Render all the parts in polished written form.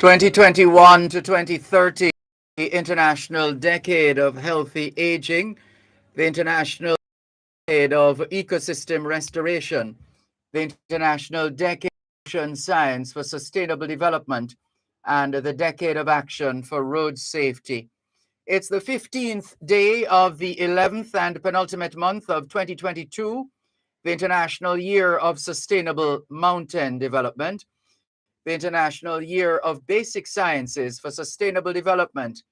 2021 to 2030, the International Decade of Healthy Aging, the International Decade of Ecosystem Restoration, the International Decade of Ocean Science for Sustainable Development, and the Decade of Action for Road Safety. It's the 15th day of the 11th and penultimate month of 2022, the International Year of Sustainable Mountain Development, the International Year of Basic Sciences for Sustainable Development,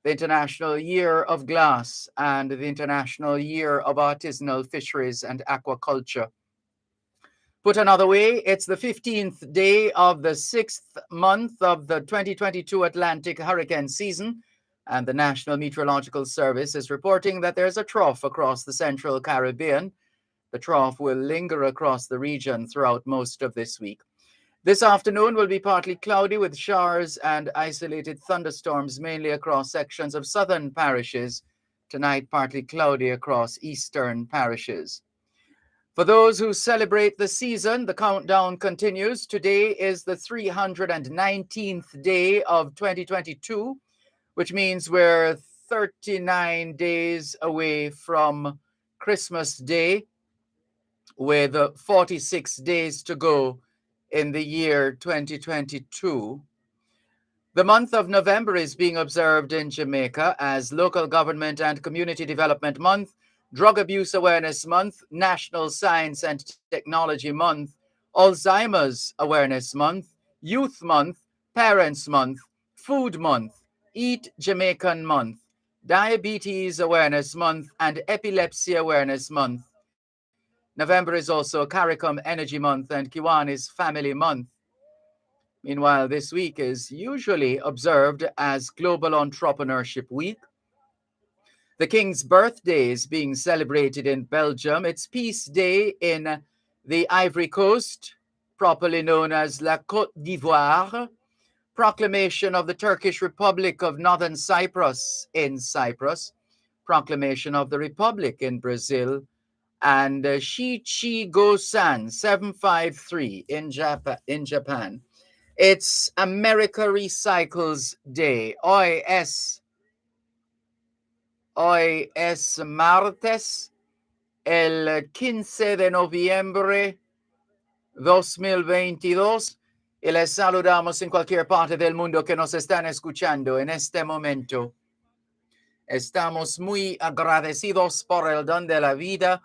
the International Year of Glass, and the International Year of Artisanal Fisheries and Aquaculture. Put another way, it's the 15th day of the 6th month of the 2022 Atlantic hurricane season, and the National Meteorological Service is reporting that there's a trough across the central Caribbean. The trough will linger across the region throughout most of this week. This afternoon will be partly cloudy with showers and isolated thunderstorms mainly across sections of southern parishes. Tonight, partly cloudy across eastern parishes. For those who celebrate the season, the countdown continues. Today is the 319th day of 2022, which means we're 39 days away from Christmas Day, with 46 days to go in the year 2022. The month of November is being observed in Jamaica as Local Government and Community Development Month, Drug Abuse Awareness Month, National Science and Technology Month, Alzheimer's Awareness Month, Youth Month, Parents Month, Food Month, Eat Jamaican Month, Diabetes Awareness Month, and Epilepsy Awareness Month. November is also CARICOM Energy Month and Kiwanis Family Month. Meanwhile, this week is usually observed as Global Entrepreneurship Week. The King's birthday is being celebrated in Belgium. It's Peace Day in the Ivory Coast, properly known as La Côte d'Ivoire. Proclamation of the Turkish Republic of Northern Cyprus in Cyprus. Proclamation of the Republic in Brazil. And Shichi-Go-San 753 in Japan. It's America Recycles Day. Hoy es martes, el 15 de noviembre 2022. Y les saludamos en cualquier parte del mundo que nos están escuchando en este momento. Estamos muy agradecidos por el don de la vida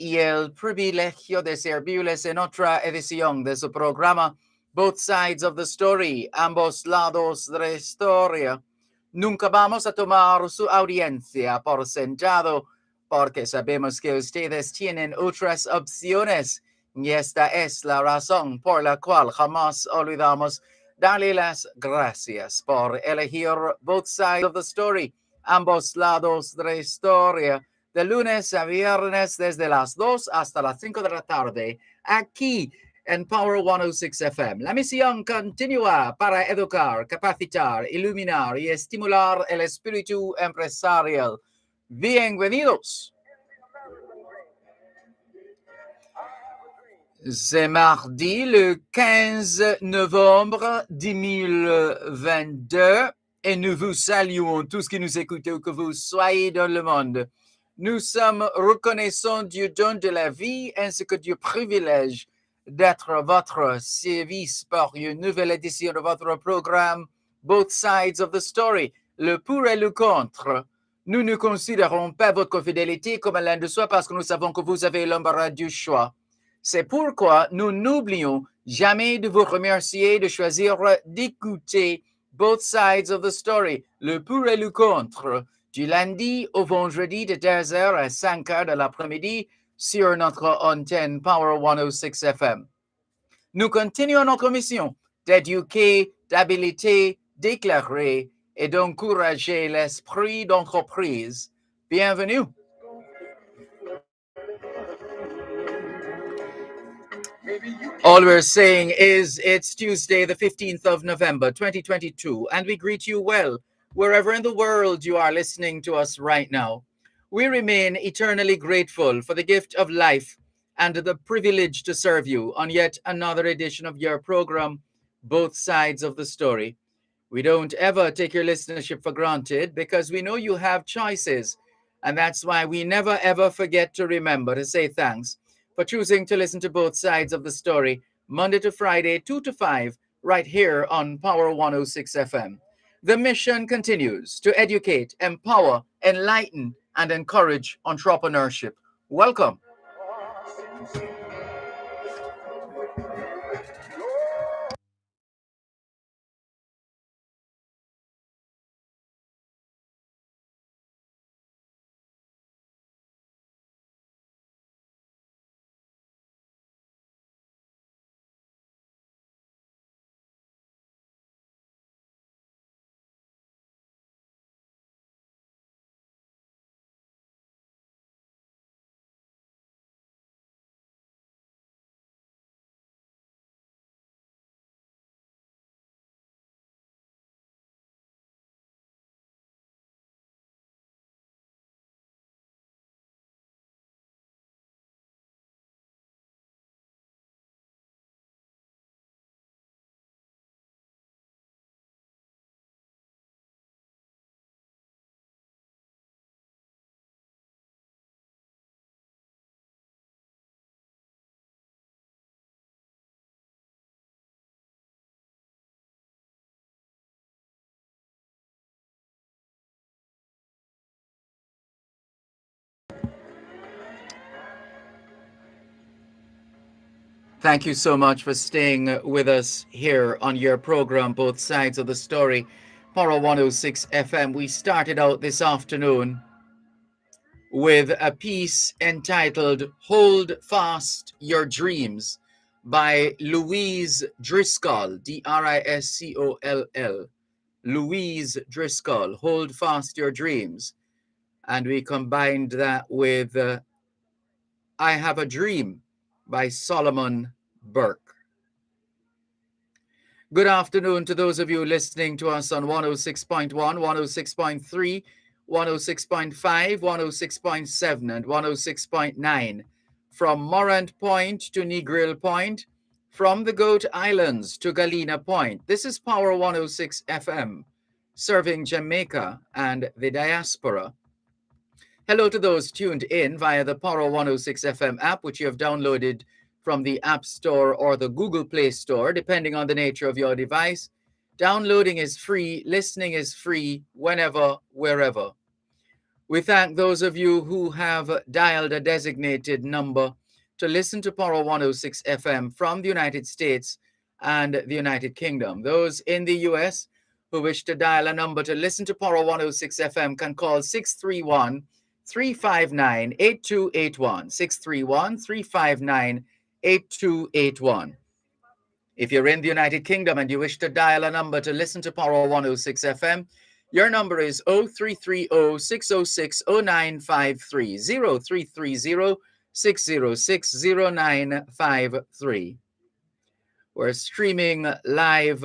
y el privilegio de servirles en otra edición de su programa Both Sides of the Story, ambos lados de la historia. Nunca vamos a tomar su audiencia por sentado porque sabemos que ustedes tienen otras opciones y esta es la razón por la cual jamás olvidamos darle las gracias por elegir Both Sides of the Story, ambos lados de la historia, de lunes a viernes desde las 2 hasta las 5 de la tarde, aquí en Power 106 FM. La misión continúa para educar, capacitar, iluminar y estimular el espíritu empresarial. Bienvenidos. C'est mardi le 15 novembre 2022 et nous vous saluons tous qui nous écoutez où que vous soyez dans le monde. Nous sommes reconnaissants du don de la vie ainsi que du privilège d'être à votre service pour une nouvelle édition de votre programme Both Sides of the Story, le pour et le contre. Nous ne considérons pas votre fidélité comme l'un de soi parce que nous savons que vous avez l'embarras du choix. C'est pourquoi nous n'oublions jamais de vous remercier de choisir d'écouter Both Sides of the Story, le pour et le contre, du lundi au vendredi de 2h à 5h de l'après-midi sur notre antenne Power 106 FM. Nous continuons notre mission d'éduquer, d'habiliter, d'éclairer et d'encourager l'esprit d'entreprise. Bienvenue. All we're saying is it's Tuesday, the 15th of November, 2022, and we greet you well, wherever in the world you are listening to us right now. We remain eternally grateful for the gift of life and the privilege to serve you on yet another edition of your program, Both Sides of the Story. We don't ever take your listenership for granted because we know you have choices. And that's why we never ever forget to remember to say thanks for choosing to listen to both sides of the story Monday to Friday, 2 to 5, right here on Power 106 FM. The mission continues to educate, empower, enlighten, and encourage entrepreneurship. Welcome. Thank you so much for staying with us here on your program, Both Sides of the Story, Power 106 FM. We started out this afternoon with a piece entitled Hold Fast Your Dreams by Louise Driscoll, Driscoll. Louise Driscoll, Hold Fast Your Dreams. And we combined that with I Have a Dream by Solomon Burke. Good afternoon to those of you listening to us on 106.1, 106.3, 106.5, 106.7, and 106.9. From Morant Point to Negril Point, from the Goat Islands to Galena Point. This is Power 106 FM, serving Jamaica and the diaspora. Hello to those tuned in via the Power 106 FM app, which you have downloaded from the App Store or the Google Play Store, depending on the nature of your device. Downloading is free, listening is free, whenever, wherever. We thank those of you who have dialed a designated number to listen to Power 106 FM from the United States and the United Kingdom. Those in the US who wish to dial a number to listen to Power 106 FM can call 631 359 8281. 631 359 8281. If you're in the United Kingdom and you wish to dial a number to listen to Power 106 FM, your number is 0330 606 0953. 0330 606 0953. We're streaming live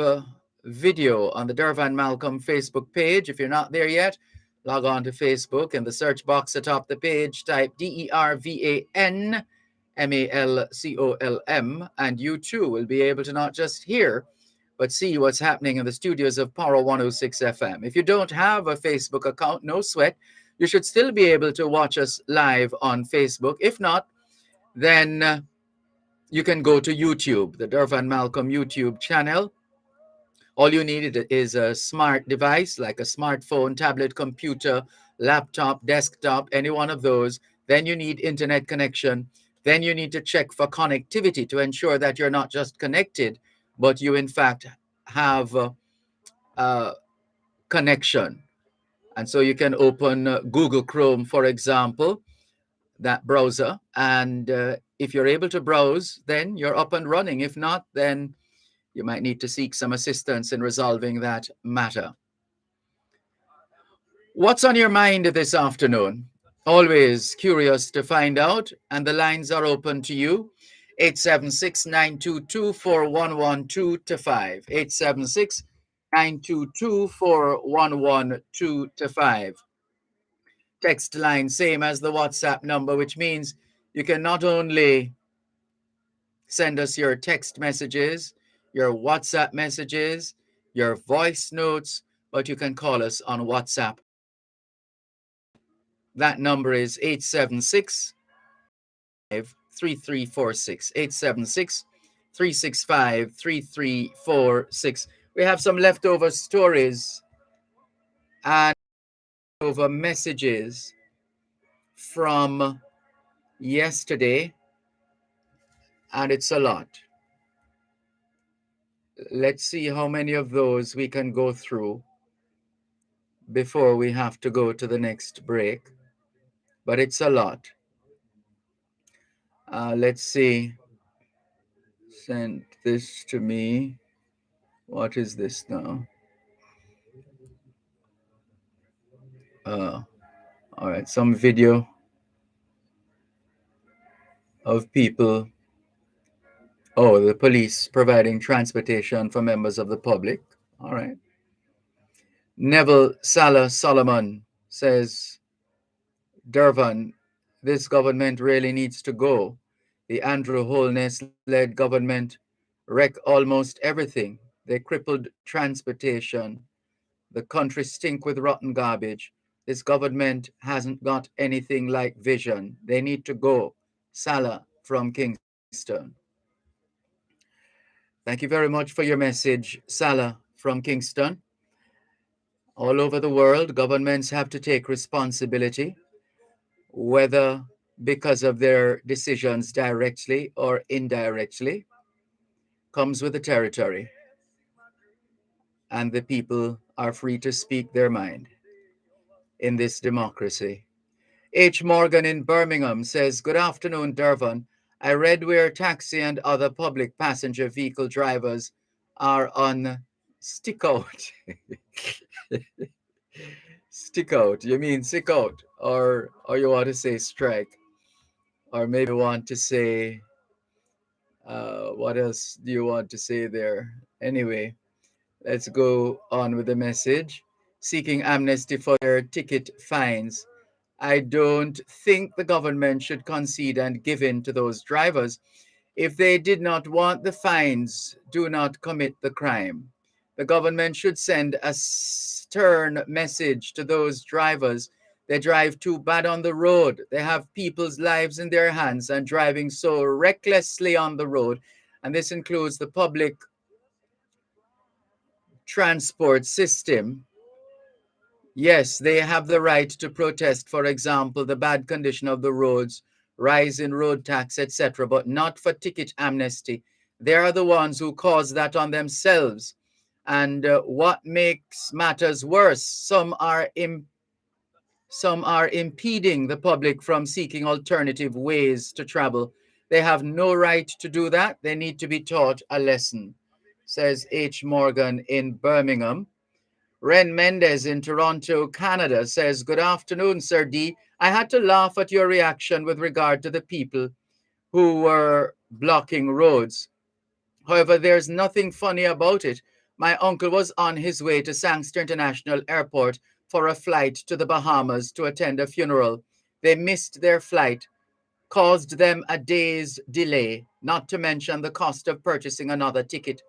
video on the Dervan Malcolm Facebook page. If you're not there yet, log on to Facebook. In the search box atop the page, type DERVAN MALCOLM, and you too will be able to not just hear, but see what's happening in the studios of Power 106 FM. If you don't have a Facebook account, no sweat. You should still be able to watch us live on Facebook. If not, then you can go to YouTube, the Dervan Malcolm YouTube channel. All you need is a smart device like a smartphone, tablet, computer, laptop, desktop, any one of those. Then you need internet connection. Then you need to check for connectivity to ensure that you're not just connected, but you in fact have a connection. And so you can open Google Chrome, for example, that browser. And if you're able to browse, then you're up and running. If not, then you might need to seek some assistance in resolving that matter. What's on your mind this afternoon? Always curious to find out, and the lines are open to you. 876-922-4112-5. 876-922-4112-5. Text line, same as the WhatsApp number, which means you can not only send us your text messages, your WhatsApp messages, your voice notes, but you can call us on WhatsApp. That number is 876 3346. 876 365 3346. We have some leftover stories and over messages from yesterday, and it's a lot. Let's see how many of those we can go through before we have to go to the next break, but it's a lot. Let's see. Sent this to me. What is this now? Uh, all right, some video of people. Oh, the police providing transportation for members of the public. All right. Neville Salah Solomon says, Dervan, this government really needs to go. The Andrew Holness led government wrecked almost everything. They crippled transportation. The country stink with rotten garbage. This government hasn't got anything like vision. They need to go. Salah from Kingston. Thank you very much for your message, Salah from Kingston. All over the world, governments have to take responsibility, whether because of their decisions directly or indirectly, comes with the territory. And the people are free to speak their mind in this democracy. H. Morgan in Birmingham says, Good afternoon, Dervan. I read where taxi and other public passenger vehicle drivers are on stick out. Stick out. You mean sick out? Or you want to say strike? Or maybe want to say, what else do you want to say there? Anyway, let's go on with the message. Seeking amnesty for their ticket fines. I don't think the government should concede and give in to those drivers. If they did not want the fines, do not commit the crime. The government should send a stern message to those drivers. They drive too bad on the road. They have people's lives in their hands and driving so recklessly on the road. And this includes the public transport system. Yes, they have the right to protest, for example, the bad condition of the roads, rise in road tax, etc., but not for ticket amnesty. They are the ones who cause that on themselves. And what makes matters worse, some are impeding the public from seeking alternative ways to travel. They have no right to do that. They need to be taught a lesson, says H. Morgan in Birmingham. Ren Mendez in Toronto, Canada says, Good afternoon, Sir D. I had to laugh at your reaction with regard to the people who were blocking roads. However, there's nothing funny about it. My uncle was on his way to Sangster International Airport for a flight to the Bahamas to attend a funeral. They missed their flight, caused them a day's delay, not to mention the cost of purchasing another ticket.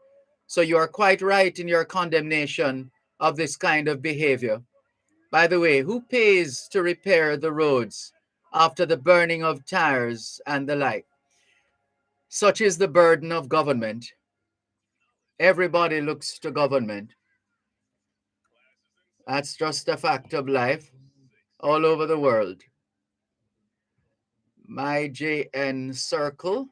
So you are quite right in your condemnation of this kind of behavior. By the way, who pays to repair the roads after the burning of tires and the like? Such is the burden of government. Everybody looks to government. That's just a fact of life all over the world. My JN Circle.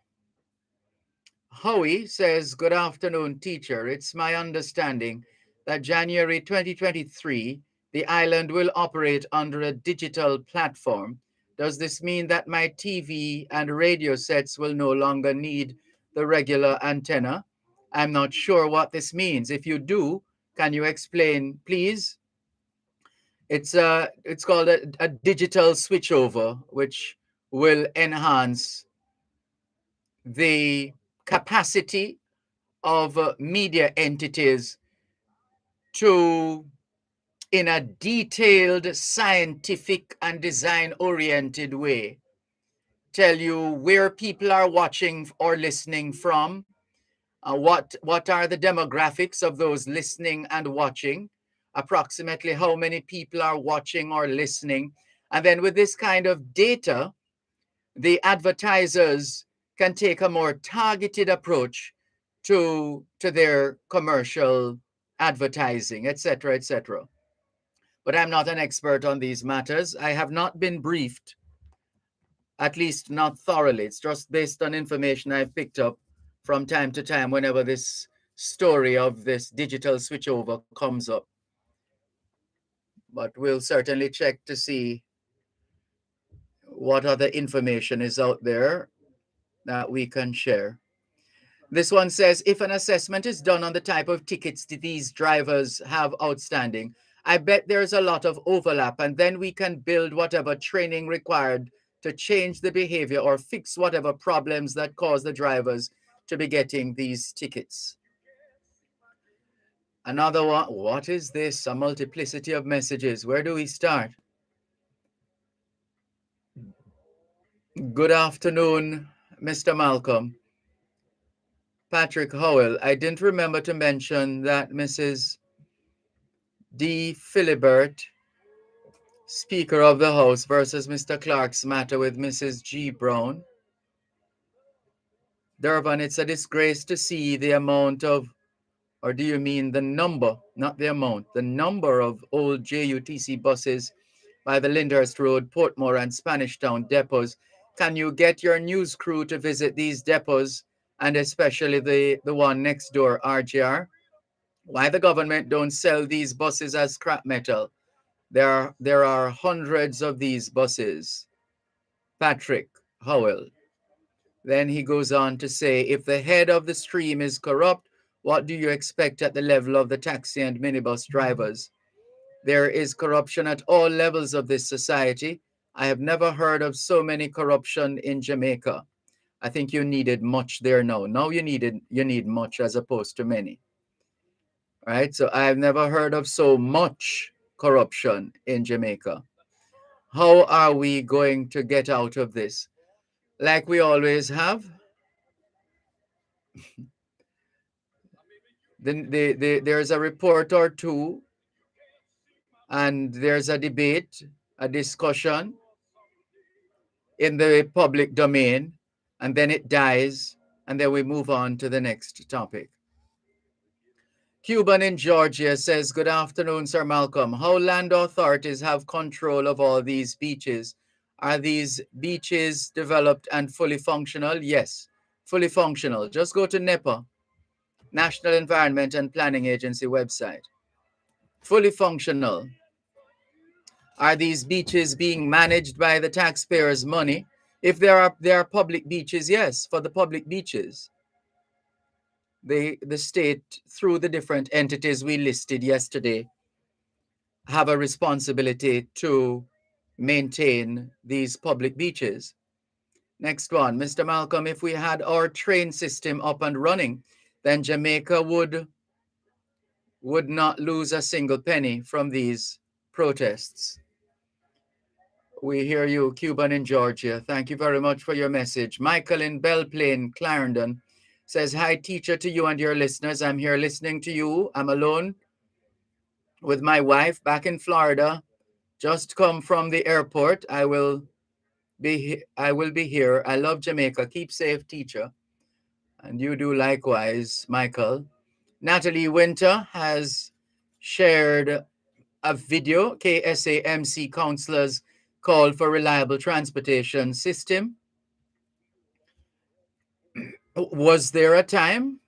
Howie says, Good afternoon, teacher. It's my understanding that January 2023, the island will operate under a digital platform. Does this mean that my TV and radio sets will no longer need the regular antenna? I'm not sure what this means. If you do, can you explain, please? It's called a digital switchover, which will enhance the capacity of media entities to, in a detailed, scientific, and design-oriented way, tell you where people are watching or listening from, What are the demographics of those listening and watching? Approximately how many people are watching or listening? And then with this kind of data, the advertisers can take a more targeted approach to their commercial advertising, etc., etc. But I'm not an expert on these matters. I have not been briefed, at least not thoroughly. It's just based on information I've picked up from time to time whenever this story of this digital switchover comes up. But we'll certainly check to see what other information is out there that we can share. This one says, if an assessment is done on the type of tickets these drivers have outstanding, I bet there's a lot of overlap, and then we can build whatever training required to change the behavior or fix whatever problems that cause the drivers to be getting these tickets. Another one, what is this? A multiplicity of messages. Where do we start? Good afternoon, Mr. Malcolm. Patrick Howell, I didn't remember to mention that Mrs. D. Philibert, Speaker of the House, versus Mr. Clark's matter with Mrs. G. Brown. Dervan, it's a disgrace to see the amount of, or do you mean the number, not the amount, the number of old JUTC buses by the Lyndhurst Road, Portmore, and Spanish Town depots? Can you get your news crew to visit these depots, and especially the one next door, RGR? Why the government don't sell these buses as scrap metal? There are hundreds of these buses. Patrick Howell. Then he goes on to say, if the head of the stream is corrupt, what do you expect at the level of the taxi and minibus drivers? There is corruption at all levels of this society. I have never heard of so many corruption in Jamaica. I think you needed much there now. Now you need much as opposed to many. Right? So I've never heard of so much corruption in Jamaica. How are we going to get out of this? Like we always have. There's a report or two, and there's a debate, a discussion in the public domain, and then it dies, and then we move on to the next topic. Cuban in Georgia says, good afternoon, Sir Malcolm. How land authorities have control of all these beaches? Are these beaches developed and fully functional? Yes, fully functional. Just go to NEPA, National Environment and Planning Agency website. Fully functional. Are these beaches being managed by the taxpayers' money? If there are public beaches, yes, for the public beaches. The state, through the different entities we listed yesterday, have a responsibility to maintain these public beaches. Next one, Mr. Malcolm, if we had our train system up and running, then Jamaica would not lose a single penny from these protests. We hear you, Cuban in Georgia. Thank you very much for your message. Michael in Belle Plaine, Clarendon, says, hi, teacher, to you and your listeners. I'm here listening to you. I'm alone with my wife back in Florida. Just come from the airport. I will be here. I love Jamaica. Keep safe, teacher. And you do likewise, Michael. Natalie Winter has shared a video. KSAMC counselors call for reliable transportation system. Was there a time?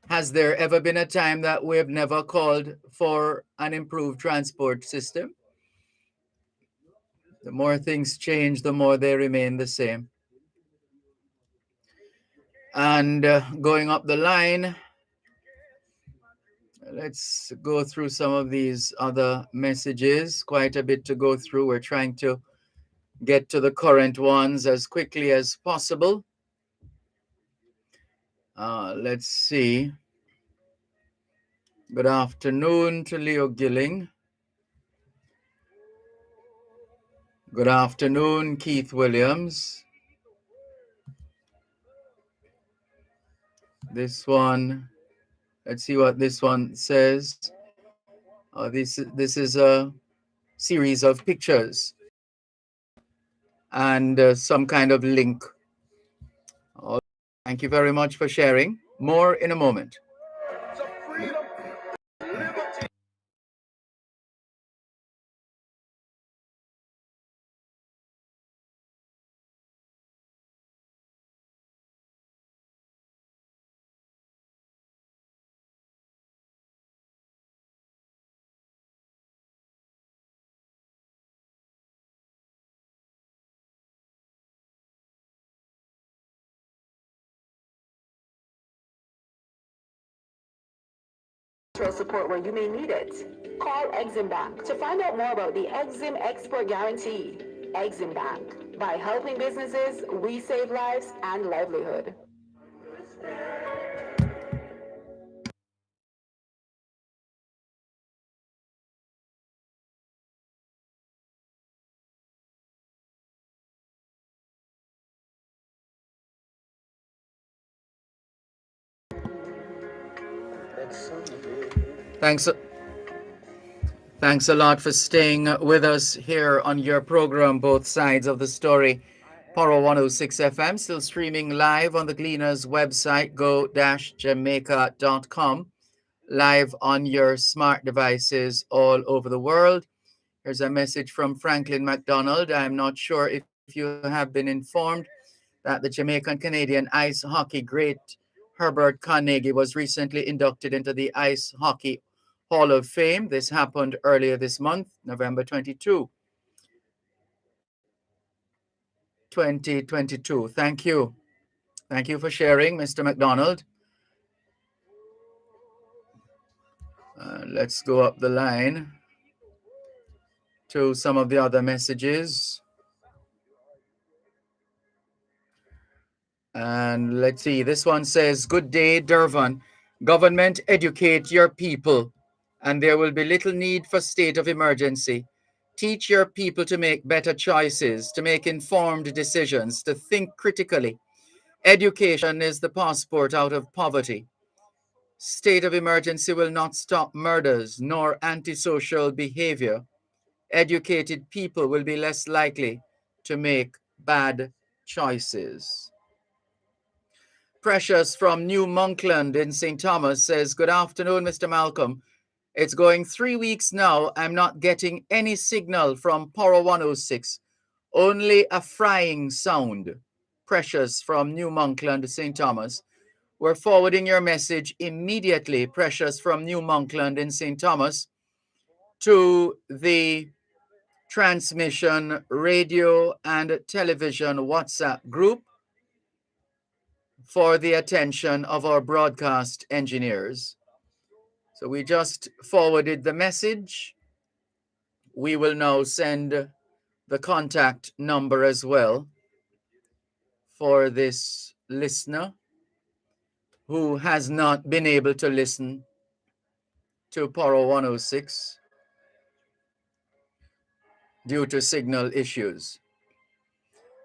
Has there ever been a time that we have never called for an improved transport system? The more things change, the more they remain the same. And going up the line, let's go through some of these other messages. Quite a bit to go through. We're trying to get to the current ones as quickly as possible. Let's see. Good afternoon to Leo Gilling. Good afternoon, Keith Williams. This one, let's see what this one says. This is a series of pictures and some kind of link. All- Thank you very much for sharing. More in a moment. Support where you may need it. Call Exim Bank to find out more about the Exim Export Guarantee. Exim Bank. By helping businesses, we save lives and livelihood. Thanks. Thanks a lot for staying with us here on your program, Both Sides of the Story. Poro 106 FM, still streaming live on the Gleaners website, go-jamaica.com, live on your smart devices all over the world. Here's a message from Franklin McDonald. I'm not sure if you have been informed that the Jamaican Canadian ice hockey great Herbert Carnegie was recently inducted into the Ice Hockey Hall of Fame. This happened earlier this month, November 22, 2022. Thank you. Thank you for sharing, Mr. McDonald. Let's go up the line to some of the other messages. And let's see, this one says, "Good day, Dervan. Government, educate your people, and there will be little need for state of emergency. Teach your people to make better choices, to make informed decisions, to think critically. Education is the passport out of poverty. State of emergency will not stop murders nor antisocial behavior. Educated people will be less likely to make bad choices." Precious from New Monkland in St. Thomas says, "Good afternoon, Mr. Malcolm. It's going 3 weeks now. I'm not getting any signal from Poro 106, only a frying sound." Precious from New Monkland, St. Thomas. We're forwarding your message immediately, Precious from New Monkland in St. Thomas, to the transmission radio and television WhatsApp group for the attention of our broadcast engineers. So we just forwarded the message. We will now send the contact number as well for this listener who has not been able to listen to Poro 106 due to signal issues.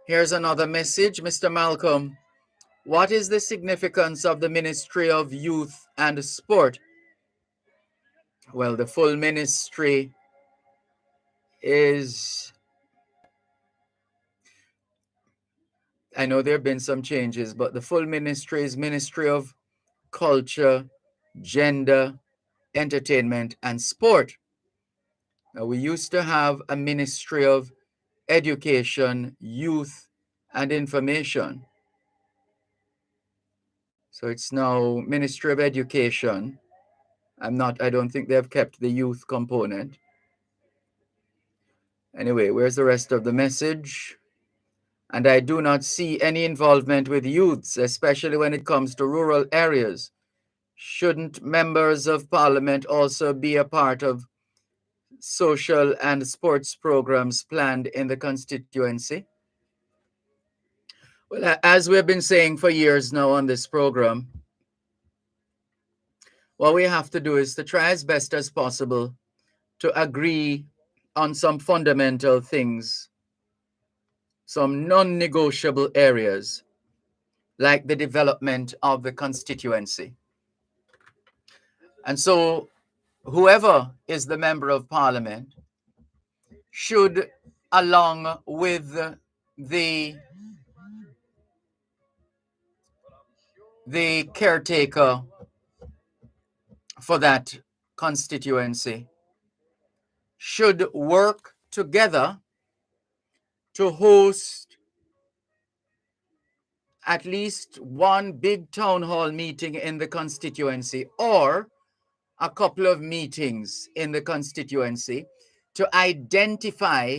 Here's another message, Mr. Malcolm. What is the significance of the Ministry of Youth and Sport? Well, the full ministry is, I know there have been some changes, but the full ministry is Ministry of Culture, Gender, Entertainment, and Sport. Now, we used to have a Ministry of Education, Youth, and Information. So it's now Ministry of Education. I don't think they've kept the youth component. Anyway, where's the rest of the message? And I do not see any involvement with youths, especially when it comes to rural areas. Shouldn't members of parliament also be a part of social and sports programs planned in the constituency? Well, as we've been saying for years now on this program, what we have to do is to try as best as possible to agree on some fundamental things, some non-negotiable areas. like the development of the constituency. And so, whoever is the member of parliament should, along with the the caretaker for that constituency, should work together to host at least one big town hall meeting in the constituency, or a couple of meetings in the constituency, to identify,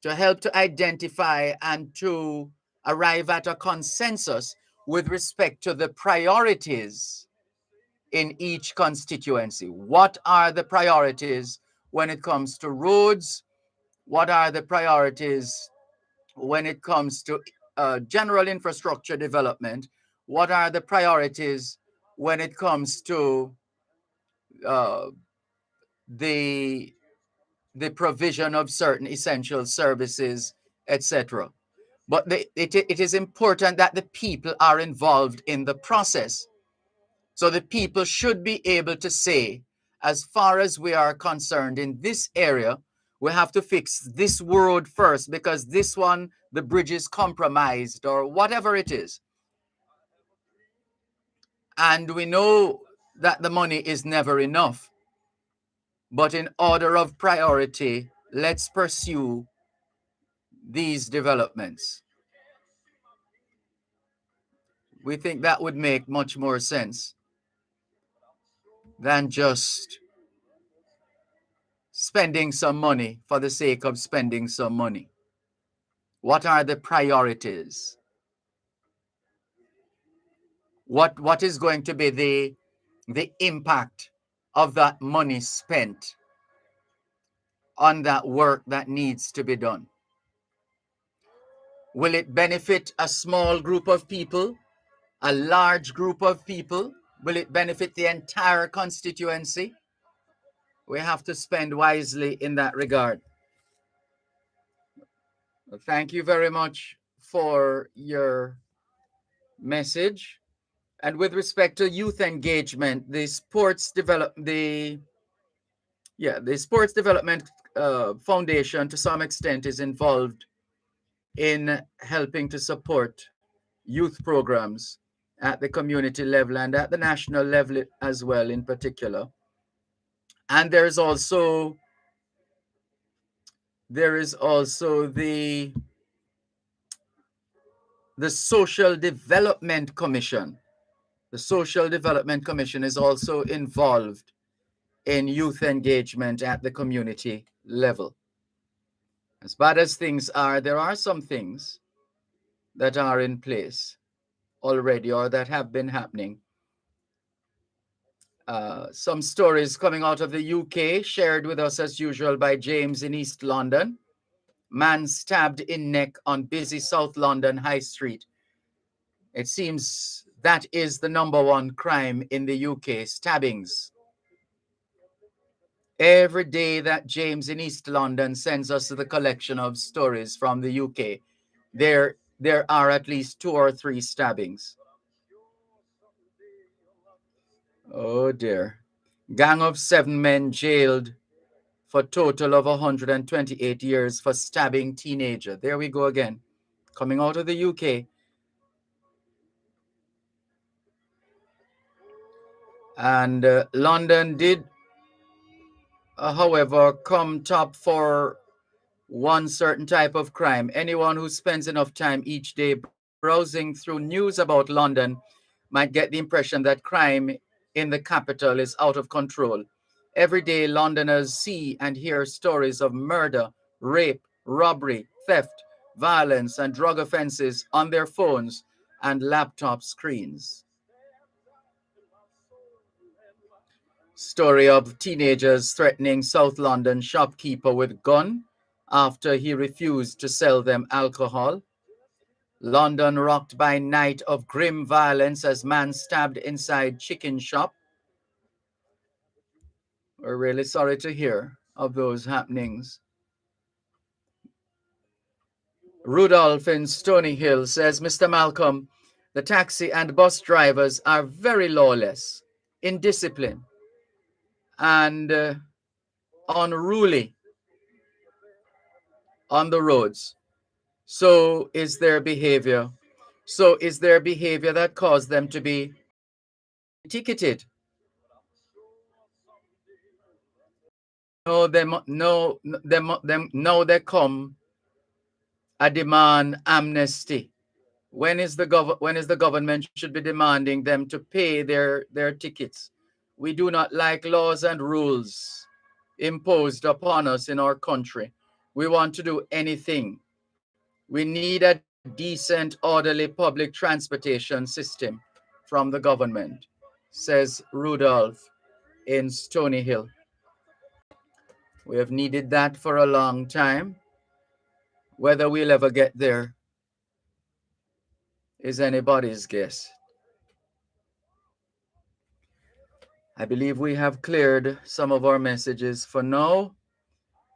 to help to identify and to arrive at a consensus with respect to the priorities in each constituency. What are the priorities when it comes to roads? What are the priorities when it comes to general infrastructure development? What are the priorities when it comes to uh, the the provision of certain essential services, etc. But it is important that the people are involved in the process. So the people should be able to say, as far as we are concerned in this area, we have to fix this road first because this one, the bridge is compromised or whatever it is. And we know that the money is never enough. But in order of priority, let's pursue these developments. We think that would make much more sense than just spending some money for the sake of spending some money. What are the priorities? What is going to be the impact of that money spent on that work that needs to be done? Will it benefit a small group of people, a large group of people? Will it benefit the entire constituency? We have to spend wisely in that regard. Thank you very much for your message. And with respect to youth engagement, the Sports Development Foundation to some extent is involved in helping to support youth programs at the community level and at the national level as well in particular. And there is also the Social Development Commission. The Social Development Commission is also involved in youth engagement at the community level. As bad as things are, there are some things that are in place already or that have been happening. Some stories coming out of the UK shared with us as usual by James in East London. Man stabbed in neck on busy South London High Street. It seems that is the number one crime in the UK, stabbings. Every day that James in East London sends us the collection of stories from the UK, there are at least 2 or 3 stabbings. Oh dear. Gang of 7 men jailed for total of 128 years for stabbing teenager. There we go again. Coming out of the UK. And London did, however, come top for one certain type of crime. Anyone who spends enough time each day browsing through news about London might get the impression that crime in the capital is out of control. Every day, Londoners see and hear stories of murder, rape, robbery, theft, violence, and drug offenses on their phones and laptop screens. Story of teenagers threatening South London shopkeeper with gun after he refused to sell them alcohol. London rocked by night of grim violence as man stabbed inside chicken shop. We're really sorry to hear of those happenings. Rudolph in Stony Hill says, Mr. Malcolm, The taxi and bus drivers are very lawless, indisciplined, and unruly on the roads. So is their behavior. So is their behavior that caused them to be ticketed. No, now they come a demand amnesty. When is the government should be demanding them to pay their tickets? We do not like laws and rules imposed upon us in our country. We want to do anything. We need a decent, orderly public transportation system from the government, says Rudolph in Stony Hill. We have needed that for a long time. Whether we'll ever get there is anybody's guess. I believe we have cleared some of our messages for now.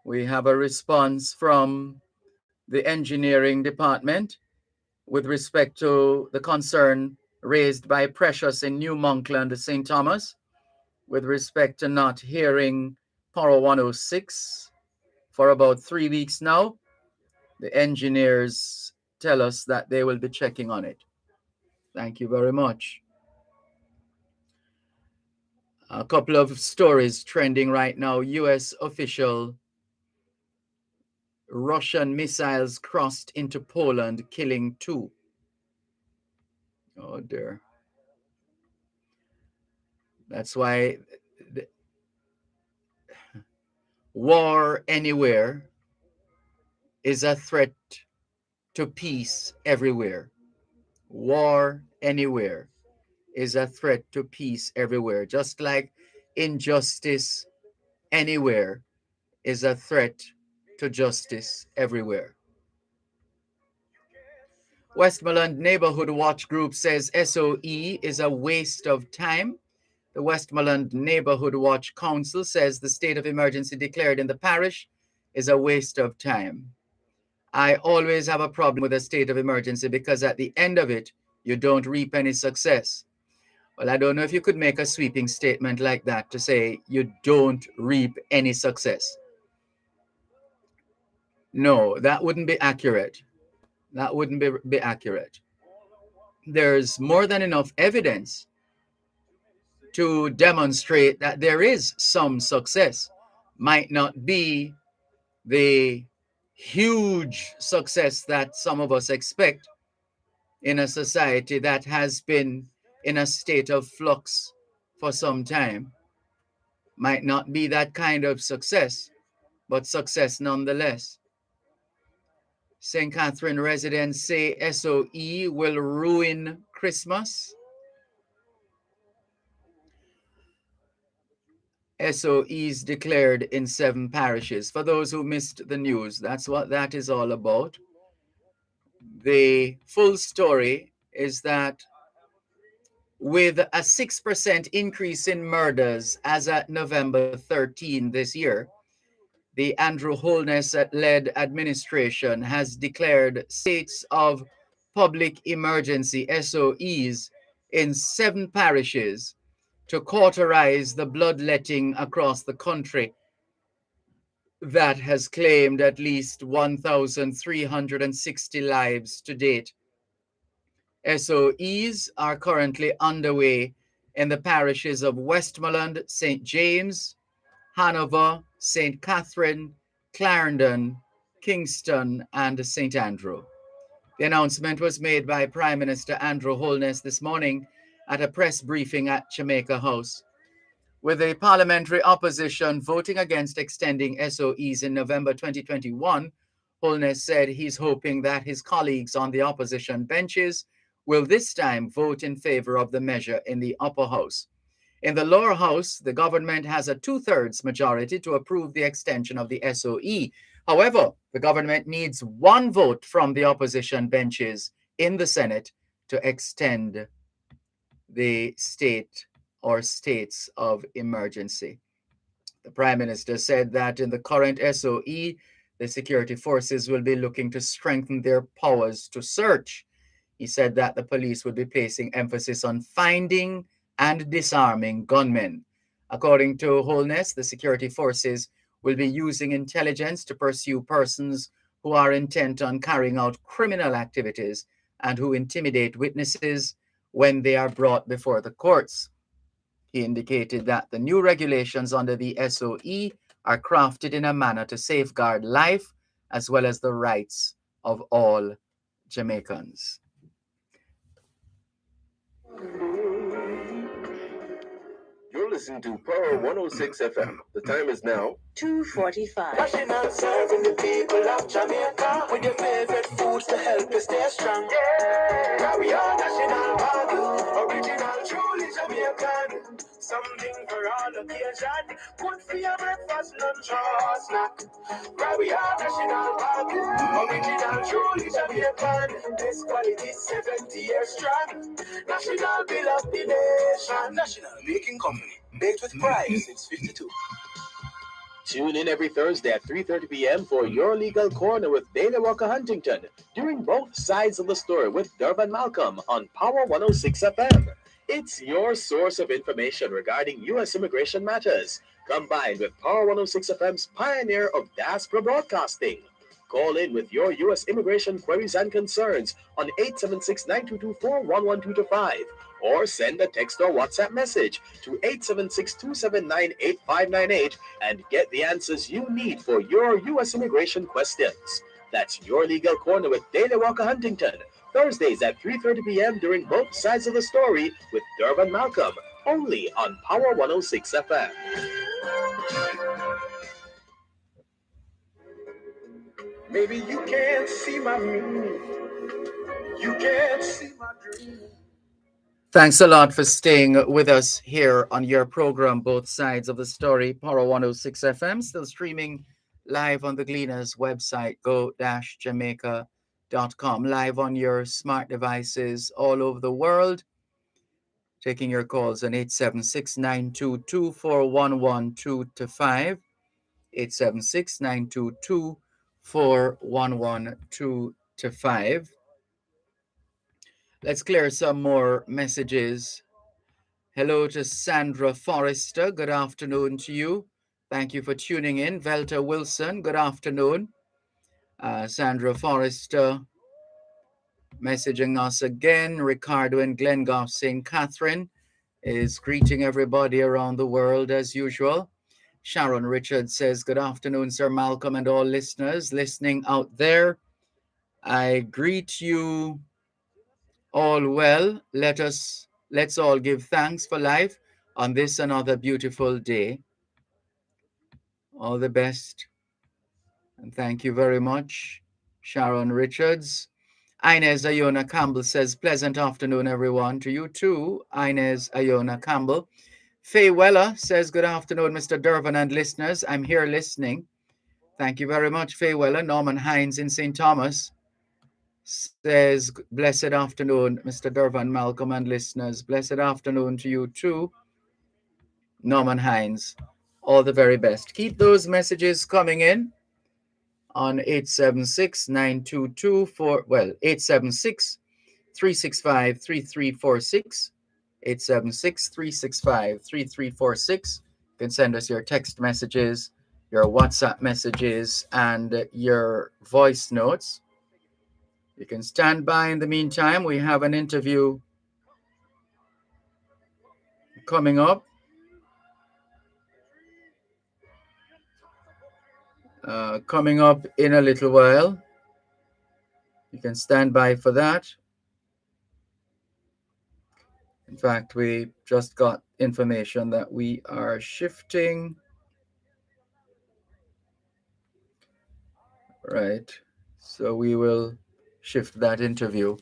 We have a response from the engineering department with respect to the concern raised by Precious in New Monkland, St. Thomas, with respect to not hearing Power 106 for about 3 weeks now. The engineers tell us that they will be checking on it. Thank you very much. A couple of stories trending right now. US official: Russian missiles crossed into Poland, killing 2. Oh dear. That's why war anywhere is a threat to peace everywhere. War anywhere is a threat to peace everywhere. Just like injustice anywhere is a threat to justice everywhere. Westmoreland Neighborhood Watch Group says SOE is a waste of time. The Westmoreland Neighborhood Watch Council says the state of emergency declared in the parish is a waste of time. I always have a problem with a state of emergency because at the end of it, you don't reap any success. Well, I don't know if you could make a sweeping statement like that to say you don't reap any success. No, that wouldn't be accurate. That wouldn't be accurate. There's more than enough evidence to demonstrate that there is some success. Might not be the huge success that some of us expect in a society that has been in a state of flux for some time. Might not be that kind of success, but success nonetheless. St. Catherine residents say SOE will ruin Christmas. SOEs declared in 7 parishes. For those who missed the news, that's what that is all about. The full story is that with a 6% increase in murders as at November 13 this year, the Andrew Holness-led administration has declared states of public emergency, SOEs, in 7 parishes to cauterize the bloodletting across the country that has claimed at least 1,360 lives to date. SOEs are currently underway in the parishes of Westmoreland, St. James, Hanover, St. Catherine, Clarendon, Kingston, and St. Andrew. The announcement was made by Prime Minister Andrew Holness this morning at a press briefing at Jamaica House. With the parliamentary opposition voting against extending SOEs in November 2021, Holness said he's hoping that his colleagues on the opposition benches will this time vote in favor of the measure in the upper house. In the lower house, the government has a 2/3 majority to approve the extension of the SOE. However, the government needs 1 vote from the opposition benches in the Senate to extend the state or states of emergency. The Prime Minister said that in the current SOE, the security forces will be looking to strengthen their powers to search. He said that the police would be placing emphasis on finding and disarming gunmen. According to Holness, the security forces will be using intelligence to pursue persons who are intent on carrying out criminal activities and who intimidate witnesses when they are brought before the courts. He indicated that the new regulations under the SOE are crafted in a manner to safeguard life as well as the rights of all Jamaicans. You're listening to Power 106 FM. The time is now 2:45. National serving the people of Jamaica with your favorite foods to help you stay strong. Yeah, carry on national value, original, truly Jamaican. Something for all occasion. Good for your breakfast, lunch, or snack. Carry on national value, original, truly Jamaican. This quality 70 years strong. National build up the nation. National Baking Company, baked with pride since 52. Tune in every Thursday at 3:30 p.m. for Your Legal Corner with Dana Walker Huntington during both sides of the story with Dervan Malcolm on Power 106 FM. It's your source of information regarding U.S. immigration matters, combined with Power 106 FM's pioneer of diaspora broadcasting. Call in with your U.S. immigration queries and concerns on 876-922-41125 or send a text or WhatsApp message to 876-279-8598 and get the answers you need for your U.S. immigration questions. That's Your Legal Corner with Dana Walker Huntington, Thursdays at 3:30 p.m. during both sides of the story with Dervan Malcolm, only on Power 106 FM. Maybe you can't see my meaning. You can't see my dream. Thanks a lot for staying with us here on your program, Both Sides of the Story, Power 106 FM, still streaming live on the Gleaners website, go-jamaica.com, live on your smart devices all over the world, taking your calls on 876-922-4112-5, 876-922-4112-5. Let's clear some more messages. Hello to Sandra Forrester. Good afternoon to you. Thank you for tuning in. Velta Wilson, good afternoon. Sandra Forrester messaging us again. Ricardo in Glengoff, St. Catherine is greeting everybody around the world as usual. Sharon Richards says, good afternoon, Sir Malcolm and all listeners listening out there. I greet you all well. Let's all give thanks for life on this another beautiful day. All the best. And thank you very much, Sharon Richards. Inez Iona Campbell says, pleasant afternoon, everyone. To you too, Inez Iona Campbell. Faye Weller says, good afternoon, Mr. Dervan and listeners. I'm here listening. Thank you very much, Faye Weller. Norman Hines in St. Thomas says, blessed afternoon, Mr. Dervan, Malcolm, and listeners. Blessed afternoon to you too, Norman Hines. All the very best. Keep those messages coming in on 876-365-3346, 876-365-3346. You can send us your text messages, your WhatsApp messages, and your voice notes. You can stand by in the meantime. We have an interview coming up. Coming up in a little while. You can stand by for that. In fact, we just got information that we are shifting. Right. So we will shift that interview.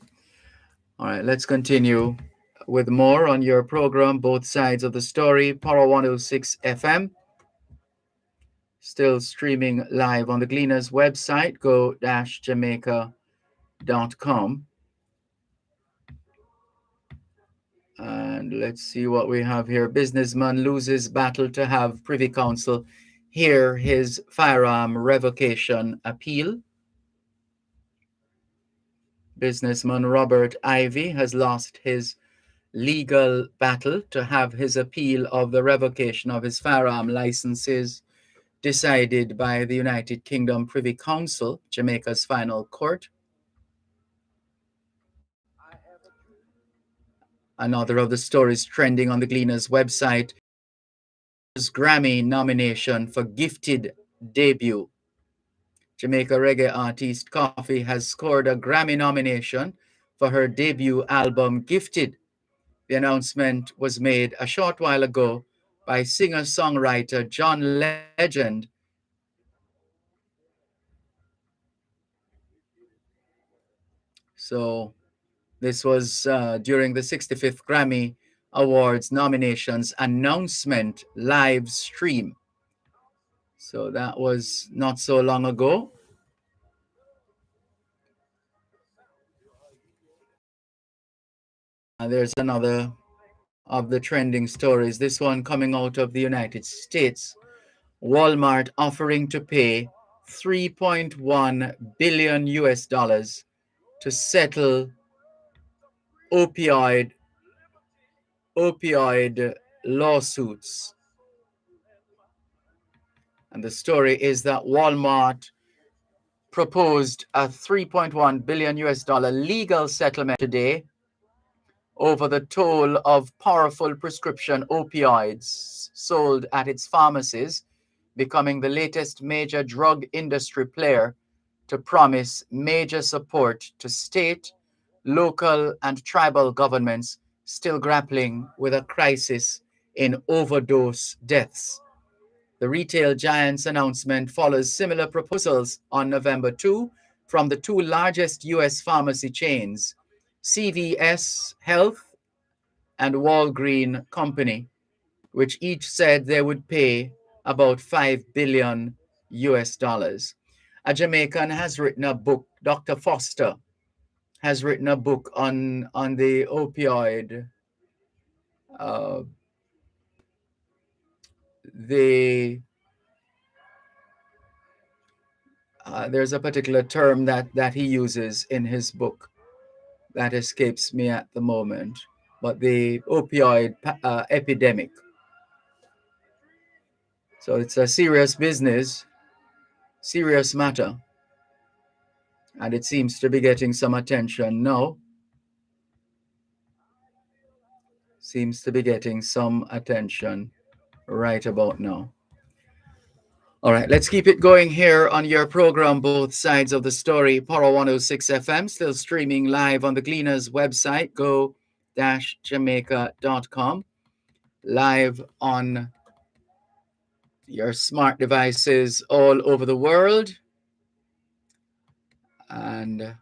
All right, let's continue with more on your program, Both Sides of the Story, Power 106 FM. Still streaming live on the Gleaners website, go-jamaica.com. And let's see what we have here. Businessman loses battle to have Privy Council hear his firearm revocation appeal. Businessman Robert Ivy has lost his legal battle to have his appeal of the revocation of his firearm licenses decided by the United Kingdom Privy Council, Jamaica's final court. Another of the stories trending on the Gleaner's website is Grammy nomination for Gifted debut. Jamaica reggae artist Coffee has scored a Grammy nomination for her debut album Gifted. The announcement was made a short while ago by singer-songwriter John Legend. So this was during the 65th Grammy Awards nominations announcement live stream. So that was not so long ago. There's another of the trending stories. This one coming out of the United States. Walmart offering to pay 3.1 billion US dollars to settle opioid lawsuits. And the story is that Walmart proposed a 3.1 billion US dollar legal settlement today over the toll of powerful prescription opioids sold at its pharmacies, becoming the latest major drug industry player to promise major support to state, local, and tribal governments still grappling with a crisis in overdose deaths. The retail giant's announcement follows similar proposals on November 2 from the two largest U.S. pharmacy chains, CVS Health and Walgreen Company, which each said they would pay about 5 billion US dollars. A Jamaican has written a book, Dr. Foster has written a book on the opioid, uh, the there's a particular term that he uses in his book that escapes me at the moment, but the opioid epidemic. So it's a serious business, serious matter, and it seems to be getting some attention now. Seems to be getting some attention right about now. All right, let's keep it going here on your program, Both Sides of the Story, Power 106 FM, still streaming live on the Gleaner's website, go-jamaica.com, live on your smart devices all over the world. And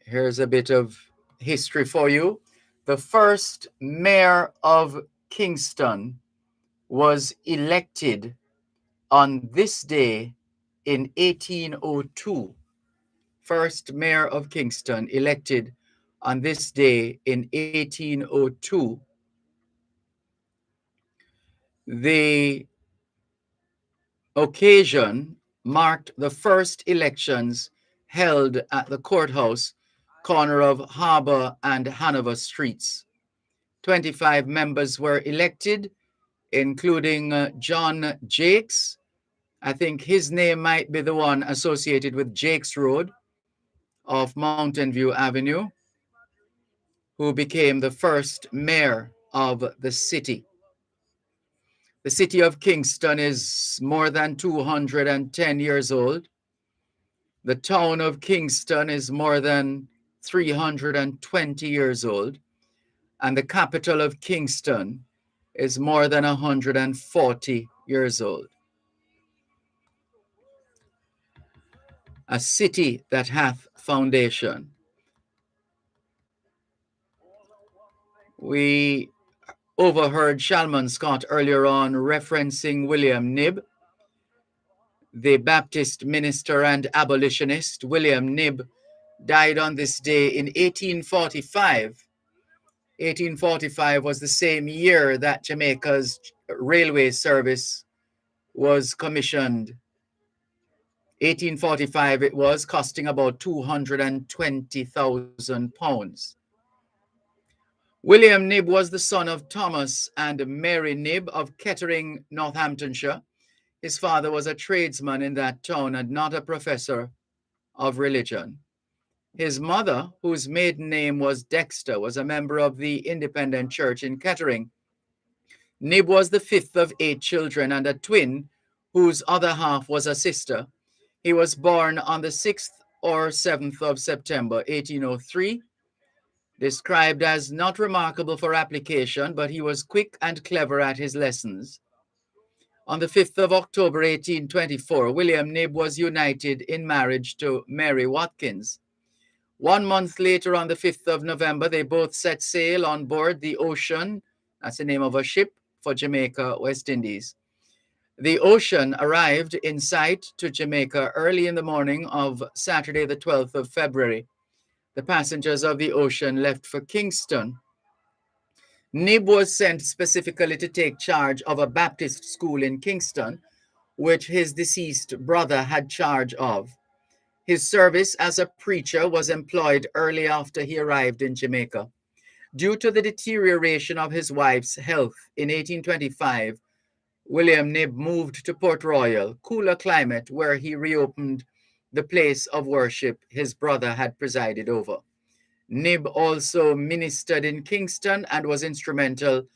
here's a bit of history for you. The first mayor of Kingston was elected on this day in 1802. First mayor of Kingston elected on this day in 1802. The occasion marked the first elections held at the courthouse, corner of Harbour and Hanover Streets. 25 members were elected, including John Jakes. I think his name might be the one associated with Jakes Road of Mountain View Avenue, who became the first mayor of the city. The city of Kingston is more than 210 years old. The town of Kingston is more than 320 years old. And the capital of Kingston is more than 140 years old. A city that hath foundation. We overheard Shalman Scott earlier on referencing William Knibb, the Baptist minister and abolitionist. William Knibb died on this day in 1845. 1845 was the same year that Jamaica's railway service was commissioned 1845 it was, costing about £220,000. William Knibb was the son of Thomas and Mary Knibb of Kettering, Northamptonshire. His father was a tradesman in that town and not a professor of religion. His mother, whose maiden name was Dexter, was a member of the Independent Church in Kettering. Knibb was the fifth of 8 children and a twin, whose other half was a sister. He was born on the 6th or 7th of September, 1803, described as not remarkable for application, but he was quick and clever at his lessons. On the 5th of October, 1824, William Knibb was united in marriage to Mary Watkins. 1 month later, on the 5th of November, they both set sail on board the Ocean, that's the name of a ship, for Jamaica, West Indies. The Ocean arrived in sight to Jamaica early in the morning of Saturday, the 12th of February. The passengers of the Ocean left for Kingston. Knibb was sent specifically to take charge of a Baptist school in Kingston, which his deceased brother had charge of. His service as a preacher was employed early after he arrived in Jamaica. Due to the deterioration of his wife's health in 1825, William Knibb moved to Port Royal, cooler climate, where he reopened the place of worship his brother had presided over. Knibb also ministered in Kingston and was instrumental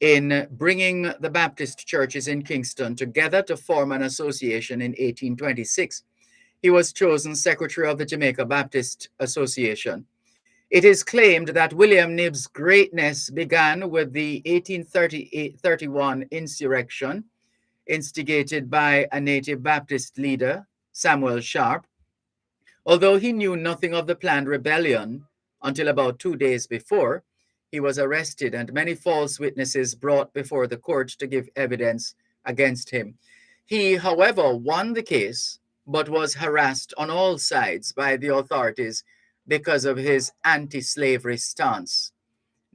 in bringing the Baptist churches in Kingston together to form an association in 1826. He was chosen secretary of the Jamaica Baptist Association. It is claimed that William Knibb's greatness began with the 1831 insurrection, instigated by a native Baptist leader, Samuel Sharp. Although he knew nothing of the planned rebellion until about 2 days before, he was arrested and many false witnesses brought before the court to give evidence against him. He, however, won the case, but was harassed on all sides by the authorities because of his anti-slavery stance.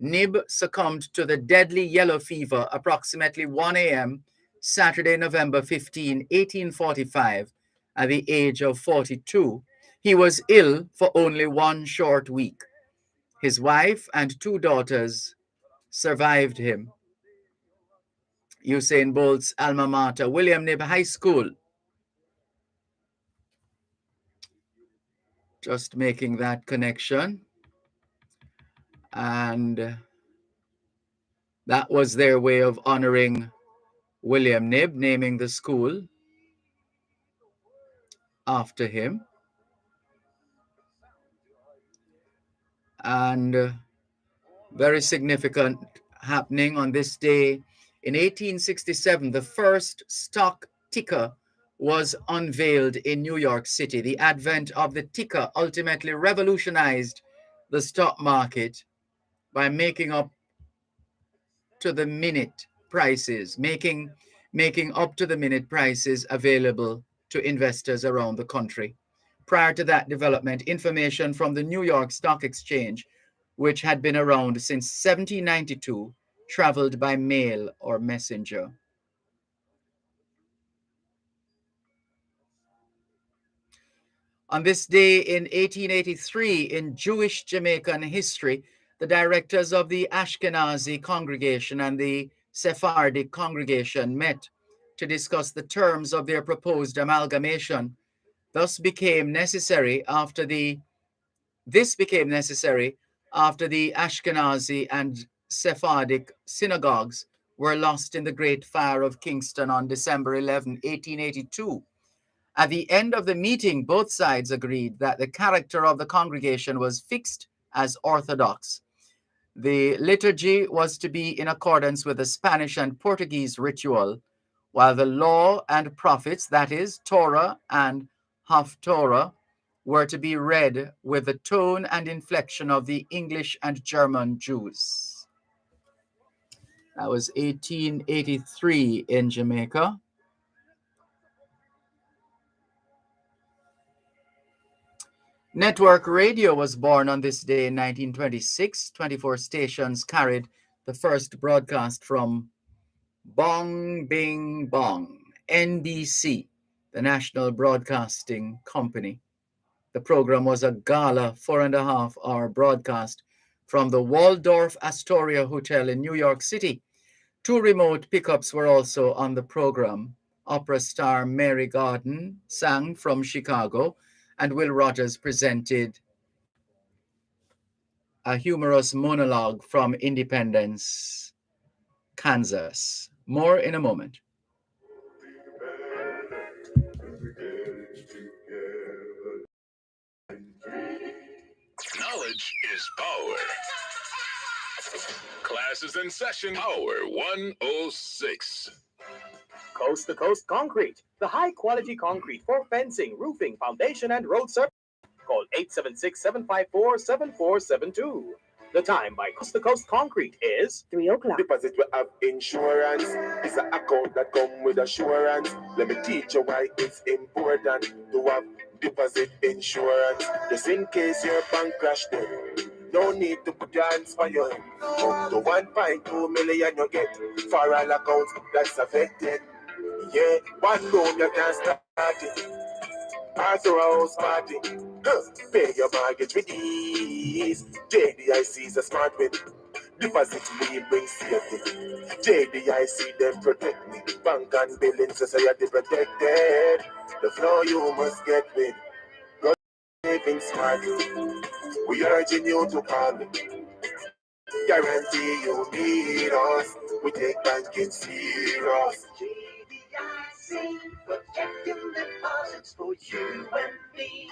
Knibb succumbed to the deadly yellow fever approximately 1 a.m. Saturday, November 15, 1845, at the age of 42. He was ill for only 1 short week. His wife and 2 daughters survived him. Usain Bolt's alma mater, William Knibb High School. Just making that connection. And that was their way of honoring William Knibb, naming the school after him. And very significant happening on this day. In 1867, the first stock ticker was unveiled in New York City. The advent of the ticker ultimately revolutionized the stock market by making up to the minute prices, making up to the minute prices available to investors around the country. Prior to that development, information from the New York Stock Exchange, which had been around since 1792, traveled by mail or messenger. On this day in 1883, in Jewish Jamaican history, the directors of the Ashkenazi congregation and the Sephardic congregation met to discuss the terms of their proposed amalgamation. This became necessary after the Ashkenazi and Sephardic synagogues were lost in the Great Fire of Kingston on December 11, 1882. At the end of the meeting, both sides agreed that the character of the congregation was fixed as Orthodox. The liturgy was to be in accordance with the Spanish and Portuguese ritual, while the law and prophets, that is, Torah and Haftorah, were to be read with the tone and inflection of the English and German Jews. That was 1883 in Jamaica. Network radio was born on this day in 1926. 24 stations carried the first broadcast from Bong Bing Bong, NBC, the National Broadcasting Company. The program was a gala 4.5 hour broadcast from the Waldorf Astoria Hotel in New York City. Two remote pickups were also on the program. Opera star Mary Garden sang from Chicago, and Will Rogers presented a humorous monologue from Independence, Kansas. More in a moment. Knowledge is power. Class is in session. Power 106. Coast to Coast Concrete, the high quality concrete for fencing, roofing, foundation, and road surface. Call 876-754-7472. The time by Coast to Coast Concrete is 3 o'clock. Deposit will have insurance. It's an account that come with assurance. Let me teach you why it's important to have deposit insurance. Just in case your bank crash then. No need to put your hands for your head. Up to 1.2 million you get for all accounts that's affected. Yeah, one room you can start it. Pass through a house party. Pay your mortgage with ease. JDIC is a smart win. Deposit me bring safety. JDIC them protect me. Bank and billing society protected. The flow you must get with. Go living smart. We urging you to call me. Guarantee you need us. We take banking serious. JDIC protecting deposits for you and me.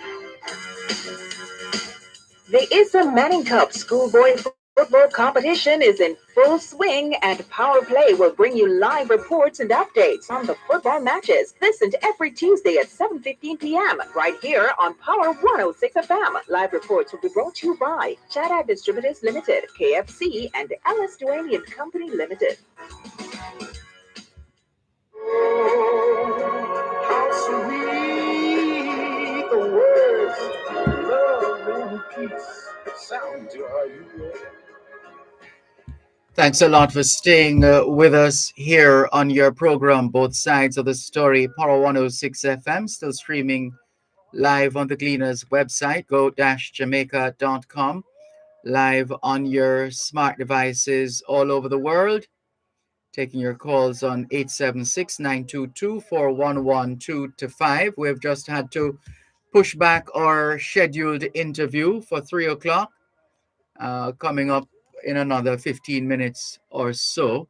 The Issa Manning Cup Schoolboy Football Competition is in full swing, and Power Play will bring you live reports and updates on the football matches. Listen to every Tuesday at 7:15 p.m. right here on Power 106 FM. Live reports will be brought to you by Chada Distributors Limited, KFC, and Ellis Duane and Company Limited. How sweet the words of love and peace sound to our ears. Thanks a lot for staying with us here on your program, Both Sides of the Story, Power 106 FM, still streaming live on the Gleaners website, go-jamaica.com, live on your smart devices all over the world, taking your calls on 876-922-4112 to 5. We've just had to push back our scheduled interview for 3 o'clock, coming up in another 15 minutes or so.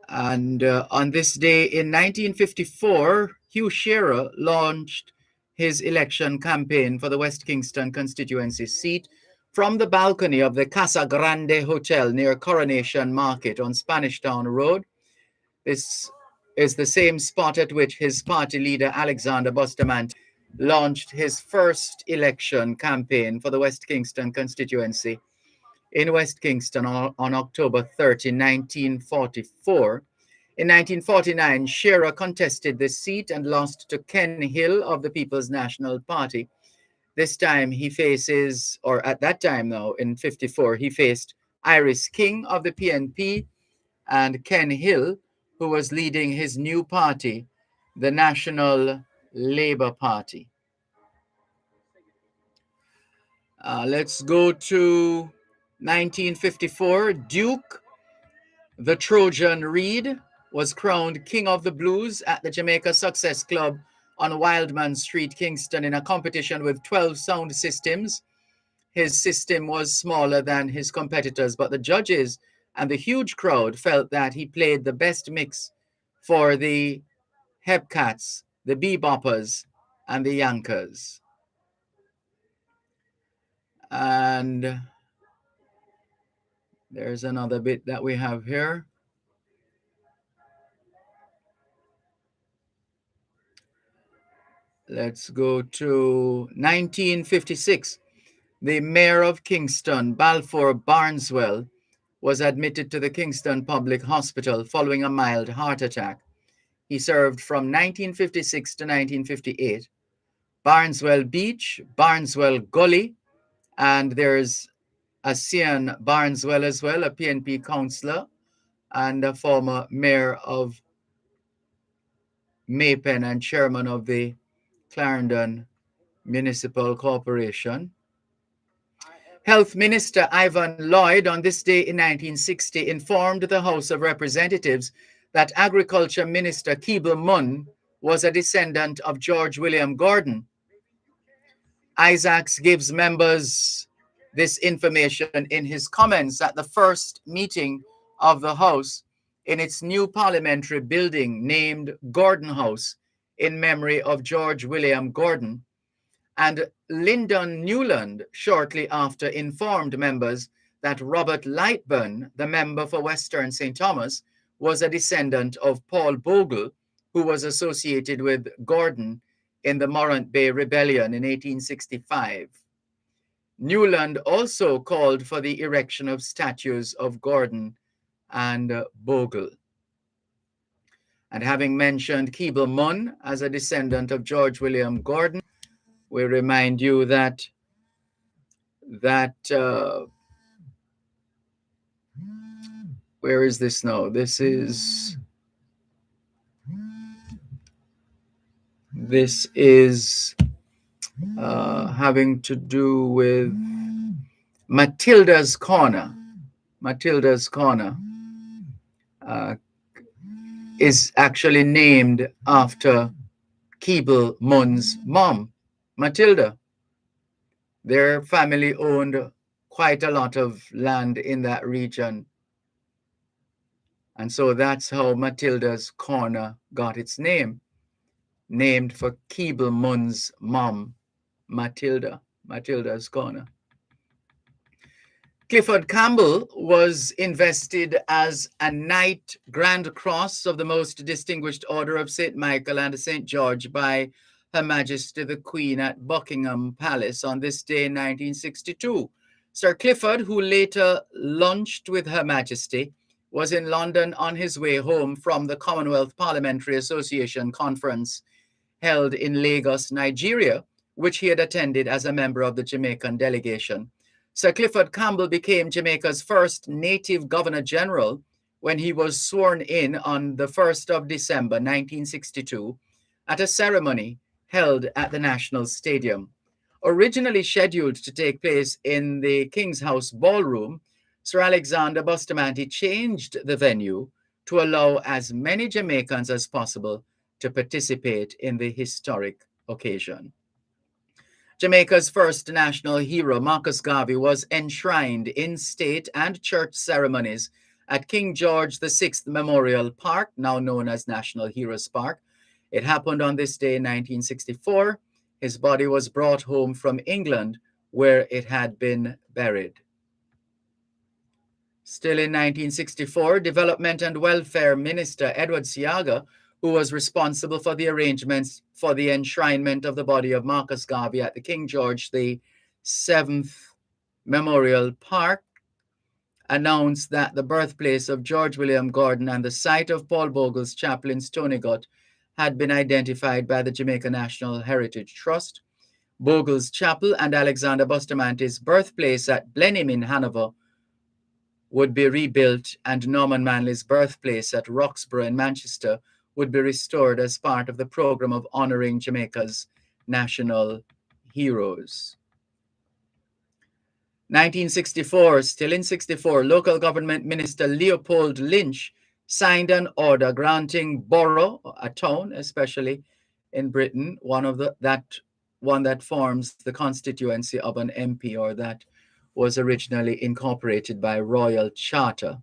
And on this day in 1954, Hugh Shearer launched his election campaign for the West Kingston constituency seat from the balcony of the Casa Grande Hotel near Coronation Market on Spanish Town Road. This is the same spot at which his party leader Alexander Bustamante launched his first election campaign for the West Kingston constituency in West Kingston on October 30, 1944. In 1949, Shearer contested the seat and lost to Ken Hill of the People's National Party. This time he faces, or at that time now, in 54, he faced Iris King of the PNP and Ken Hill, who was leading his new party, the National Labour Party. Let's go to 1954. Duke, the Trojan Reed, was crowned King of the Blues at the Jamaica Success Club on Wildman Street, Kingston, in a competition with 12 sound systems. His system was smaller than his competitors, but the judges and the huge crowd felt that he played the best mix for the Hepcats, the Beboppers, and the Yankers. And there's another bit that we have here. Let's go to 1956. The mayor of Kingston, Balfour Barneswell, was admitted to the Kingston Public Hospital following a mild heart attack. He served from 1956 to 1958. Barneswell Beach, Barneswell Gully, and there's a Sian Barneswell as well, a PNP councillor and a former mayor of Maypen and chairman of the Clarendon Municipal Corporation. Health Minister Ivan Lloyd on this day in 1960 informed the House of Representatives that Agriculture Minister Keeble Munn was a descendant of George William Gordon. Isaacs gives members this information in his comments at the first meeting of the House in its new parliamentary building named Gordon House in memory of George William Gordon. And Lyndon Newland shortly after informed members that Robert Lightburn, the member for Western St. Thomas, was a descendant of Paul Bogle, who was associated with Gordon in the Morant Bay Rebellion in 1865. Newland also called for the erection of statues of Gordon and Bogle. And having mentioned Keeble Munn as a descendant of George William Gordon, we remind you that where is this now? This is having to do with Matilda's Corner. Matilda's Corner is actually named after Keeble Munn's mom, Matilda. Their family owned quite a lot of land in that region. And so that's how Matilda's Corner got its name, named for Keeble Munn's mom, Matilda, Matilda's Corner. Clifford Campbell was invested as a Knight Grand Cross of the Most Distinguished Order of St. Michael and St. George by Her Majesty the Queen at Buckingham Palace on this day in 1962. Sir Clifford, who later lunched with Her Majesty, was in London on his way home from the Commonwealth Parliamentary Association conference held in Lagos, Nigeria, which he had attended as a member of the Jamaican delegation. Sir Clifford Campbell became Jamaica's first native Governor-General when he was sworn in on the 1st of December 1962 at a ceremony held at the National Stadium. Originally scheduled to take place in the King's House Ballroom, Sir Alexander Bustamante changed the venue to allow as many Jamaicans as possible to participate in the historic occasion. Jamaica's first national hero, Marcus Garvey, was enshrined in state and church ceremonies at King George VI Memorial Park, now known as National Heroes Park. It happened on this day in 1964. His body was brought home from England, where it had been buried. Still in 1964, Development and Welfare Minister Edward Siaga, who was responsible for the arrangements for the enshrinement of the body of Marcus Garvey at the King George VII Memorial Park, announced that the birthplace of George William Gordon and the site of Paul Bogle's chapel in Stonygut had been identified by the Jamaica National Heritage Trust. Bogle's chapel and Alexander Bustamante's birthplace at Blenheim in Hanover would be rebuilt, and Norman Manley's birthplace at Roxburgh in Manchester would be restored as part of the program of honoring Jamaica's national heroes. 1964, still in 64, local government minister Leopold Lynch signed an order granting borough, a town especially in Britain, one that forms the constituency of an MP, or that was originally incorporated by royal charter.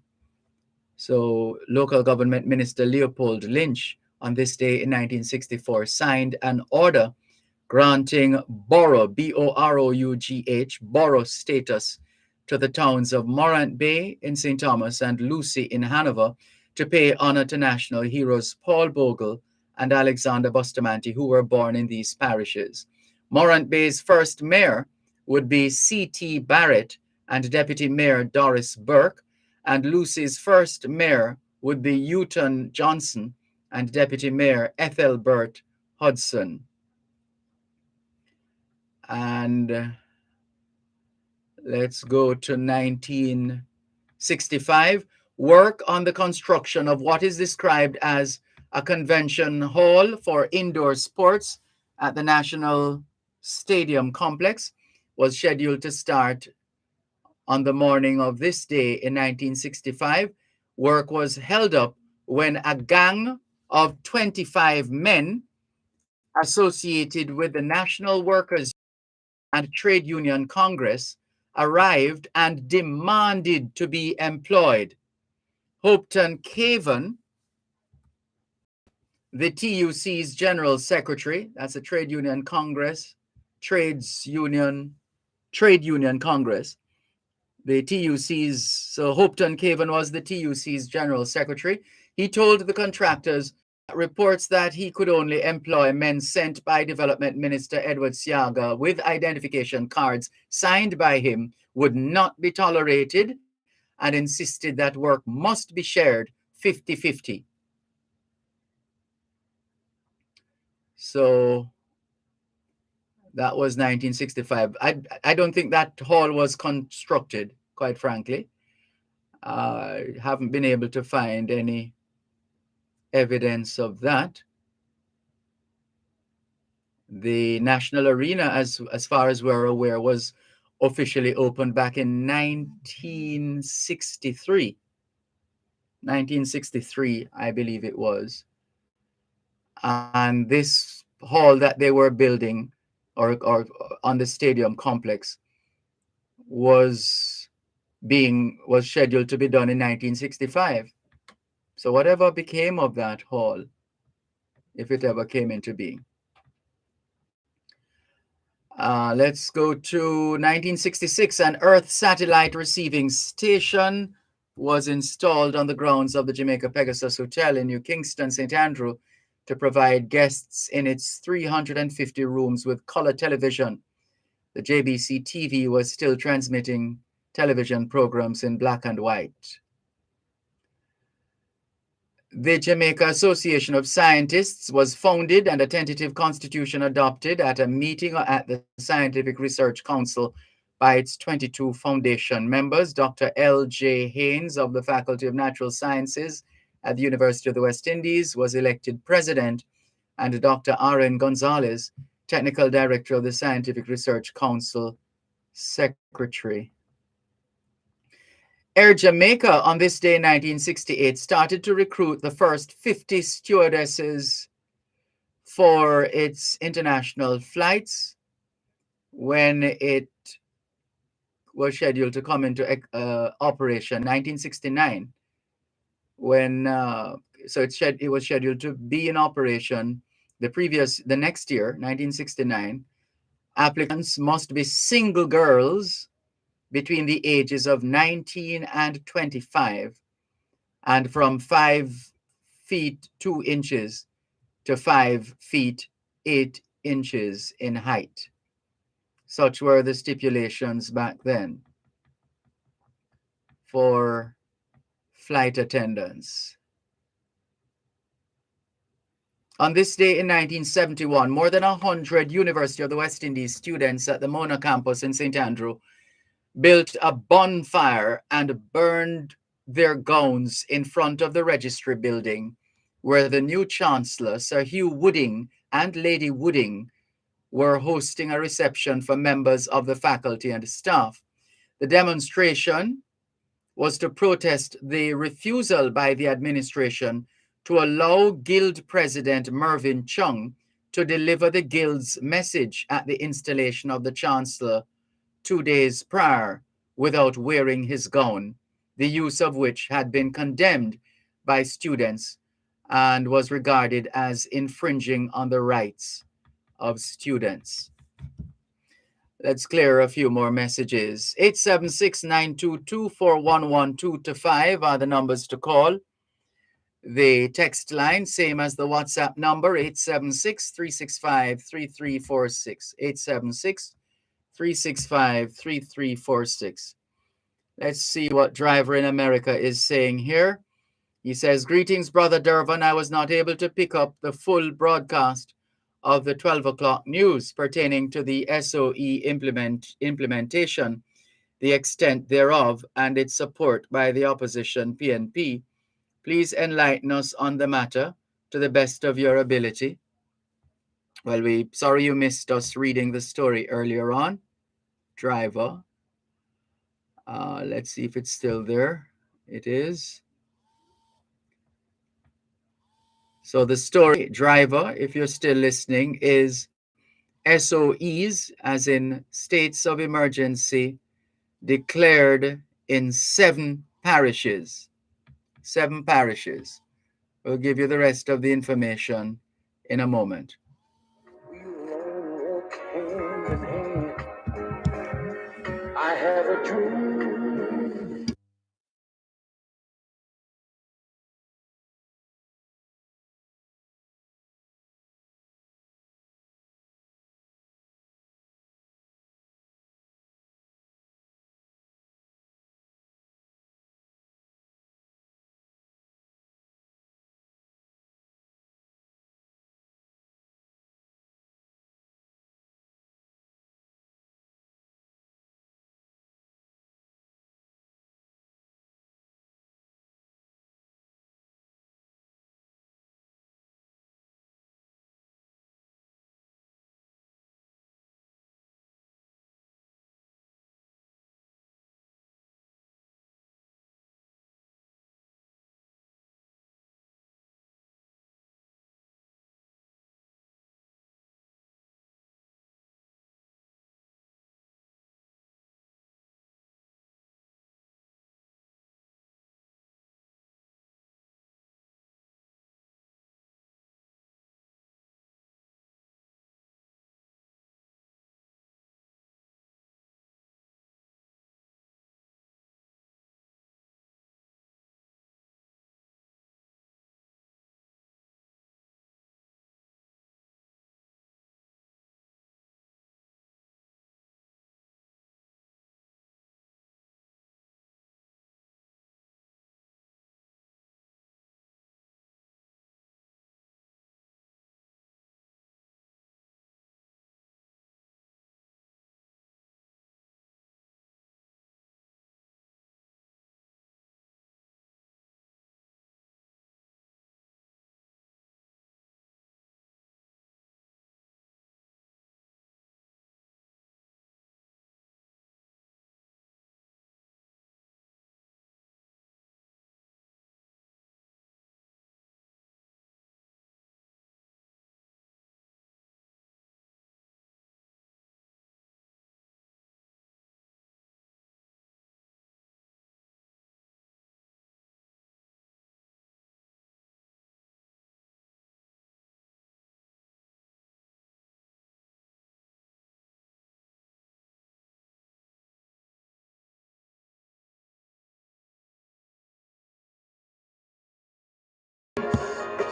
So local government minister Leopold Lynch on this day in 1964 signed an order granting borough, B-O-R-O-U-G-H, borough status to the towns of Morant Bay in St. Thomas and Lucy in Hanover to pay honor to national heroes Paul Bogle and Alexander Bustamante, who were born in these parishes. Morant Bay's first mayor would be C.T. Barrett and Deputy Mayor Doris Burke, and Lucy's first mayor would be Houghton Johnson and Deputy Mayor Ethelbert Hudson. And let's go to 1965. Work on the construction of what is described as A convention hall for indoor sports at the National Stadium complex was scheduled to start on the morning of this day in 1965. Work was held up when a gang of 25 men associated with the National Workers and Trade Union Congress arrived and demanded to be employed. Hopetoun Cavan, the TUC's General Secretary, that's a Trade Union Congress, Trade Union Congress, the TUC's, so Hopetoun Cavan was the TUC's General Secretary. He told the contractors reports that he could only employ men sent by Development Minister Edward Siaga with identification cards signed by him would not be tolerated, and insisted that work must be shared 50-50. So that was 1965. I don't think that hall was constructed, quite frankly. I haven't been able to find any evidence of that. The National Arena, as far as we're aware, was officially opened back in 1963. 1963, I believe it was. And this hall that they were building or on the stadium complex was scheduled to be done in 1965. So whatever became of that hall, if it ever came into being. Let's go to 1966. An Earth satellite receiving station was installed on the grounds of the Jamaica Pegasus Hotel in New Kingston, St. Andrew, to provide guests in its 350 rooms with color television. The JBC TV was still transmitting television programs in black and white. The Jamaica Association of Scientists was founded and a tentative constitution adopted at a meeting at the Scientific Research Council by its 22 foundation members. Dr. L.J. Haynes of the Faculty of Natural Sciences at the University of the West Indies was elected president, and Dr. R.N. Gonzalez, technical director of the Scientific Research Council, secretary. Air Jamaica on this day in 1968 started to recruit the first 50 stewardesses for its international flights when it was scheduled to come into operation 1969. When it was scheduled to be in operation the next year, 1969. Applicants must be single girls between the ages of 19 and 25, and from 5 feet 2 inches to 5 feet 8 inches in height. Such were the stipulations back then for flight attendants. On this day in 1971, more than 100 University of the West Indies students at the Mona campus in St. Andrew built a bonfire and burned their gowns in front of the registry building, where the new Chancellor, Sir Hugh Wooding, and Lady Wooding were hosting a reception for members of the faculty and staff. The demonstration was to protest the refusal by the administration to allow Guild President Mervyn Chung to deliver the Guild's message at the installation of the Chancellor 2 days prior without wearing his gown, the use of which had been condemned by students and was regarded as infringing on the rights of students. Let's clear a few more messages. 876-922-4112-5 are the numbers to call. The text line, same as the WhatsApp number, 876-365-3346. 876-365-3346. Let's see what Driver in America is saying here. He says, greetings, Brother Dervan. I was not able to pick up the full broadcast of the 12 o'clock news pertaining to the SOE implementation, the extent thereof, and its support by the opposition PNP. Please enlighten us on the matter to the best of your ability. Well, we sorry you missed us reading the story earlier on. Driver. Let's see if it's still there. It is. So the story, Driver, if you're still listening, is SOEs, as in states of emergency, declared in 7 parishes. 7 parishes. We'll give you the rest of the information in a moment. I have a dream.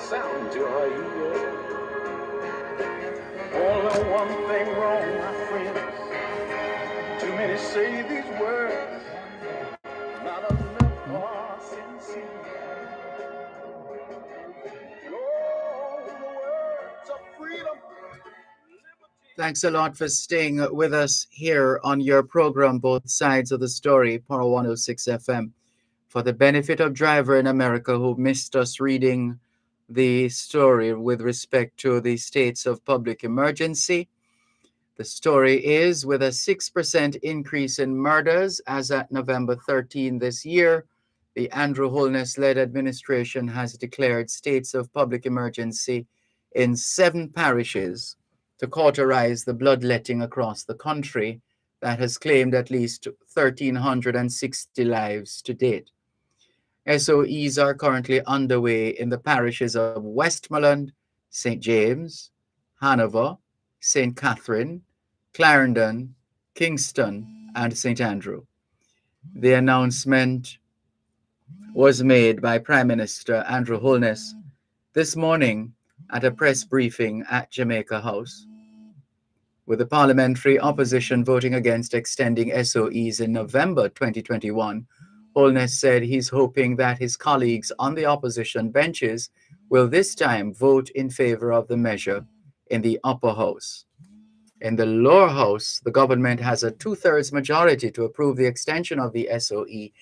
Sound to her ear. Only one thing wrong, my friends. Too many say these words, not enough are sincere. Oh, the words of freedom. Thanks a lot for staying with us here on your program, Both Sides of the Story, Power 106 FM. For the benefit of driver in America who missed us reading the story with respect to the states of public emergency, the story is with a 6% increase in murders as at November 13 this year, the Andrew Holness-led administration has declared states of public emergency in 7 parishes to cauterize the bloodletting across the country that has claimed at least 1,360 lives to date. SOEs are currently underway in the parishes of Westmoreland, St. James, Hanover, St. Catherine, Clarendon, Kingston, and St. Andrew. The announcement was made by Prime Minister Andrew Holness this morning at a press briefing at Jamaica House. With the parliamentary opposition voting against extending SOEs in November 2021, Holness said he's hoping that his colleagues on the opposition benches will this time vote in favor of the measure in the upper house. In the lower house, the government has a 2/3 majority to approve the extension of the SOE.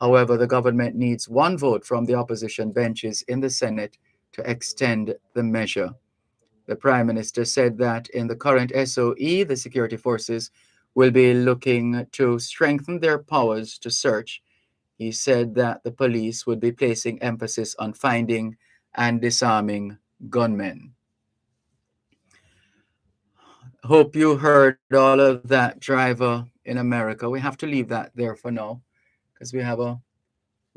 However, the government needs 1 vote from the opposition benches in the Senate to extend the measure. The Prime Minister said that in the current SOE, the security forces will be looking to strengthen their powers to search. He said that the police would be placing emphasis on finding and disarming gunmen. Hope you heard all of that, driver in America. We have to leave that there for now because we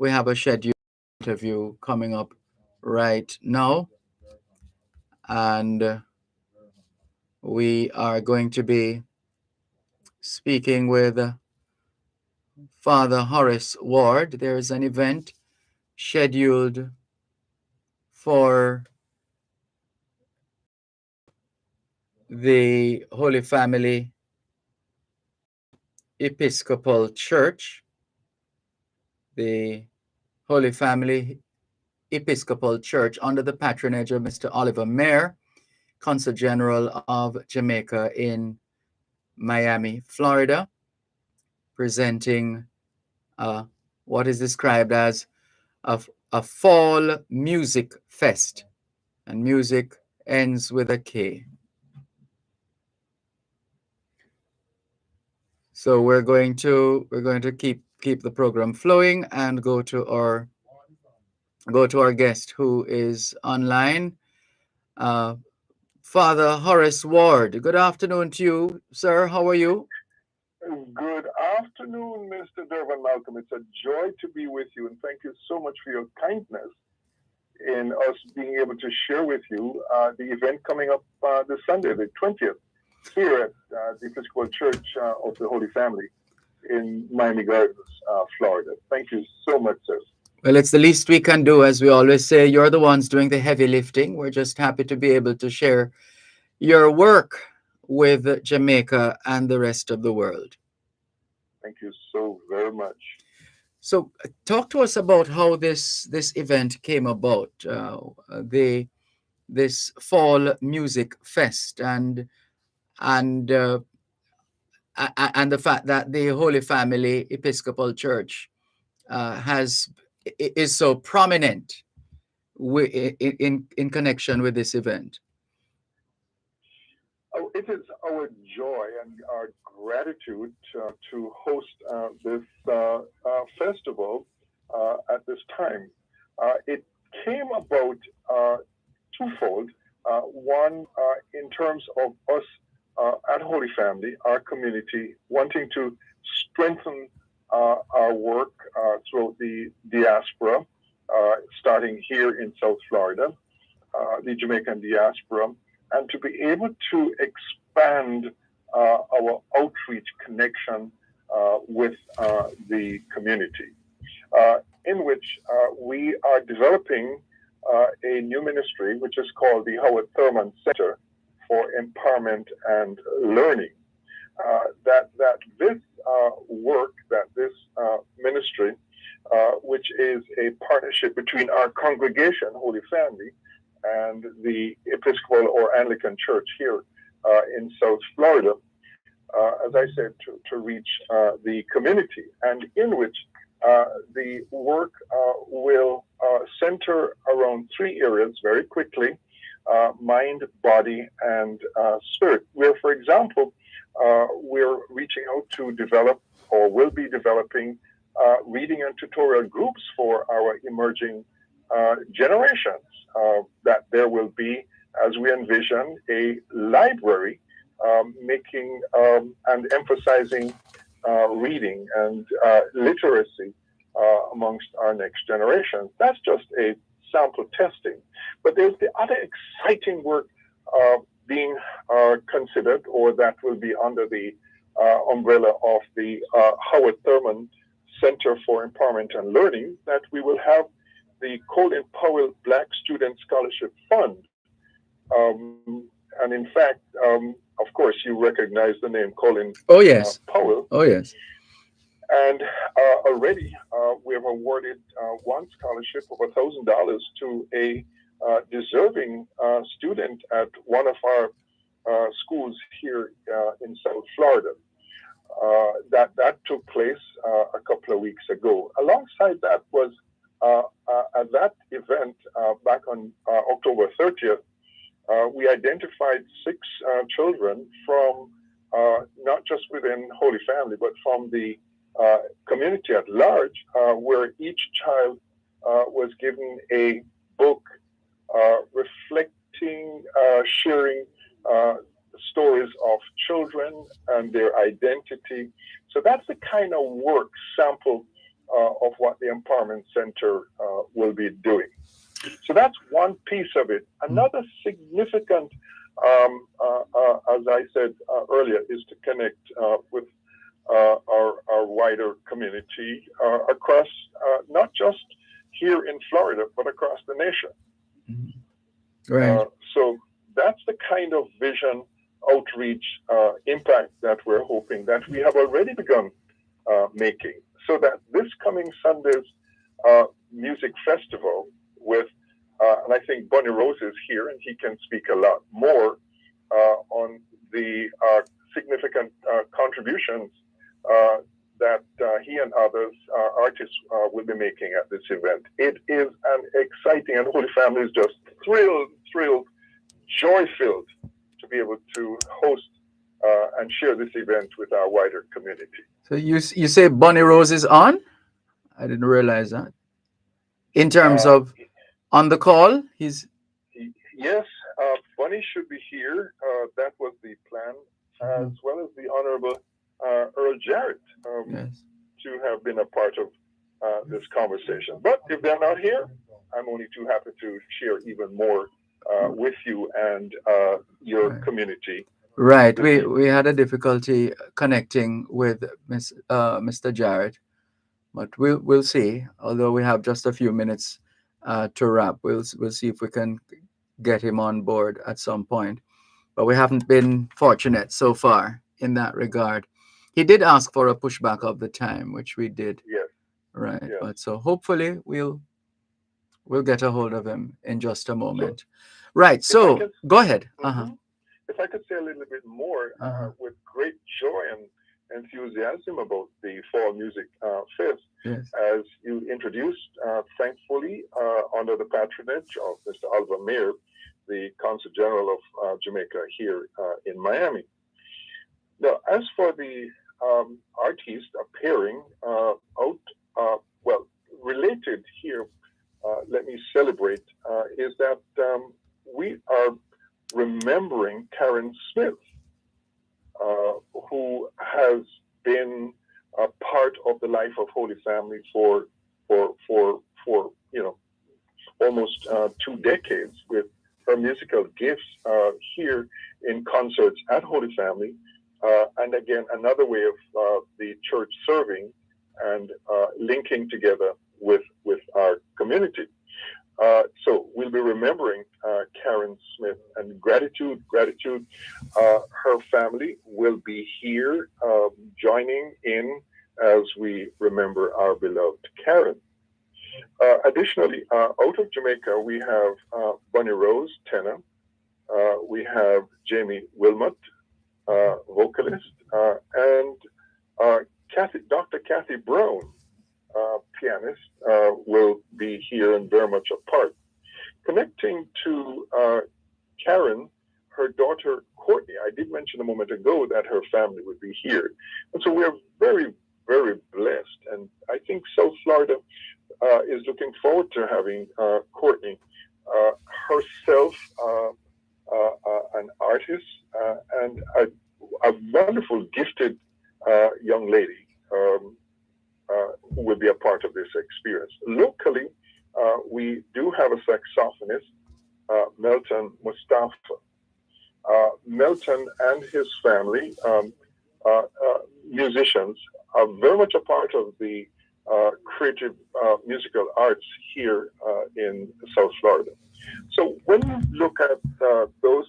have a scheduled interview coming up right now, and we are going to be speaking with Father Horace Ward. There is an event scheduled for the Holy Family Episcopal Church, the Holy Family Episcopal Church, under the patronage of Mr. Oliver Mayer, Consul General of Jamaica in Miami, Florida, presenting what is described as a fall music fest. And music ends with a K. So we're going to keep the program flowing and go to our guest who is online, uh, Father Horace Ward. Good afternoon to you, sir. How are you? Good afternoon, Mr. Dervan Malcolm. It's a joy to be with you, and thank you so much for your kindness in us being able to share with you the event coming up this Sunday, the 20th, here at the Episcopal Church of the Holy Family in Miami Gardens, Florida. Thank you so much, sir. Well, it's the least we can do. As we always say, you're the ones doing the heavy lifting. We're just happy to be able to share your work with Jamaica and the rest of the world. Thank you so very much. So, talk to us about how this event came about. This fall music fest and and the fact that the Holy Family Episcopal Church is so prominent in connection with this event. Oh, it is our joy and our gratitude to host this festival at this time. It came about twofold. One, in terms of us at Holy Family, our community, wanting to strengthen our work throughout the diaspora, starting here in South Florida, the Jamaican diaspora, and to be able to expand our outreach connection with the community, in which we are developing a new ministry, which is called the Howard Thurman Center for Empowerment and Learning. That this work, that this ministry, which is a partnership between our congregation, Holy Family, and the Episcopal or Anglican Church here in South Florida, as I said, to reach the community, and in which the work will center around three areas very quickly: mind, body, and spirit. Where, for example, we're reaching out to develop, or will be developing, reading and tutorial groups for our emerging generations. That there will be, as we envision, a library making and emphasizing reading and literacy amongst our next generation. That's just a sample testing. But there's the other exciting work being considered, or that will be under the umbrella of the Howard Thurman Center for Empowerment and Learning, that we will have the Colin Powell Black Student Scholarship Fund. And in fact, of course, you recognize the name Colin Powell. Oh, yes. And already we have awarded one scholarship of $1,000 to a deserving student at one of our schools here in South Florida. That took place a couple of weeks ago. Alongside that was at that event back on October 30th, we identified 6 children from not just within Holy Family, but from the community at large, where each child was given a book reflecting, sharing stories of children and their identity. So that's the kind of work sample of what the Empowerment Center will be doing. So that's one piece of it. Another significant, as I said earlier, is to connect with our wider community across, not just here in Florida, but across the nation. Right. So that's the kind of vision, outreach, impact that we're hoping that we have already begun making. So that this coming Sunday's music festival with, and I think Bunny Rose is here and he can speak a lot more on the significant contributions that he and others artists will be making at this event. It is an exciting, and Holy Family is just thrilled, joy-filled to be able to host and share this event with our wider community. So you say Bunny Rose is on? I didn't realize that. In terms of on the call, he's... Yes, Bunny should be here. That was the plan, as well as the Honorable Earl Jarrett Yes. to have been a part of this conversation. But if they're not here, I'm only too happy to share even more with you and your community. Right. We had a difficulty connecting with Mr. Jarrett, but we'll see. Although we have just a few minutes to wrap, we'll see if we can get him on board at some point. But we haven't been fortunate so far in that regard. He did ask for a pushback of the time, which we did. Yes. Right. Yes. But so hopefully we'll get a hold of him in just a moment. Right. So go ahead. If I could say a little bit more with great joy and enthusiasm about the Fall Music Fest, as you introduced, thankfully, under the patronage of Mr. Oliver Mayer, the Consul General of Jamaica here in Miami. Now, as for the artists appearing related here, let me celebrate, is that we are remembering Karen Smith, who has been a part of the life of Holy Family for almost 2 decades, with her musical gifts here in concerts at Holy Family, and again another way of the church serving and linking together with our community. So we'll be remembering Karen Smith, and gratitude. Her family will be here joining in as we remember our beloved Karen. Additionally, out of Jamaica, we have Bunny Rose, tenor. We have Jamie Wilmot, vocalist, and Dr. Kathy Brown, pianist, will be here and very much a part. Connecting to Karen, her daughter Courtney, I did mention a moment ago that her family would be here. And so we're very, very blessed. And I think South Florida is looking forward to having Courtney herself, an artist, and a wonderful, gifted young lady who will be a part of this experience. Locally, we do have a saxophonist, Melton Mustafa. Melton and his family, musicians, are very much a part of the creative musical arts here in South Florida. So when you look at those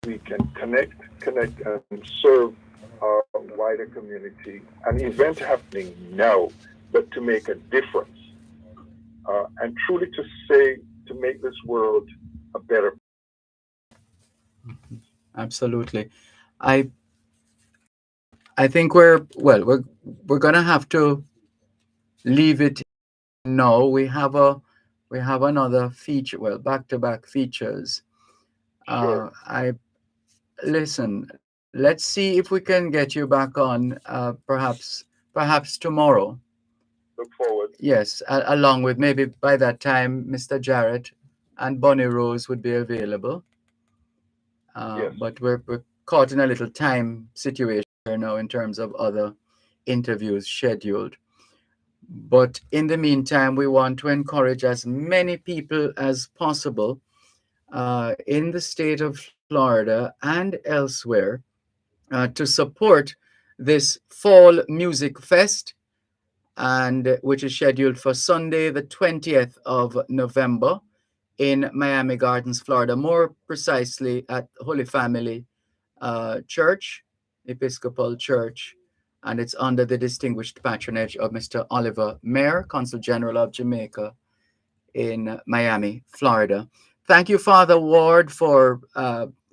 we can connect, and serve our wider community. An event happening now, but to make a difference, and truly to make this world a better. Absolutely. I I think we're gonna have to leave it now. We have another feature. Well, back to back features. Sure. I listen. Let's see if we can get you back on. Perhaps tomorrow. Look forward. Yes, along with maybe by that time, Mr. Jarrett and Bonnie Rose would be available. Yes. But we're caught in a little time situation here now in terms of other interviews scheduled. But in the meantime, we want to encourage as many people as possible in the state of Florida and elsewhere to support this Fall Music Fest, and which is scheduled for Sunday, the 20th of November in Miami Gardens, Florida, more precisely at Holy Family Church, Episcopal Church, and it's under the distinguished patronage of Mr. Oliver Mayer, Consul General of Jamaica in Miami, Florida. Thank you, Father Ward, for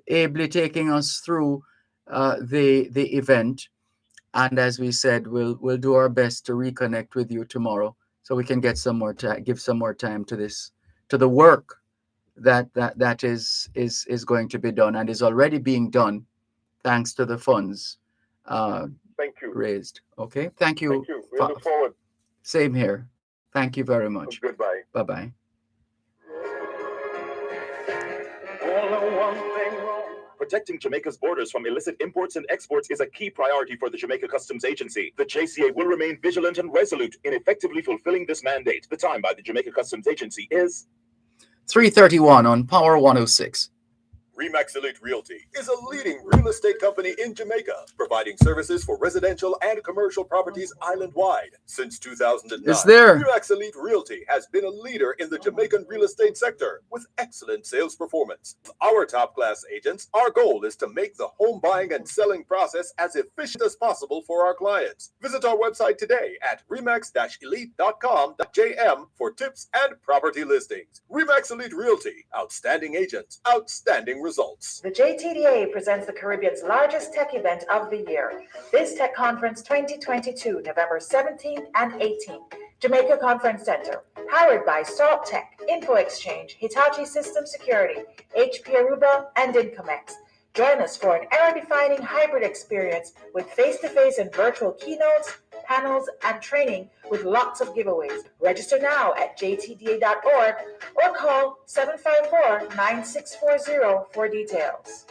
ably taking us through the event. And as we said, we'll do our best to reconnect with you tomorrow so we can get some more time, give some more time to this, to the work that is going to be done and is already being done thanks to the funds Thank you. raised. Okay, thank Thank you. you. We look forward. Same here. Thank you very much. Goodbye. Bye bye. Protecting Jamaica's borders from illicit imports and exports is a key priority for the Jamaica Customs Agency. The JCA will remain vigilant and resolute in effectively fulfilling this mandate. The time by the Jamaica Customs Agency is 3:31 on Power 106. Remax Elite Realty is a leading real estate company in Jamaica, providing services for residential and commercial properties island-wide. Since 2009, It's there. Remax Elite Realty has been a leader in the Jamaican real estate sector with excellent sales performance. Our top-class agents, our goal is to make the home buying and selling process as efficient as possible for our clients. Visit our website today at remax-elite.com.jm for tips and property listings. Remax Elite Realty, outstanding agents, outstanding results. The JTDA presents the Caribbean's largest tech event of the year, Biz Tech Conference 2022, November 17th and 18th, Jamaica Conference Center, powered by Salt Tech, Info Exchange, Hitachi System Security, HP Aruba, and Incomex. Join us for an era-defining hybrid experience with face-to-face and virtual keynotes, panels, and training with lots of giveaways. Register now at jtda.org or call 754-9640 for details.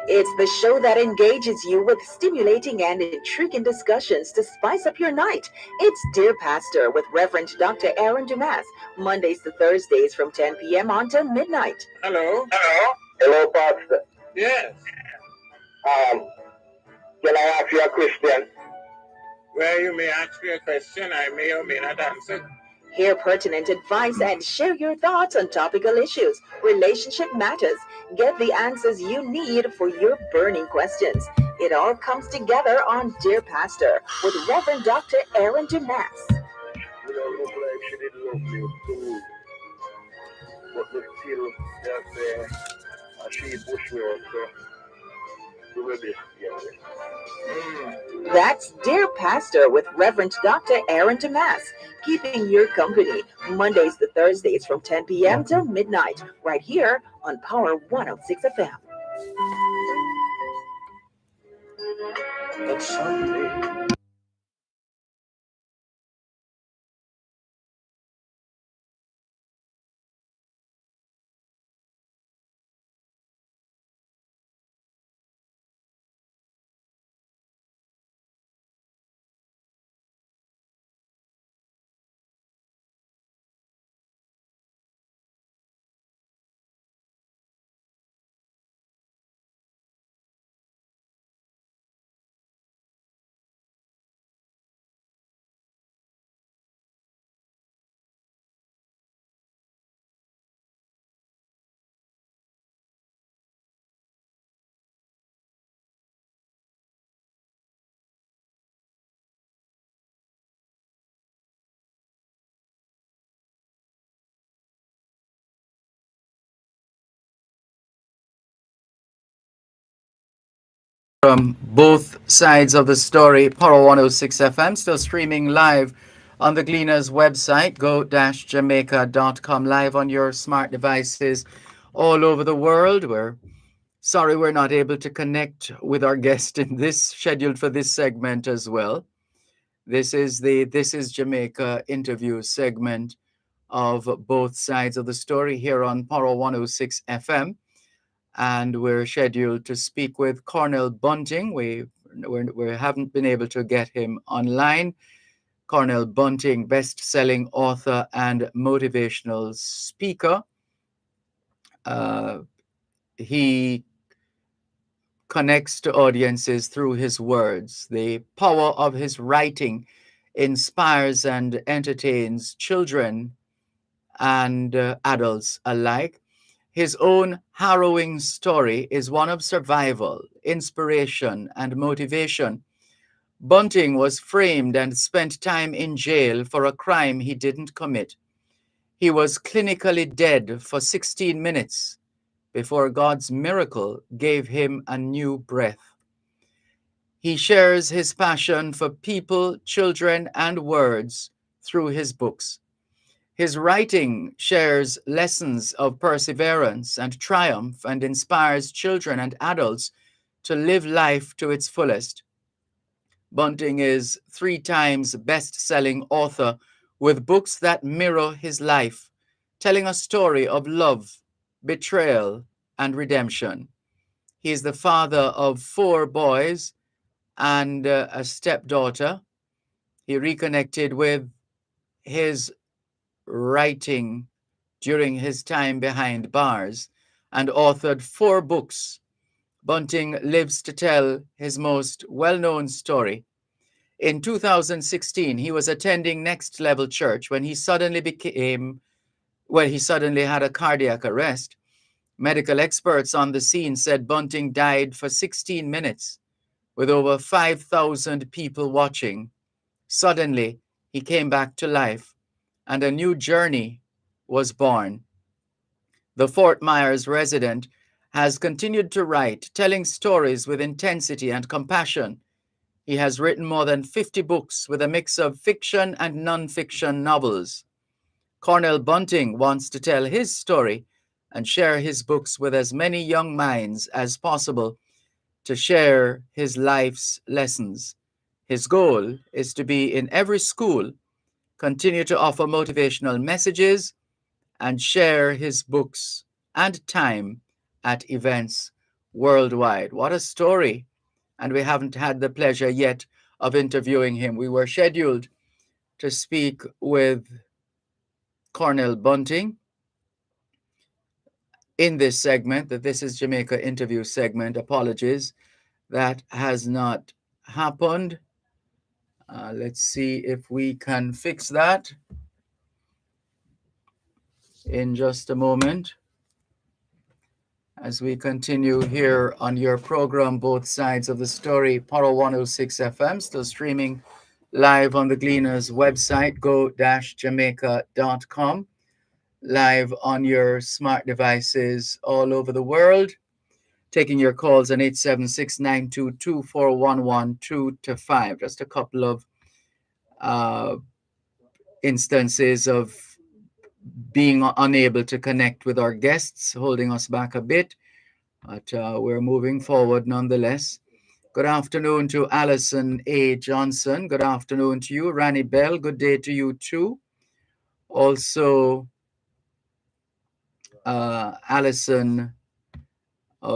It's the show that engages you with stimulating and intriguing discussions to spice up your night. It's Dear Pastor with Reverend Dr. Aaron Dumas, Mondays to Thursdays from 10 p.m. on to midnight. Hello. Hello, Pastor. Yes. Can I ask you a question? Where you may ask me a question, I may or may not answer. Hear pertinent advice and share your thoughts on topical issues, relationship matters. Get the answers you need for your burning questions. It all comes together on Dear Pastor with Reverend Dr. Aaron Dumas. You know, look like she did love me too. But the still, she pushed me out, so we will be together. That's Dear Pastor with Reverend Dr. Aaron Dumas, keeping your company Mondays to Thursdays from 10 p.m. till midnight, right here on Power 106 FM. It's Sunday. both sides of the story, Power 106 FM, still streaming live on the Gleaners website, go-jamaica.com, live on your smart devices all over the world. We're sorry we're not able to connect with our guest in this scheduled for this segment as well. This is Jamaica interview segment of both sides of the story here on Power 106 FM. And we're scheduled to speak with Cornell Bunting. We haven't been able to get him online. Cornell Bunting, best-selling author and motivational speaker. He connects to audiences through his words. The power of his writing inspires and entertains children and adults alike. His own harrowing story is one of survival, inspiration, and motivation. Bunting was framed and spent time in jail for a crime he didn't commit. He was clinically dead for 16 minutes before God's miracle gave him a new breath. He shares his passion for people, children, and words through his books. His writing shares lessons of perseverance and triumph and inspires children and adults to live life to its fullest. Bunting is 3 times best-selling author with books that mirror his life, telling a story of love, betrayal, and redemption. He is the father of 4 boys and a stepdaughter. He reconnected with his writing during his time behind bars and authored 4 books. Bunting lives to tell his most well-known story. In 2016, he was attending Next Level Church when he suddenly had a cardiac arrest. Medical experts on the scene said Bunting died for 16 minutes with over 5,000 people watching. Suddenly, he came back to life and a new journey was born. The Fort Myers resident has continued to write, telling stories with intensity and compassion. He has written more than 50 books with a mix of fiction and non-fiction novels. Cornell Bunting wants to tell his story and share his books with as many young minds as possible to share his life's lessons. His goal is to be in every school, continue to offer motivational messages, and share his books and time at events worldwide. What a story! And we haven't had the pleasure yet of interviewing him. We were scheduled to speak with Cornell Bunting in this segment, that This is Jamaica interview segment. Apologies, that has not happened. Let's see if we can fix that in just a moment as we continue here on your program, Both Sides of the Story, Power 106 FM, still streaming live on the Gleaners website, go-jamaica.com, live on your smart devices all over the world, taking your calls on 876-922-4112 to 5. Just a couple of instances of being unable to connect with our guests, holding us back a bit, but we're moving forward nonetheless. Good afternoon to Allison A. Johnson. Good afternoon to you. Rani Bell, good day to you too. Also, Allison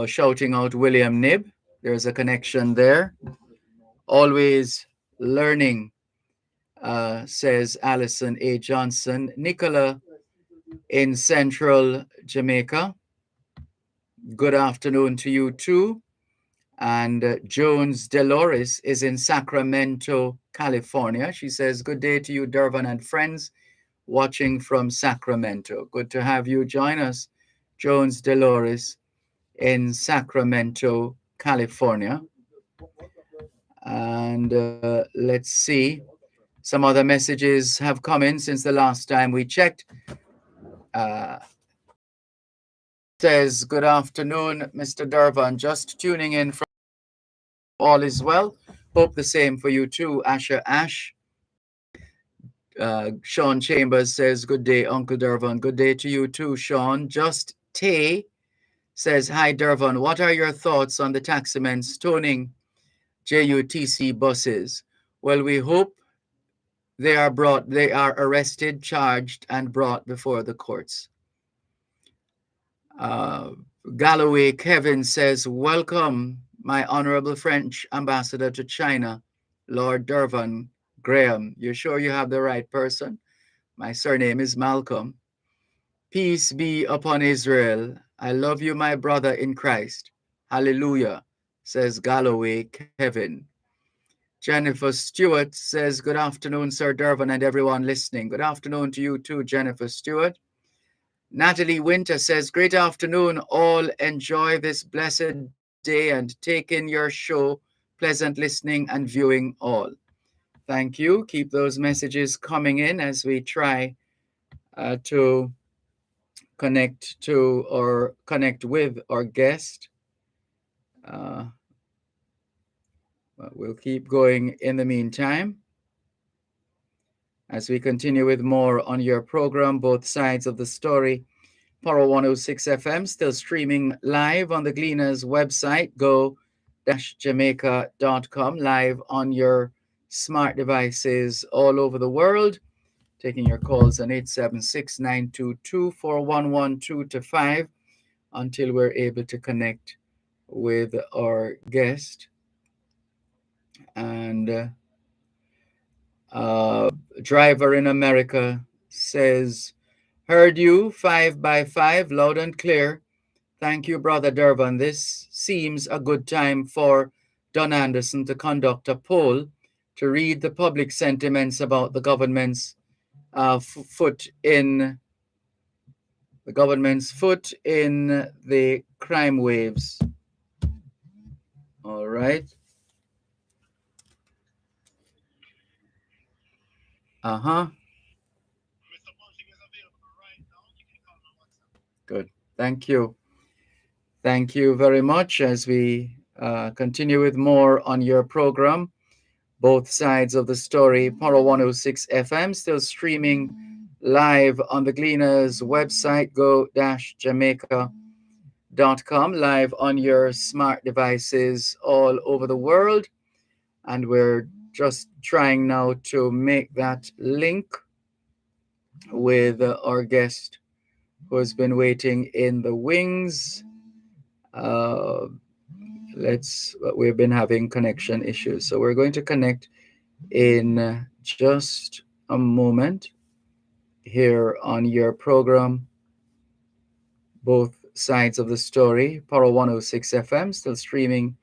shouting out William Nib. There's a connection there. Always learning, says Allison A. Johnson. Nicola in Central Jamaica. Good afternoon to you too. And Jones Dolores is in Sacramento, California. She says, good day to you, Dervan and friends, watching from Sacramento. Good to have you join us, Jones Dolores in Sacramento, California. And let's see. Some other messages have come in since the last time we checked. Says, good afternoon, Mr. Dervan. Just tuning in from all is well. Hope the same for you too, Asha Ash. Sean Chambers says, "Good day, Uncle Dervan. Good day to you too, Sean." Just Tay says, "Hi, Dervan. What are your thoughts on the taximen stoning JUTC buses?" Well, we hope they are arrested, charged, and brought before the courts. Uh, Galloway Kevin says, "Welcome, my honorable French ambassador to China, Lord Dervan Graham. You're sure you have the right person? My surname is Malcolm. Peace be upon Israel. I love you, my brother in Christ. Hallelujah," says Galloway Kevin. Jennifer Stewart says, "Good afternoon, Sir Dervan, and everyone listening." Good afternoon to you too, Jennifer Stewart. Natalie Winter says, "Great afternoon, all. Enjoy this blessed day and take in your show. Pleasant listening and viewing all." Thank you. Keep those messages coming in as we try to connect with our guest. Uh, we'll keep going in the meantime as we continue with more on your program, Both Sides of the Story. Power 106 FM, still streaming live on the Gleaners website, go-jamaica.com, live on your smart devices all over the world. Taking your calls on 876-922-4112 until we're able to connect with our guest. And driver in America says, "Heard you 5x5 loud and clear. Thank you, Brother Dervan. This seems a good time for Don Anderson to conduct a poll to read the public sentiments about the government's foot in the crime waves." All right. Good. Thank you. Thank you very much as we continue with more on your program, Both Sides of the Story, Power 106 FM, still streaming live on the Gleaners website, go-jamaica.com, live on your smart devices all over the world. And we're just trying now to make that link with our guest who has been waiting in the wings. We've been having connection issues, so we're going to connect in just a moment here on your program, Both Sides of the Story, Power 106 FM, still streaming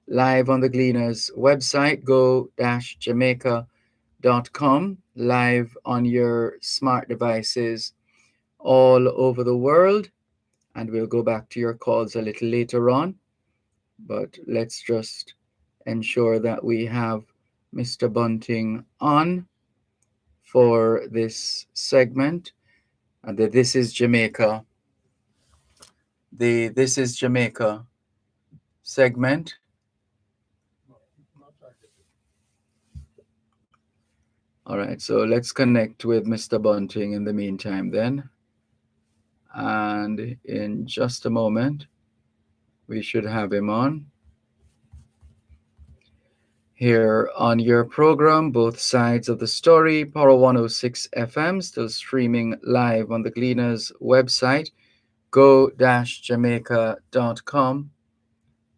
live on the Gleaners website, go-jamaica.com, live on your smart devices all over the world. And we'll go back to your calls a little later on. But let's just ensure that we have Mr. Bunting on for this segment. And This is Jamaica. The This is Jamaica segment. All right, so let's connect with Mr. Bunting in the meantime then. And in just a moment, we should have him on here on your program, Both Sides of the Story, Power 106 FM, still streaming live on the Gleaners website, go-jamaica.com,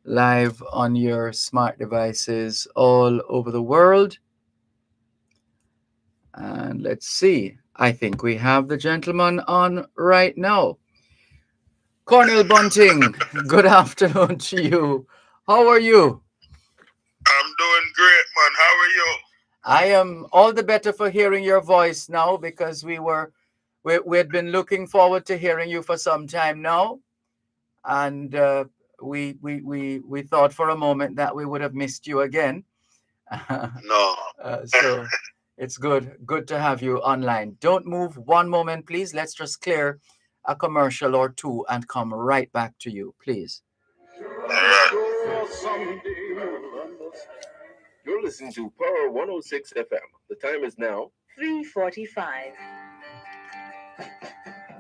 live on your smart devices all over the world. And let's see, I think we have the gentleman on right now. Cornel Bunting, good afternoon to you. How are you? I'm doing great, man. How are you? I am all the better for hearing your voice now, because we had been looking forward to hearing you for some time now, and we thought for a moment that we would have missed you again. No. So it's good to have you online. Don't move one moment, please. Let's just clear a commercial or two and come right back to you, please. All right. Someday you'll understand. You're listening to Power 106 FM. The time is now 3:45.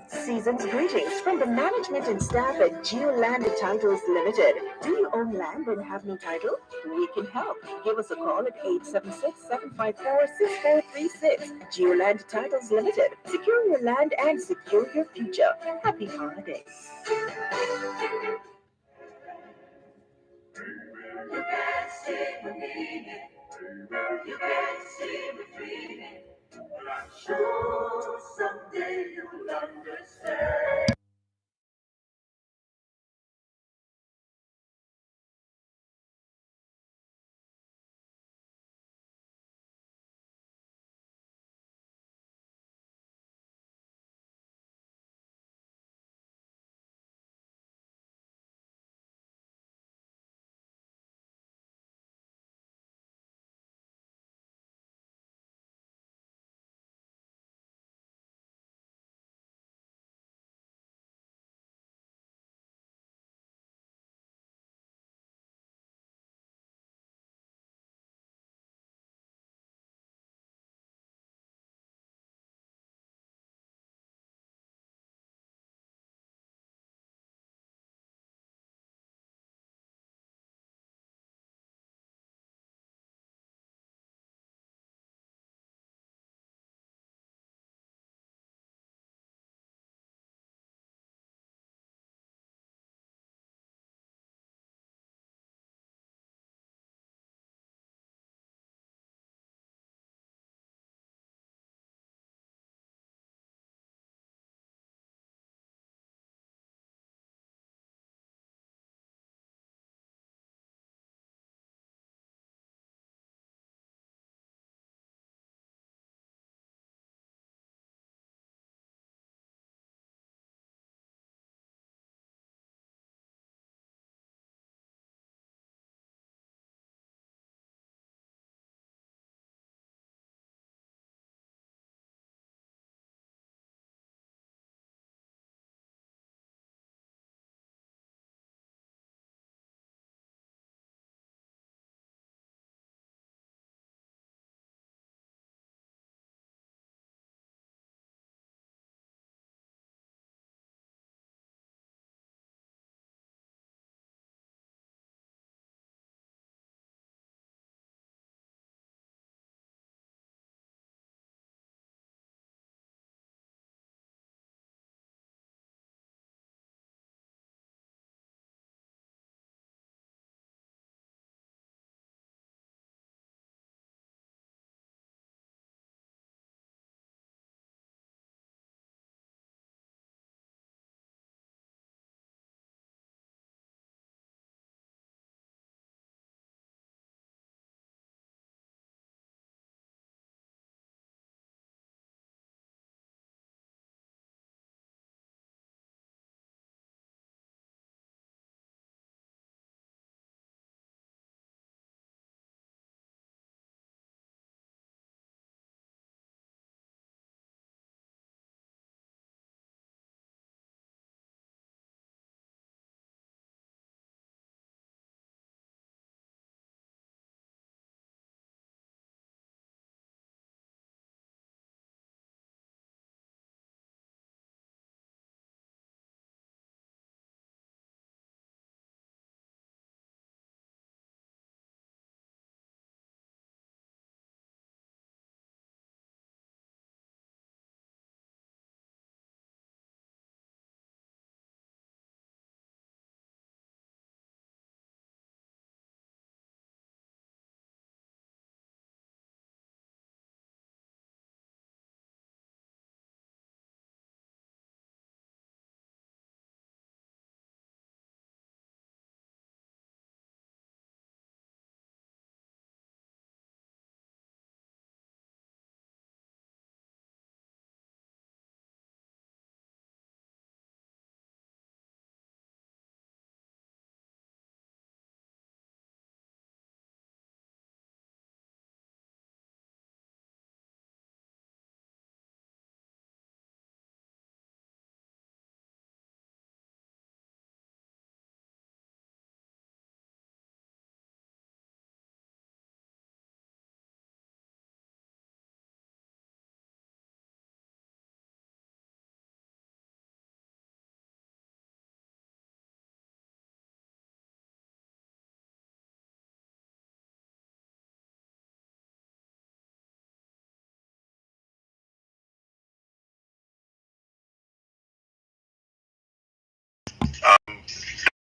Season's greetings from the management and staff at Geoland Titles Limited. Do you own land and have no title? We can help. Give us a call at 876-754-6436. Geoland Titles Limited. Secure your land and secure your future. Happy holidays. You can't see the meaning. You can't see the feeling. But I'm sure someday you'll understand.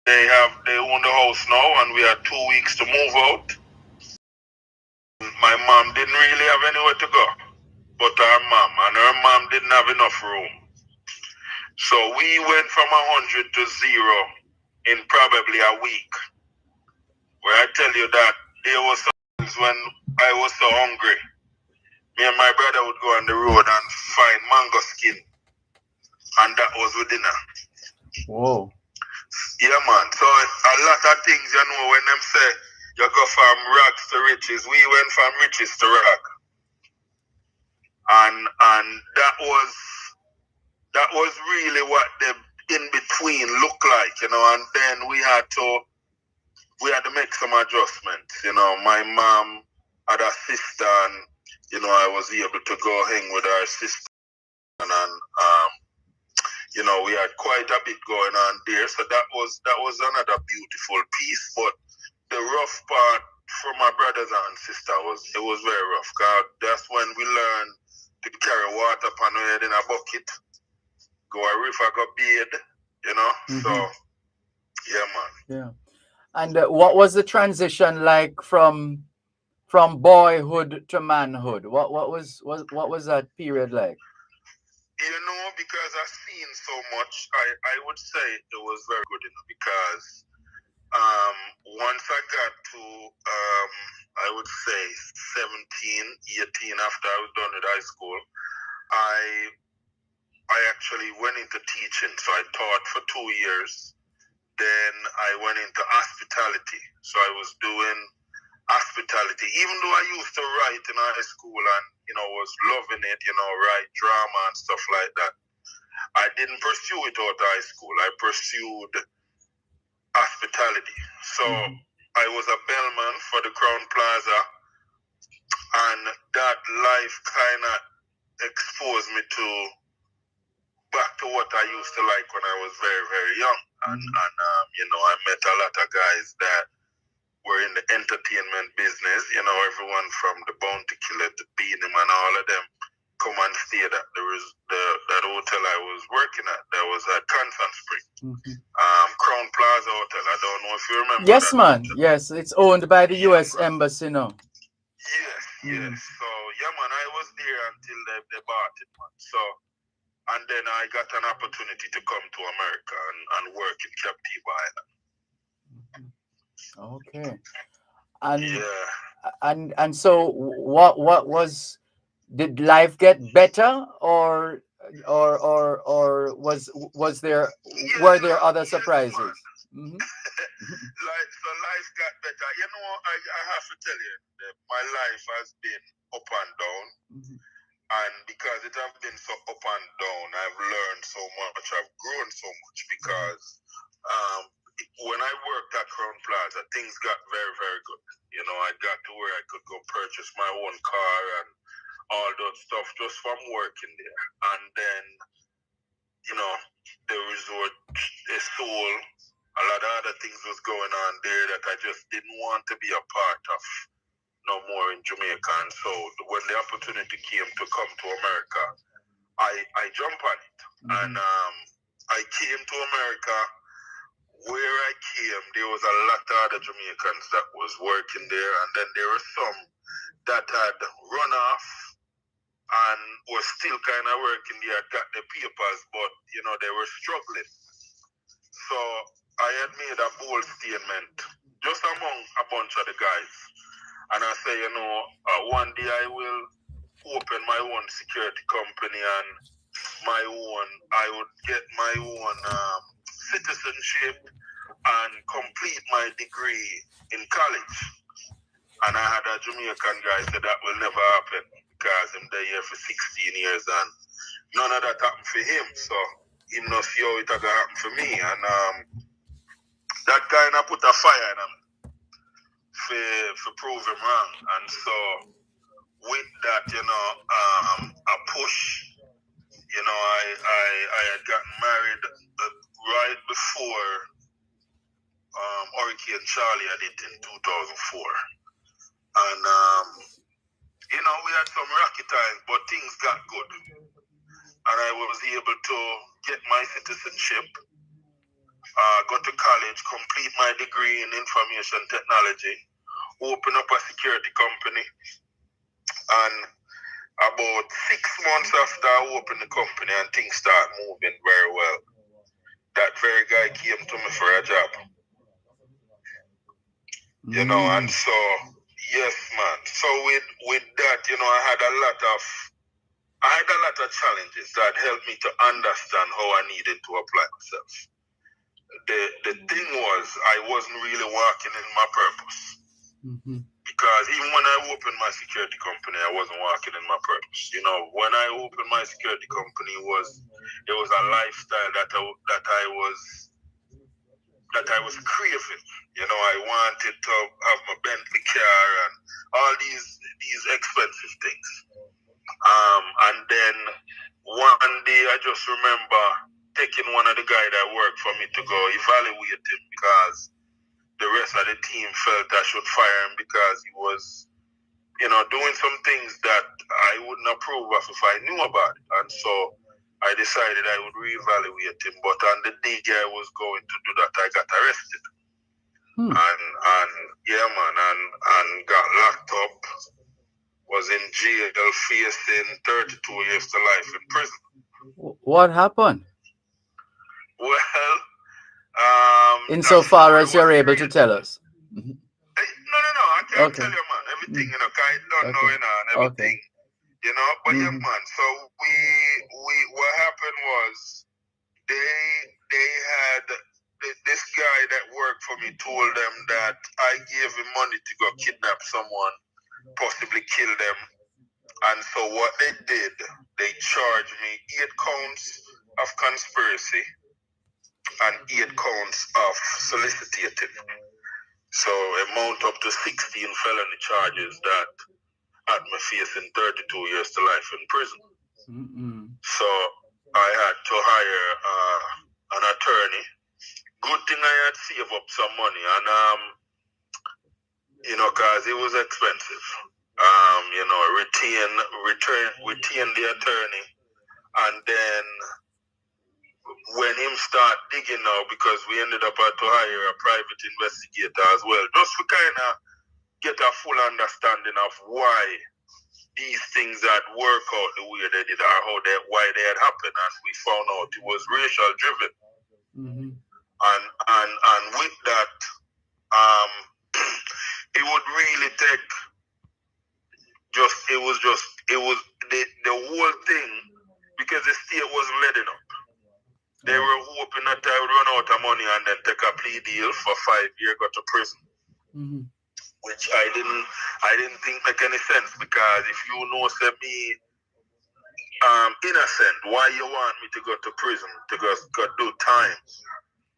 They own the house now, and we had 2 weeks to move out. My mom didn't really have anywhere to go, but her mom, and her mom didn't have enough room. So we went from 100 to 0 in probably a week. Where I tell you that there was times when I was so hungry. Me and my brother would go on the road and find mango skin, and that was with dinner. Whoa. Yeah, man. So a lot of things, you know, when them say you go from rags to riches, we went from riches to rag, and that was really what the in between looked like, you know. And then we had to make some adjustments, you know. My mom had a sister, and you know, I was able to go hang with her sister, and you know, we had quite a bit going on there. So that was another beautiful piece. But the rough part for my brothers and sister was very rough. Cause that's when we learned to carry water pan our head in a bucket, go a river, go bathe, you know. So yeah, man. Yeah. And what was the transition like from boyhood to manhood? What was that period like? You know, because I've seen so much, I would say it was very good, you know, because once I got to I would say 17, 18, after I was done with high school, I actually went into teaching. So I taught for 2 years. Then I went into hospitality. So I was doing hospitality, even though I used to write in high school and, you know, was loving it, you know, write drama and stuff like that. I didn't pursue it out of high school. I pursued hospitality. So I was a bellman for the Crown Plaza, and that life kind of exposed me to back to what I used to like when I was very, very young. And you know, I met a lot of guys that were in the entertainment business, you know, everyone from the Bounty Killer to Beanim and all of them come and stay at that hotel I was working at. That was at Constant Spring. Crown Plaza Hotel. I don't know if you remember. Yes, that man. hotel. Yes, it's owned by the US Embassy now. Yes. So yeah, man, I was there until they bought it, man. So, and then I got an opportunity to come to America and work in Captiva Island. Okay. And yeah. and so what was, did life get better, or was there were there other surprises? So life got better. You know, I have to tell you that my life has been up and down. And because it has been so up and down, I've learned so much. I've grown so much because when I worked at Crown Plaza, things got very, very good. You know, I got to where I could go purchase my own car and all that stuff just from working there. And then, you know, the resort, the soul, a lot of other things was going on there that I just didn't want to be a part of no more in Jamaica. And so when the opportunity came to come to America, I jumped on it. And I came to America. Where I came, there was a lot of other Jamaicans that was working there, and then there were some that had run off and were still kind of working there, got the papers, but, you know, they were struggling. So I had made a bold statement, just among a bunch of the guys. And I say, you know, one day I will open my own security company, and I would get my own citizenship and complete my degree in college. And I had a Jamaican guy say that will never happen because I'm there here for 16 years and none of that happened for him. So he must see how it gonna happen for me. And that kind of put a fire in him for prove him wrong. And so with that, you know, a push, you know, I had gotten married right before Hurricane Charlie. I did in 2004. And, you know, we had some rocky times, but things got good. And I was able to get my citizenship. go to college, complete my degree in information technology, open up a security company, and about 6 months after I opened the company and things start moving very well, that very guy came to me for a job. You know, and so yes, man. So with that, you know, I had a lot of challenges that helped me to understand how I needed to apply myself. The thing was, I wasn't really walking in my purpose. Because even when I opened my security company, I wasn't walking in my purpose. You know, when I opened my security company, it was a lifestyle that I was craving. You know, I wanted to have my Bentley car and all these expensive things. And then one day I just remember taking one of the guys that worked for me to go evaluate him because the rest of the team felt I should fire him because he was, you know, doing some things that I wouldn't approve of if I knew about it. And so I decided I would reevaluate him. But on the day I was going to do that, I got arrested. And yeah, man, and got locked up, was in jail, facing 32 years to life in prison. What happened? Well, insofar as you're able to tell us. No, I can't tell you, man. Everything, you know, I don't know, you know, and everything, you know. But yeah, man. So we what happened was they had this guy that worked for me told them that I gave him money to go kidnap someone, possibly kill them. And so what they did, they charged me 8 counts of conspiracy and 8 counts of solicitation. So amount up to 16 felony charges that had me facing 32 years to life in prison. So I had to hire an attorney. Good thing I had saved up some money, and you know, cause it was expensive. You know, retain the attorney, and then when him start digging now, because we ended up had to hire a private investigator as well, just to kind of get a full understanding of why these things had worked out the way they did, or why they had happened, and we found out it was racial driven. And with that, it would really take it was the whole thing, because the state wasn't letting up. They were hoping that I would run out of money and then take a plea deal for 5 years, go to prison. Which I didn't think make any sense, because if you know say me innocent, why you want me to go to prison to go do time?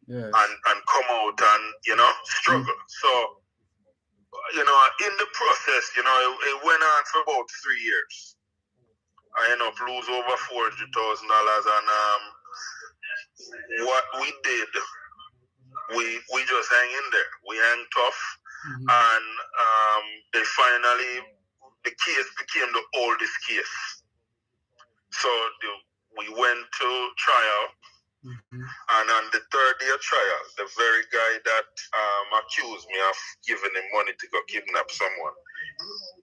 Yes. And come out and, you know, struggle. So, you know, in the process, you know, it went on for about 3 years. I ended up lose over $400,000, and what we did, we just hang in there. We hang tough, and they finally, the case became the oldest case. So we went to trial, and on the 3rd day of trial, the very guy that accused me of giving him money to go kidnap someone,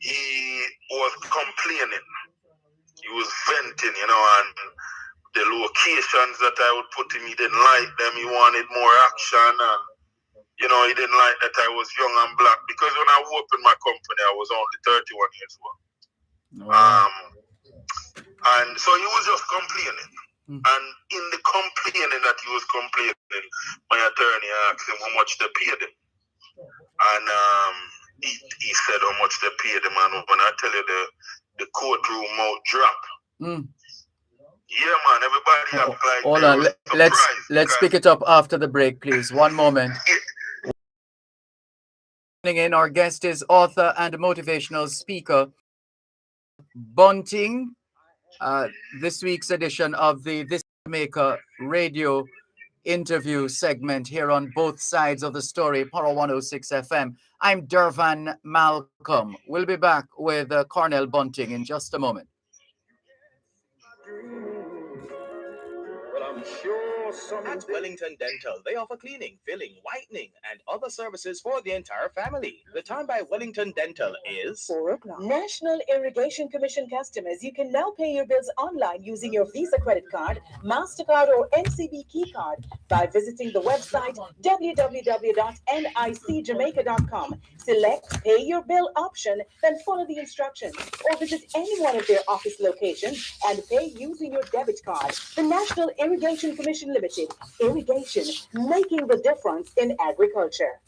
he was complaining. He was venting, you know, and the locations that I would put him, he didn't like them. He wanted more action, and, you know, he didn't like that I was young and black, because when I opened my company, I was only 31 years old. And so he was just complaining. And in the complaining that he was complaining, my attorney asked him how much they paid him. And he said how much they paid him. And when I tell you, the courtroom mouth drop. Yeah, man, everybody act like hold on. Let's pick it up after the break, please. One moment. In, our guest is author and motivational speaker Bunting. This week's edition of the This Jamaica radio interview segment here on both sides of the story, Power 106 FM. I'm Dervan Malcolm. We'll be back with Cornell Bunting in just a moment. Well, I'm sure At Wellington Dental, they offer cleaning, filling, whitening, and other services for the entire family. The time by Wellington Dental is 4 o'clock. National Irrigation Commission customers, you can now pay your bills online using your Visa credit card, MasterCard, or NCB key card by visiting the website www.nicjamaica.com. Select Pay Your Bill option, then follow the instructions, or visit any one of their office locations and pay using your debit card. The National Irrigation Commission Limited. Irrigation, making the difference in agriculture.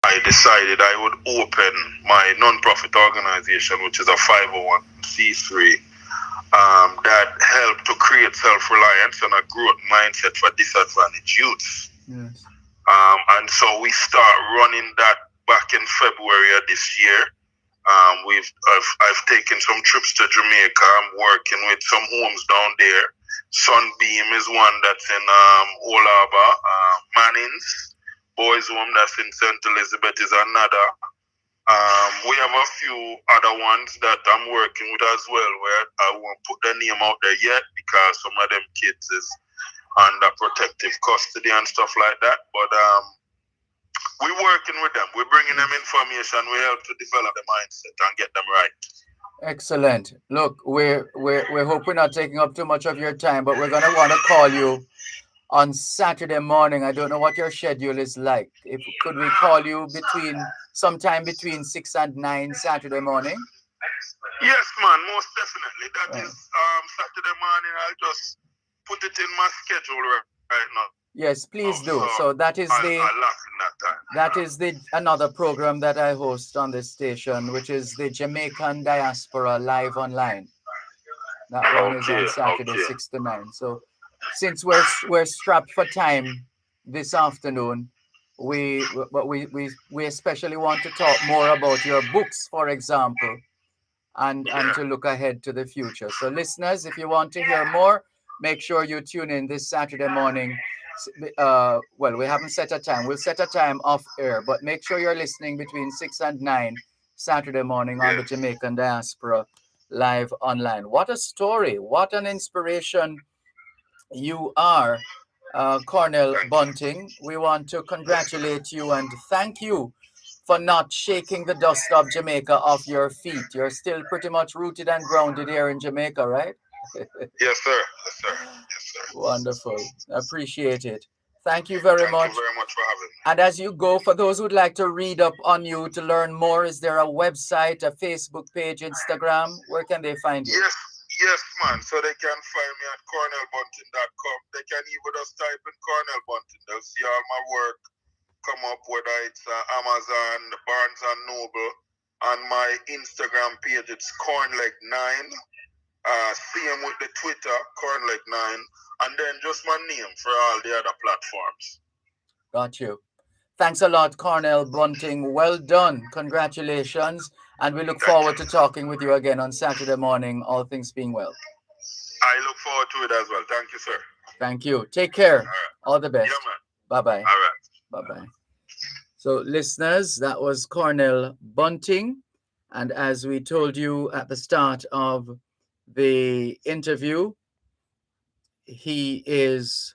I decided I would open my non-profit organization, which is a 501c3, that helped to create self-reliance and a growth mindset for disadvantaged youth. Yes. And so we start running that back in February of this year. I've taken some trips to Jamaica. I'm working with some homes down there. Sunbeam is one that's in Old Harbour. Manning's Boys Home that's in St. Elizabeth is another. We have a few other ones that I'm working with as well, where I won't put the name out there yet because some of them kids is under protective custody and stuff like that. But we're working with them. We're bringing them information. We help to develop the mindset and get them right. Excellent. Look, we hope we're not taking up too much of your time, but we're gonna want to call you on Saturday morning. I don't know what your schedule is like. If could we call you sometime between 6 and 9 Saturday morning? Yes, man, most definitely. That is Saturday morning. I'll just put it in my schedule right now. Yes, please do. So that is the another program that I host on this station, which is the Jamaican Diaspora Live Online. That one is on Saturday 6 to 9. So since we're strapped for time this afternoon, we especially want to talk more about your books, for example, and to look ahead to the future. So listeners, if you want to hear more, make sure you tune in this Saturday morning. Well, we haven't set a time. We'll set a time off air, but make sure you're listening between 6 and 9 Saturday morning on the Jamaican Diaspora Live Online. What a story. What an inspiration you are, Cornell Bunting. We want to congratulate you and thank you for not shaking the dust of Jamaica off your feet. You're still pretty much rooted and grounded here in Jamaica, right? Yes, sir. Yes, sir. Yes, sir. Wonderful. Appreciate it. Thank you very much. Thank you very much for having me. And as you go, for those who'd like to read up on you, to learn more, is there a website, a Facebook page, Instagram? Where can they find you? Yes, man. So they can find me at cornellbunting.com. They can even just type in Cornell Bunting. They'll see all my work come up, whether it's Amazon, Barnes and Noble. On my Instagram page, it's cornleg9. Same with the Twitter, cornleg9. And then just my name for all the other platforms. Got you. Thanks a lot, Cornell Bunting. Well done. Congratulations. And we look forward to talking with you again on Saturday morning, all things being well. I look forward to it as well. Thank you, sir. Thank you. Take care. All the best. Yeah, man. Bye-bye. All right. Bye-bye. So, listeners, that was Cornell Bunting. And as we told you at the start of the interview, he is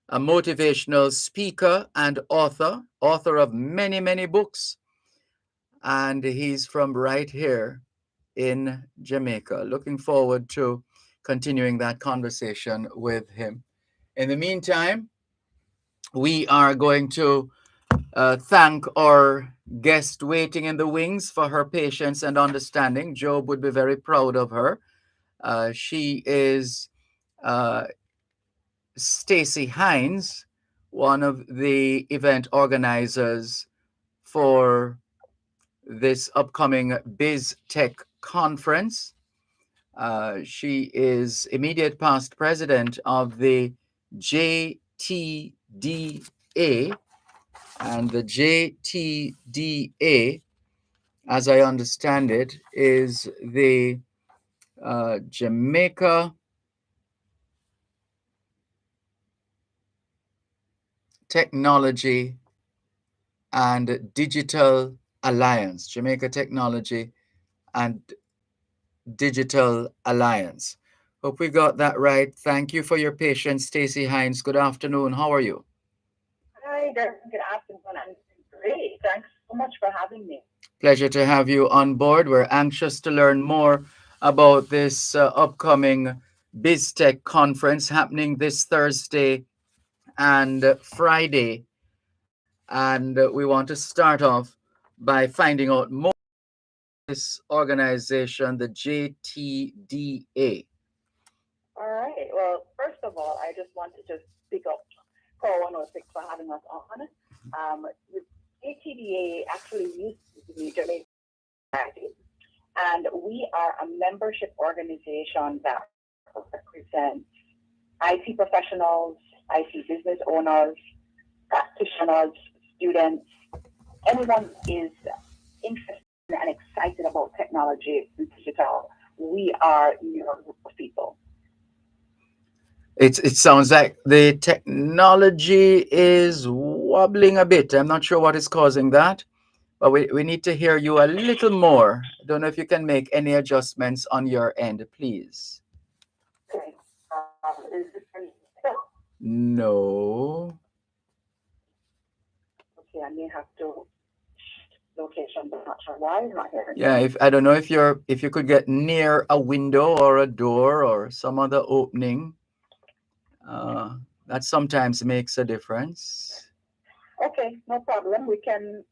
a motivational speaker and author of many, many books. And he's from right here in Jamaica. Looking forward to continuing that conversation with him. In the meantime, we are going to thank our guest waiting in the wings for her patience and understanding. Job would be very proud of her. She is Stacey Hines, one of the event organizers for this upcoming Biz Tech conference. She is immediate past president of the JTDA, and the JTDA, as I understand it, is the Jamaica Technology and Digital Alliance. Jamaica Technology and Digital Alliance. Hope we got that right. Thank you for your patience, Stacey Hines. Good afternoon. How are you? Hi, Dervan. Good afternoon. I'm great. Thanks so much for having me. Pleasure to have you on board. We're anxious to learn more about this upcoming BizTech conference happening this Thursday and Friday. And we want to start off by finding out more about this organization, the JTDA. All right. Well, first of all, I just want to speak up Core 106 for having us on. The JTDA actually used to be Jamaica Society, and we are a membership organization that represents IT professionals, IT business owners, practitioners, students, anyone is interested and excited about technology and digital, we are your group of people. It sounds like the technology is wobbling a bit. I'm not sure what is causing that, but we need to hear you a little more. I don't know if you can make any adjustments on your end, please. Okay. Is this No. okay? I may have to location, but not sure why. Not hearing. Yeah, if I don't know if you could get near a window or a door or some other opening, that sometimes makes a difference. Okay, no problem. We can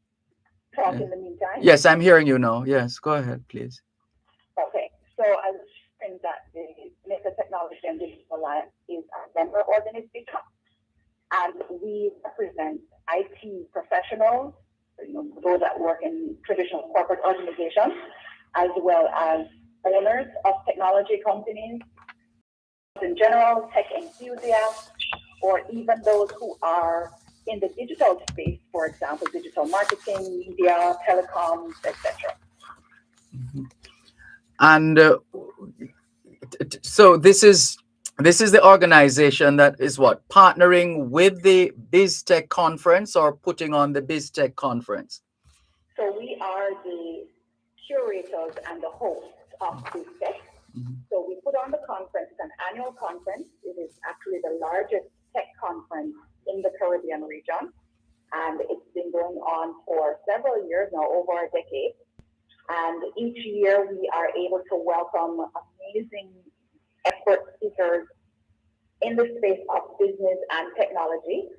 talk Yeah. in the meantime. Yes, I'm hearing you now. Yes, go ahead, please. Okay, so I was saying that the Jamaica Technology and Digital Alliance is a member organization, and we represent IT professionals, those that work in traditional corporate organizations, as well as owners of technology companies in general, tech enthusiasts, or even those who are in the digital space, for example, digital marketing, media, telecoms, etc. Mhm. And so this is the organization that is what, partnering with the BizTech conference or putting on the BizTech conference. So we are the curators and the hosts of BizTech. Mhm. So we put on the conference. It's an annual conference. It is actually the largest tech conference in the Caribbean region, and it's been going on for several years now, over a decade. And each year we are able to welcome amazing expert speakers in the space of business and technology.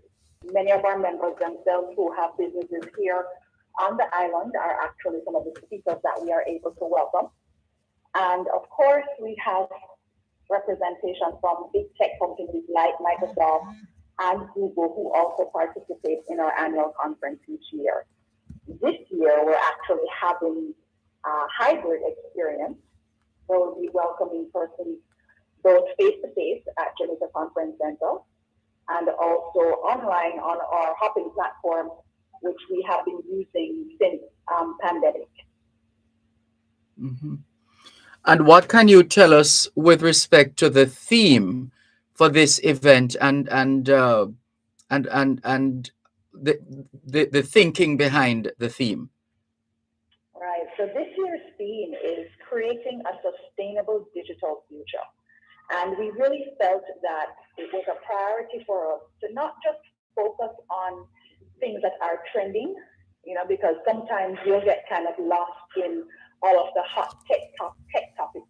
Many of our members themselves who have businesses here on the island are actually some of the speakers that we are able to welcome. And of course, we have representation from big tech companies like Microsoft and Google, who also participate in our annual conference each year. This year, we're actually having a hybrid experience. So we'll be welcoming persons both face-to-face at Jamaica Conference Center and also online on our hopping platform, which we have been using since pandemic. Mhm. And what can you tell us with respect to the theme for this event and the thinking behind the theme? Right. So this year's theme is creating a sustainable digital future. And we really felt that it was a priority for us to not just focus on things that are trending, because sometimes you'll get kind of lost in all of the hot tech topics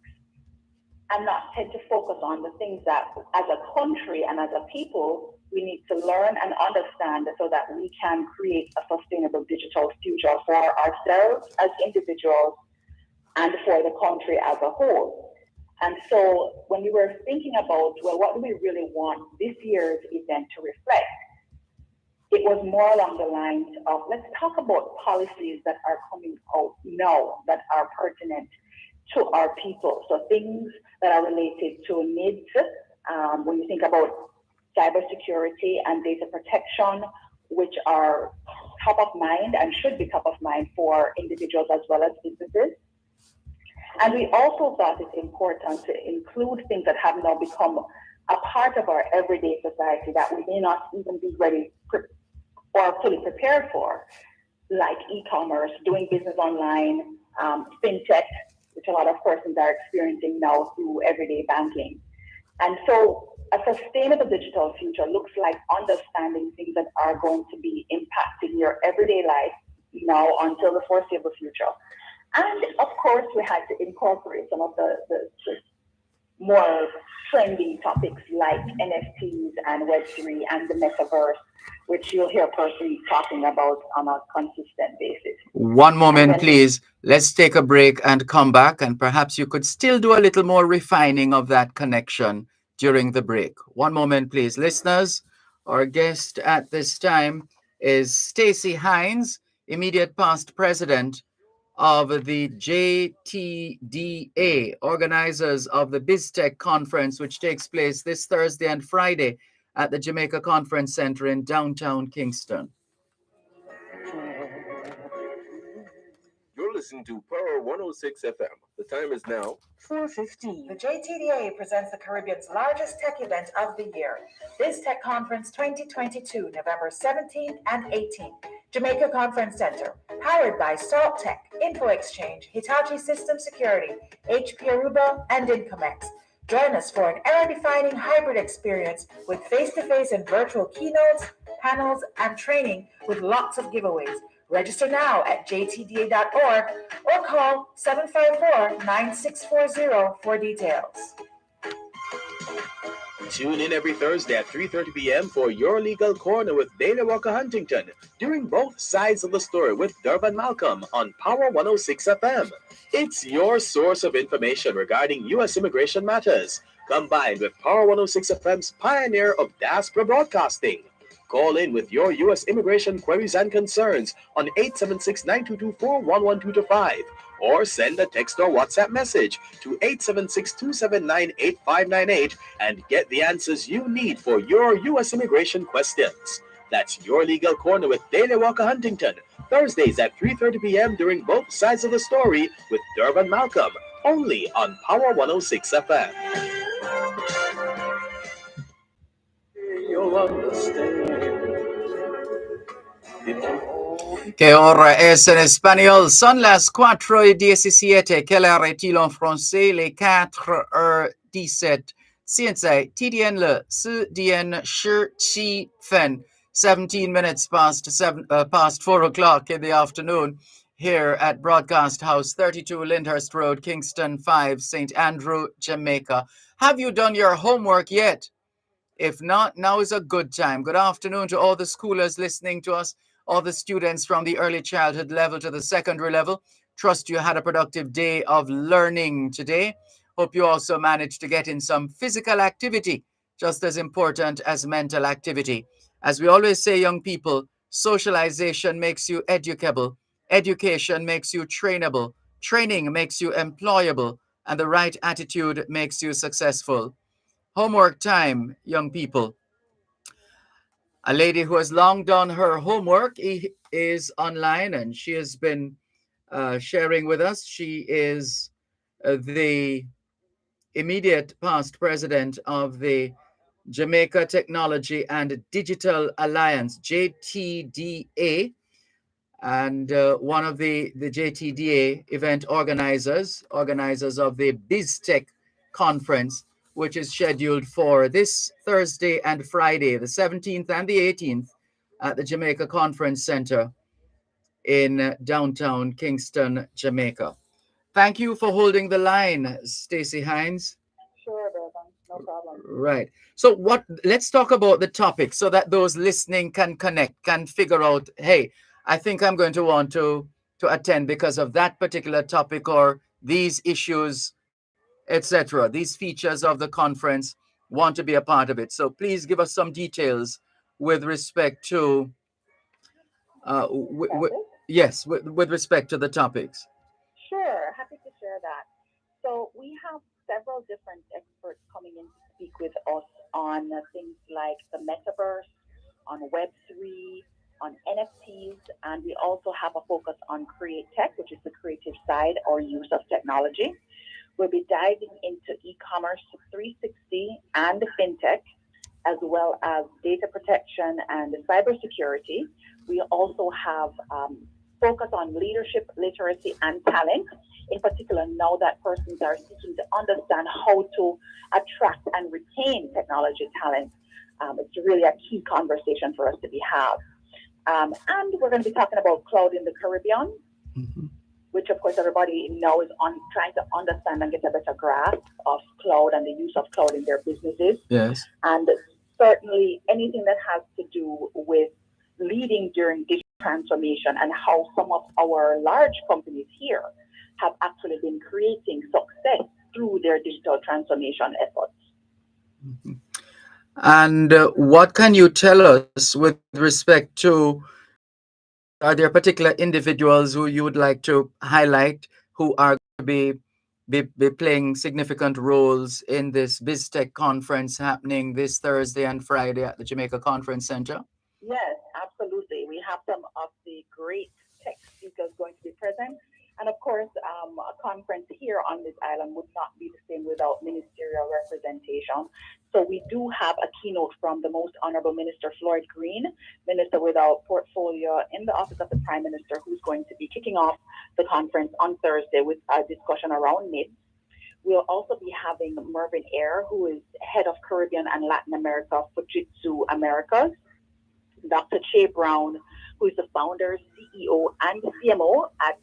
and not tend to focus on the things that as a country and as a people we need to learn and understand so that we can create a sustainable digital future for ourselves as individuals and for the country as a whole. And so when we were thinking about, well, what do we really want this year's event to reflect? It was more along the lines of, let's talk about policies that are coming out now that are pertinent to our people. So things that are related to needs, when you think about cybersecurity and data protection, which are top of mind and should be top of mind for individuals as well as businesses. And we also thought it's important to include things that have now become a part of our everyday society that we may not even be ready or fully prepared for, like e-commerce, doing business online, fintech, which a lot of persons are experiencing now through everyday banking. And so a sustainable digital future looks like understanding things that are going to be impacting your everyday life now until the foreseeable future. And of course, we had to incorporate some of the more trendy topics like NFTs and Web3 and the metaverse, which you'll hear persons talking about on a consistent basis. One moment, please. Let's take a break and come back, and perhaps you could still do a little more refining of that connection during the break. One moment, please. Listeners, our guest at this time is Stacey Hines, immediate past president of the JTDA, organizers of the BizTech conference, which takes place this Thursday and Friday at the Jamaica Conference Center in downtown Kingston. listening to Power 106 FM. The time is now 4:15. The JTDA presents the Caribbean's largest tech event of the year, BizTech Conference 2022, November 17th and 18th, Jamaica Conference Center, powered by Salt Tech, Info Exchange, Hitachi System Security, HP Aruba, and Incomex. Join us for an era-defining hybrid experience with face-to-face and virtual keynotes, panels, and training with lots of giveaways. Register now at jtda.org or call 754-9640 for details. Tune in every Thursday at 3:30 p.m. for Your Legal Corner with Dana Walker Huntington during both sides of the story with Dervan Malcolm on Power 106 FM. It's your source of information regarding U.S. immigration matters, combined with Power 106 FM's pioneer of diaspora broadcasting. Call in with your U.S. immigration queries and concerns on 876-9224-11225 or send a text or WhatsApp message to 876-279-8598 and get the answers you need for your U.S. immigration questions. That's Your Legal Corner with Dana Walker Huntington, Thursdays at 3:30 p.m. during both sides of the story with Dervan Malcolm, only on Power 106 FM. You'll understand. Que ahora es en español. Son las 4:17. Quelle heure est-il en français? Les 4:17. 现在 TDN 了4点17分. 17 minutes past 4 o'clock in the afternoon here at Broadcast House, 32 Lyndhurst Road, Kingston 5, St. Andrew, Jamaica. Have you done your homework yet? If not, now is a good time. Good afternoon to all the schoolers listening to us, all the students from the early childhood level to the secondary level. Trust you had a productive day of learning today. Hope you also managed to get in some physical activity, just as important as mental activity. As we always say, young people, socialization makes you educable. Education makes you trainable. Training makes you employable. And the right attitude makes you successful. Homework time, young people. A lady who has long done her homework is online, and she has been sharing with us. She is the immediate past president of the Jamaica Technology and Digital Alliance, JTDA, and one of the JTDA event organizers of the BizTech conference, which is scheduled for this Thursday and Friday, the 17th and the 18th, at the Jamaica Conference Center in downtown Kingston, Jamaica. Thank you for holding the line, Stacey Hines. Sure, Dervan, no problem. Right. So let's talk about the topic so that those listening can connect, can figure out, hey, I think I'm going to want to attend because of that particular topic or these issues, etc. These features of the conference, want to be a part of it. So please give us some details with respect to, with respect to the topics. Sure, happy to share that. So we have several different experts coming in to speak with us on things like the metaverse, on Web3, on NFTs, and we also have a focus on Create Tech, which is the creative side or use of technology. We'll be diving into e-commerce 360 and fintech, as well as data protection and cybersecurity. We also have focus on leadership, literacy, and talent. In particular, now that persons are seeking to understand how to attract and retain technology talent. It's really a key conversation for us to have. And we're going to be talking about cloud in the Caribbean, which of course everybody now is trying to understand and get a better grasp of cloud and the use of cloud in their businesses. Yes. And certainly anything that has to do with leading during digital transformation and how some of our large companies here have actually been creating success through their digital transformation efforts. And what can you tell us with respect to, are there particular individuals who you would like to highlight who are going to be playing significant roles in this BizTech conference happening this Thursday and Friday at the Jamaica Conference Center? Yes, absolutely. We have some of the great tech speakers going to be present. And And of course, a conference here on this island would not be the same without ministerial representation. So we do have a keynote from the Most Honorable Minister Floyd Green, Minister without portfolio in the Office of the Prime Minister, who's going to be kicking off the conference on Thursday with a discussion around NIDS. We'll also be having Mervyn Eyre, who is head of Caribbean and Latin America for Fujitsu Americas. Dr. Che Brown, who is the founder, CEO, and CMO at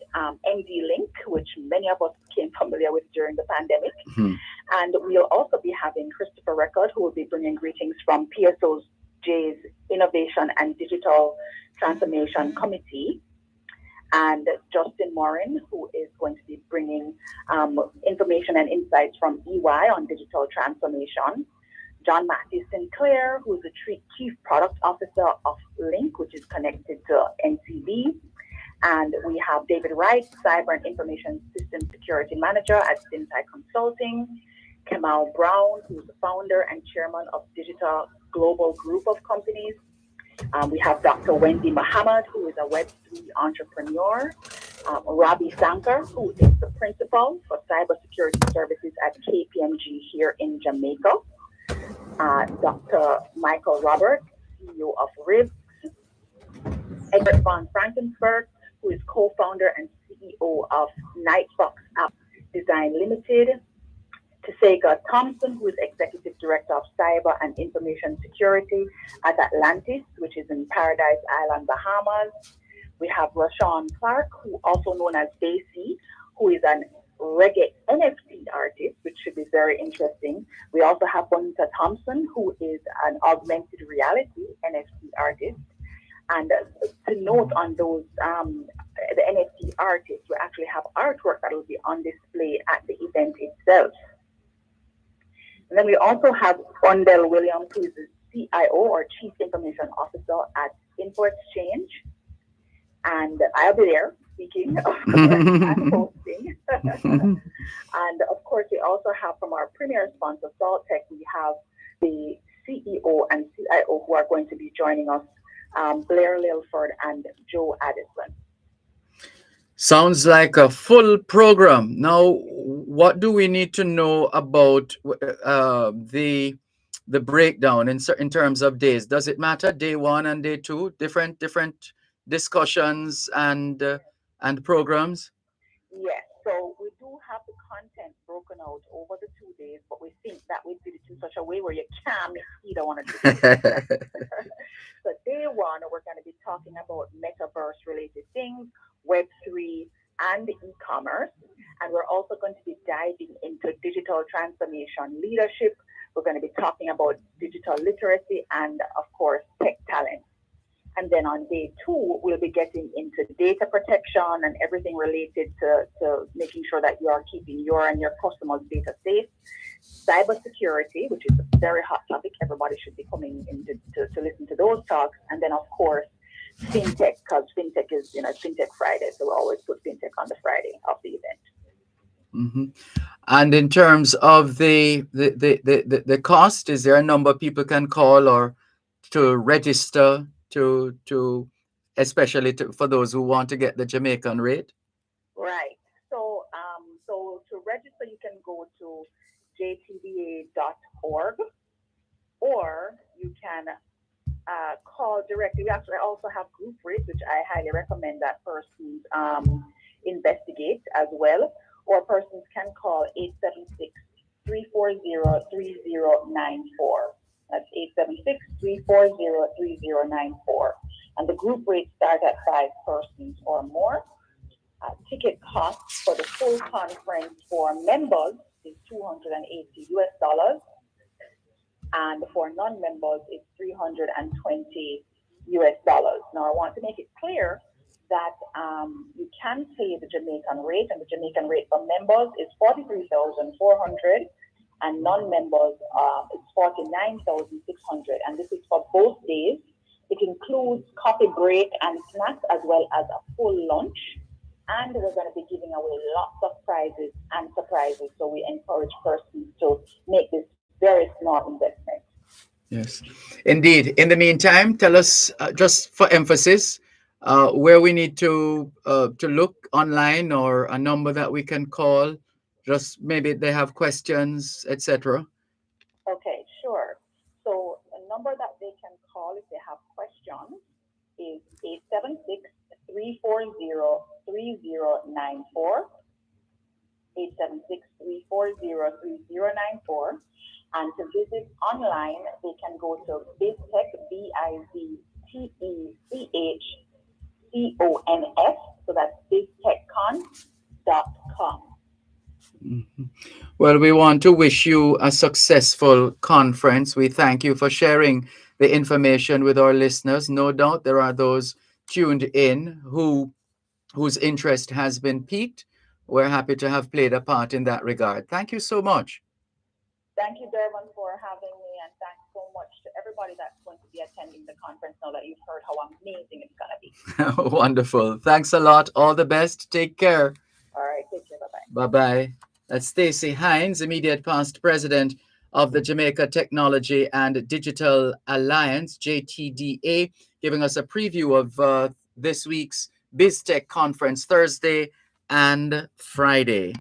MD Link, which many of us became familiar with during the pandemic. Mhm. And we'll also be having Christopher Record, who will be bringing greetings from PSOJ's Innovation and Digital Transformation Committee, and Justin Morin, who is going to be bringing information and insights from EY on digital transformation. John Matthew Sinclair, who is the Chief Product Officer of Link, which is connected to NCB. And we have David Wright, Cyber and Information System Security Manager at Syntai Consulting. Kemal Brown, who is the founder and chairman of Digital Global Group of Companies. We have Dr. Wendy Muhammad, who is a Web3 entrepreneur. Robbie Sankar, who is the principal for cybersecurity services at KPMG here in Jamaica. Dr. Michael Roberts, CEO of RIBS. Edward von Frankensberg, who is co-founder and CEO of Nightfox App Design Limited. Tasega Thompson, who is Executive Director of Cyber and Information Security at Atlantis, which is in Paradise Island, Bahamas. We have Rashawn Clark, who also known as Daisy, who is an reggae NFT artist, which should be very interesting. We also have Bonita Thompson, who is an augmented reality NFT artist. And to note on those, the NFT artists, we actually have artwork that will be on display at the event itself. And then we also have Ondell Williams, who is the CIO or Chief Information Officer at Info Exchange. And I'll be there speaking and hosting. And of course, we also have from our premier sponsor, Saltech, we have the CEO and CIO who are going to be joining us, Blair Lilford and Joe Addison. Sounds like a full program. Now, what do we need to know about the breakdown in terms of days? Does it matter day one and day two? Different discussions and programs? Yes, so we do have the content broken out over the 2 days, but we think that we did it in such a way where you can't miss either one of the days. So day one, we're going to be talking about metaverse-related things, Web3, and e-commerce. And we're also going to be diving into digital transformation leadership. We're going to be talking about digital literacy and, of course, tech talent. And then on day two, we'll be getting into data protection and everything related to making sure that you are keeping your and your customers' data safe. Cybersecurity, which is a very hot topic. Everybody should be coming in to listen to those talks. And then, of course, fintech, because fintech is, Fintech Friday. So we always put fintech on the Friday of the event. Mm-hmm. And in terms of the cost, is there a number people can call or to register to especially for those who want to get the Jamaican rate? Right. So to register, you can go to jtva.org, or you can call directly. We actually also have group rates, which I highly recommend that persons investigate as well. Or persons can call 876-340-3094. That's 876-340-3094. And the group rates start at 5 persons or more. Ticket costs for the full conference for members is $280, and for non-members it's $320. Now, I want to make it clear that you can pay the Jamaican rate, and the Jamaican rate for members is $43,400, and non-members is $49,600, and this is for both days. It includes coffee break and snacks, as well as a full lunch. And we're going to be giving away lots of prizes and surprises. So we encourage persons to make this very small investment. Yes, indeed. In the meantime, tell us, just for emphasis, where we need to look online or a number that we can call. Just maybe they have questions, etc. Okay, sure. So the number that they can call if they have questions is 876-340-3094, 876-340-3094. And to visit online, they can go to BizTech, BizTechCons, so that's biztechcon.com. Mhm. Well, we want to wish you a successful conference. We thank you for sharing the information with our listeners. No doubt there are those tuned in whose interest has been piqued. We're happy to have played a part in that regard. Thank you so much. Thank you, Dervan, for having me, and thanks so much to everybody that's going to be attending the conference now that you've heard how amazing it's going to be. Wonderful. Thanks a lot. All the best. Take care. All right, take care. Bye-bye. Bye-bye. That's Stacey Hines, immediate past president of the Jamaica Technology and Digital Alliance, JTDA, giving us a preview of this week's BizTech conference Thursday and Friday.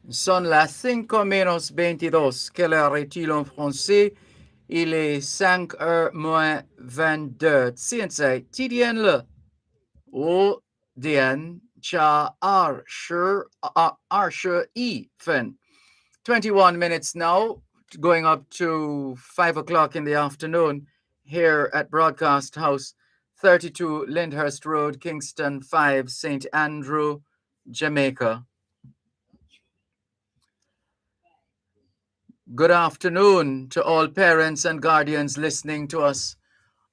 Son las 5 menos 22. Quelle heure est-il en français? Il est 5 heures moins 22. Tiensai, TDN le. O Dien Cha Arsher E Fin. 21 minutes now, going up to 5 o'clock in the afternoon here at Broadcast House, 32 Lyndhurst Road, Kingston 5, St. Andrew, Jamaica. Good afternoon to all parents and guardians listening to us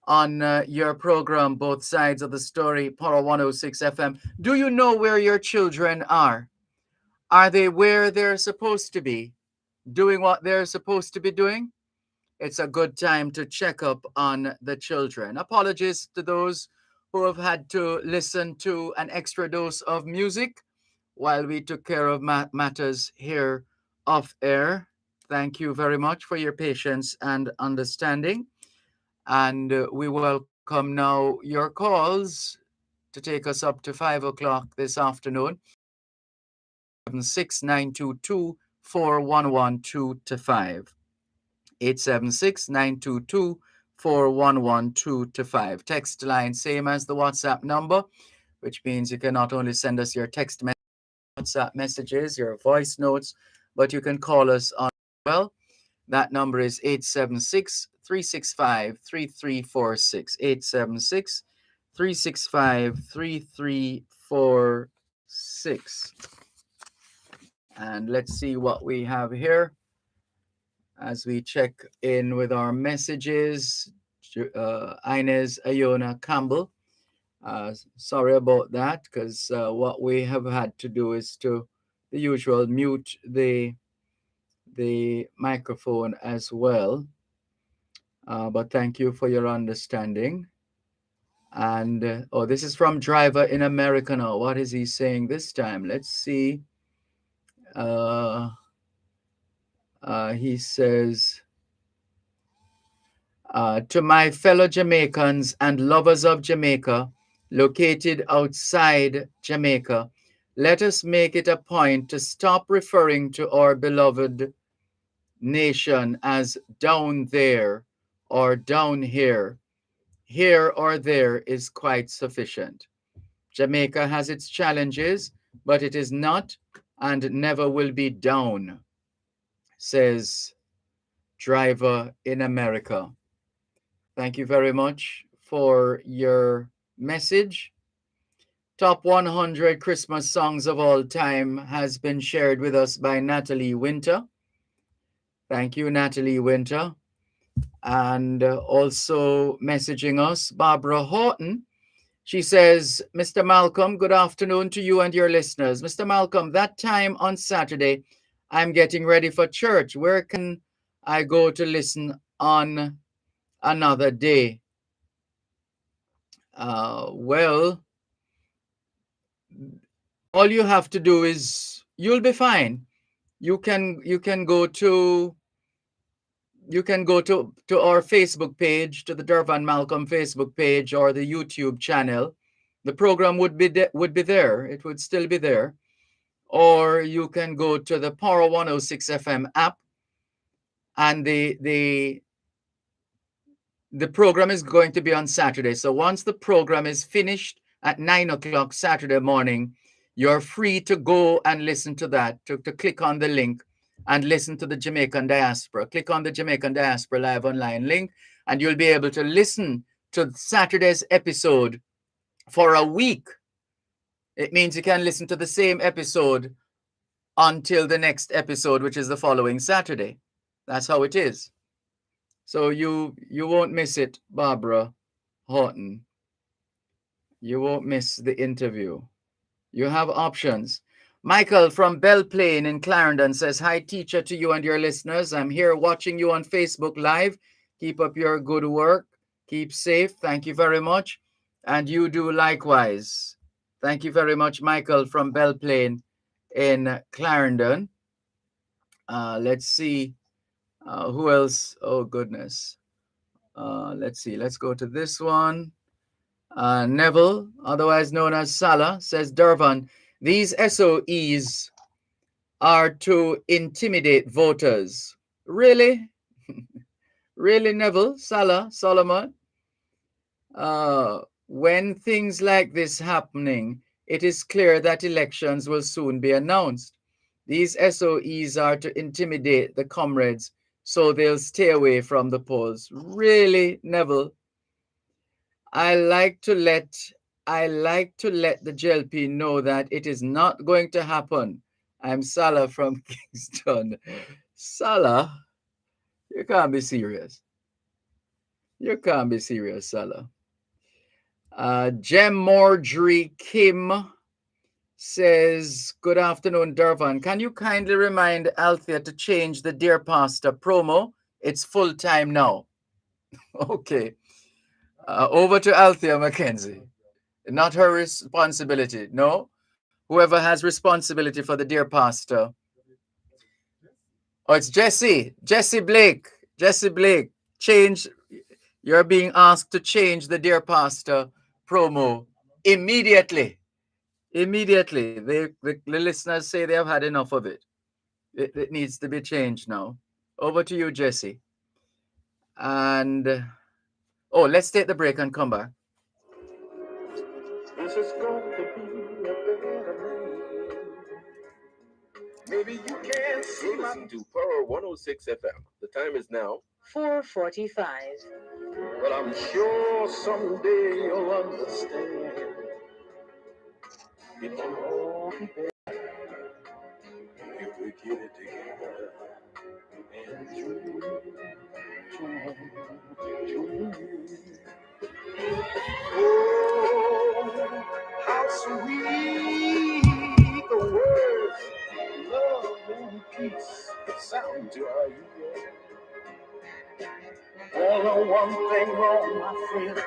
on your program, Both Sides of the Story, Power 106 FM. Do you know where your children are? Are they where they're supposed to be? Doing what they're supposed to be doing? It's a good time to check up on the children. Apologies to those who have had to listen to an extra dose of music while we took care of matters here off air. Thank you very much for your patience and understanding. And we welcome now your calls to take us up to 5 o'clock this afternoon. 876-922-4112 876-922-4112 Text line, same as the WhatsApp number, which means you can not only send us your text WhatsApp messages, your voice notes, but you can call us on well. That number is 876-365-3346. 876-365-3346. And let's see what we have here as we check in with our messages. Inez Iona Campbell. Sorry about that, because what we have had to do is to the usual mute the microphone as well. But thank you for your understanding. And oh, this is from Driver in America now. What is he saying this time? Let's see. He says, to my fellow Jamaicans and lovers of Jamaica, located outside Jamaica, let us make it a point to stop referring to our beloved nation as down there or down here. Here or there is quite sufficient. Jamaica has its challenges, but it is not and never will be down, says Driver in America. Thank you very much for your message. Top 100 Christmas songs of all time has been shared with us by Natalie Winter. Thank you, Natalie Winter. And also messaging us, Barbara Horton. She says, Mr. Malcolm, good afternoon to you and your listeners. Mr. Malcolm, that time on Saturday, I'm getting ready for church. Where can I go to listen on another day? Well, all you have to do is you'll be fine. You can go to our Facebook page, to the Dervan Malcolm Facebook page or the YouTube channel. The program would be there. It would still be there. Or you can go to the Power 106 FM app, and the program is going to be on Saturday. So once the program is finished at 9 o'clock Saturday morning, you're free to go and listen to that, to click on the link and listen to the Jamaican Diaspora. Click on the Jamaican Diaspora Live Online link, and you'll be able to listen to Saturday's episode for a week. It means you can listen to the same episode until the next episode, which is the following Saturday. That's how it is. So you won't miss it, Barbara Horton. You won't miss the interview. You have options. Michael from Belle Plaine in Clarendon says, hi, teacher, to you and your listeners. I'm here watching you on Facebook Live. Keep up your good work. Keep safe. Thank you very much. And you do likewise. Thank you very much, Michael from Belle Plaine in Clarendon. Let's see. Who else? Oh, goodness. Let's see. Let's go to this one. Neville, otherwise known as Salah, says, Dervan, these SOEs are to intimidate voters. Really? Really, Neville, Salah, Solomon? When things like this happening, it is clear that elections will soon be announced. These SOEs are to intimidate the comrades so they'll stay away from the polls. Really, Neville? I like to let the JLP know that it is not going to happen. I'm Salah from Kingston. Salah, you can't be serious. You can't be serious, Salah. Jem Marjorie Kim says, good afternoon, Dervan. Can you kindly remind Althea to change the Dear Pastor promo? It's full time now. Okay. Over to Althea Mackenzie. Not her responsibility. No. Whoever has responsibility for the Dear Pastor. Oh, it's Jesse. Jesse Blake. Jesse Blake. Change. You're being asked to change the Dear Pastor promo immediately. Immediately. The listeners say they have had enough of it. It needs to be changed now. Over to you, Jesse. And, let's take the break and come back. This is going to be a better day. Maybe you can't see my... Listen to Power 106 FM. The time is now 4:45. But I'm sure someday you'll understand. It can all be better if we get it together. And oh, how sweet the words love and peace sound to our ears. Only one thing wrong, my friends.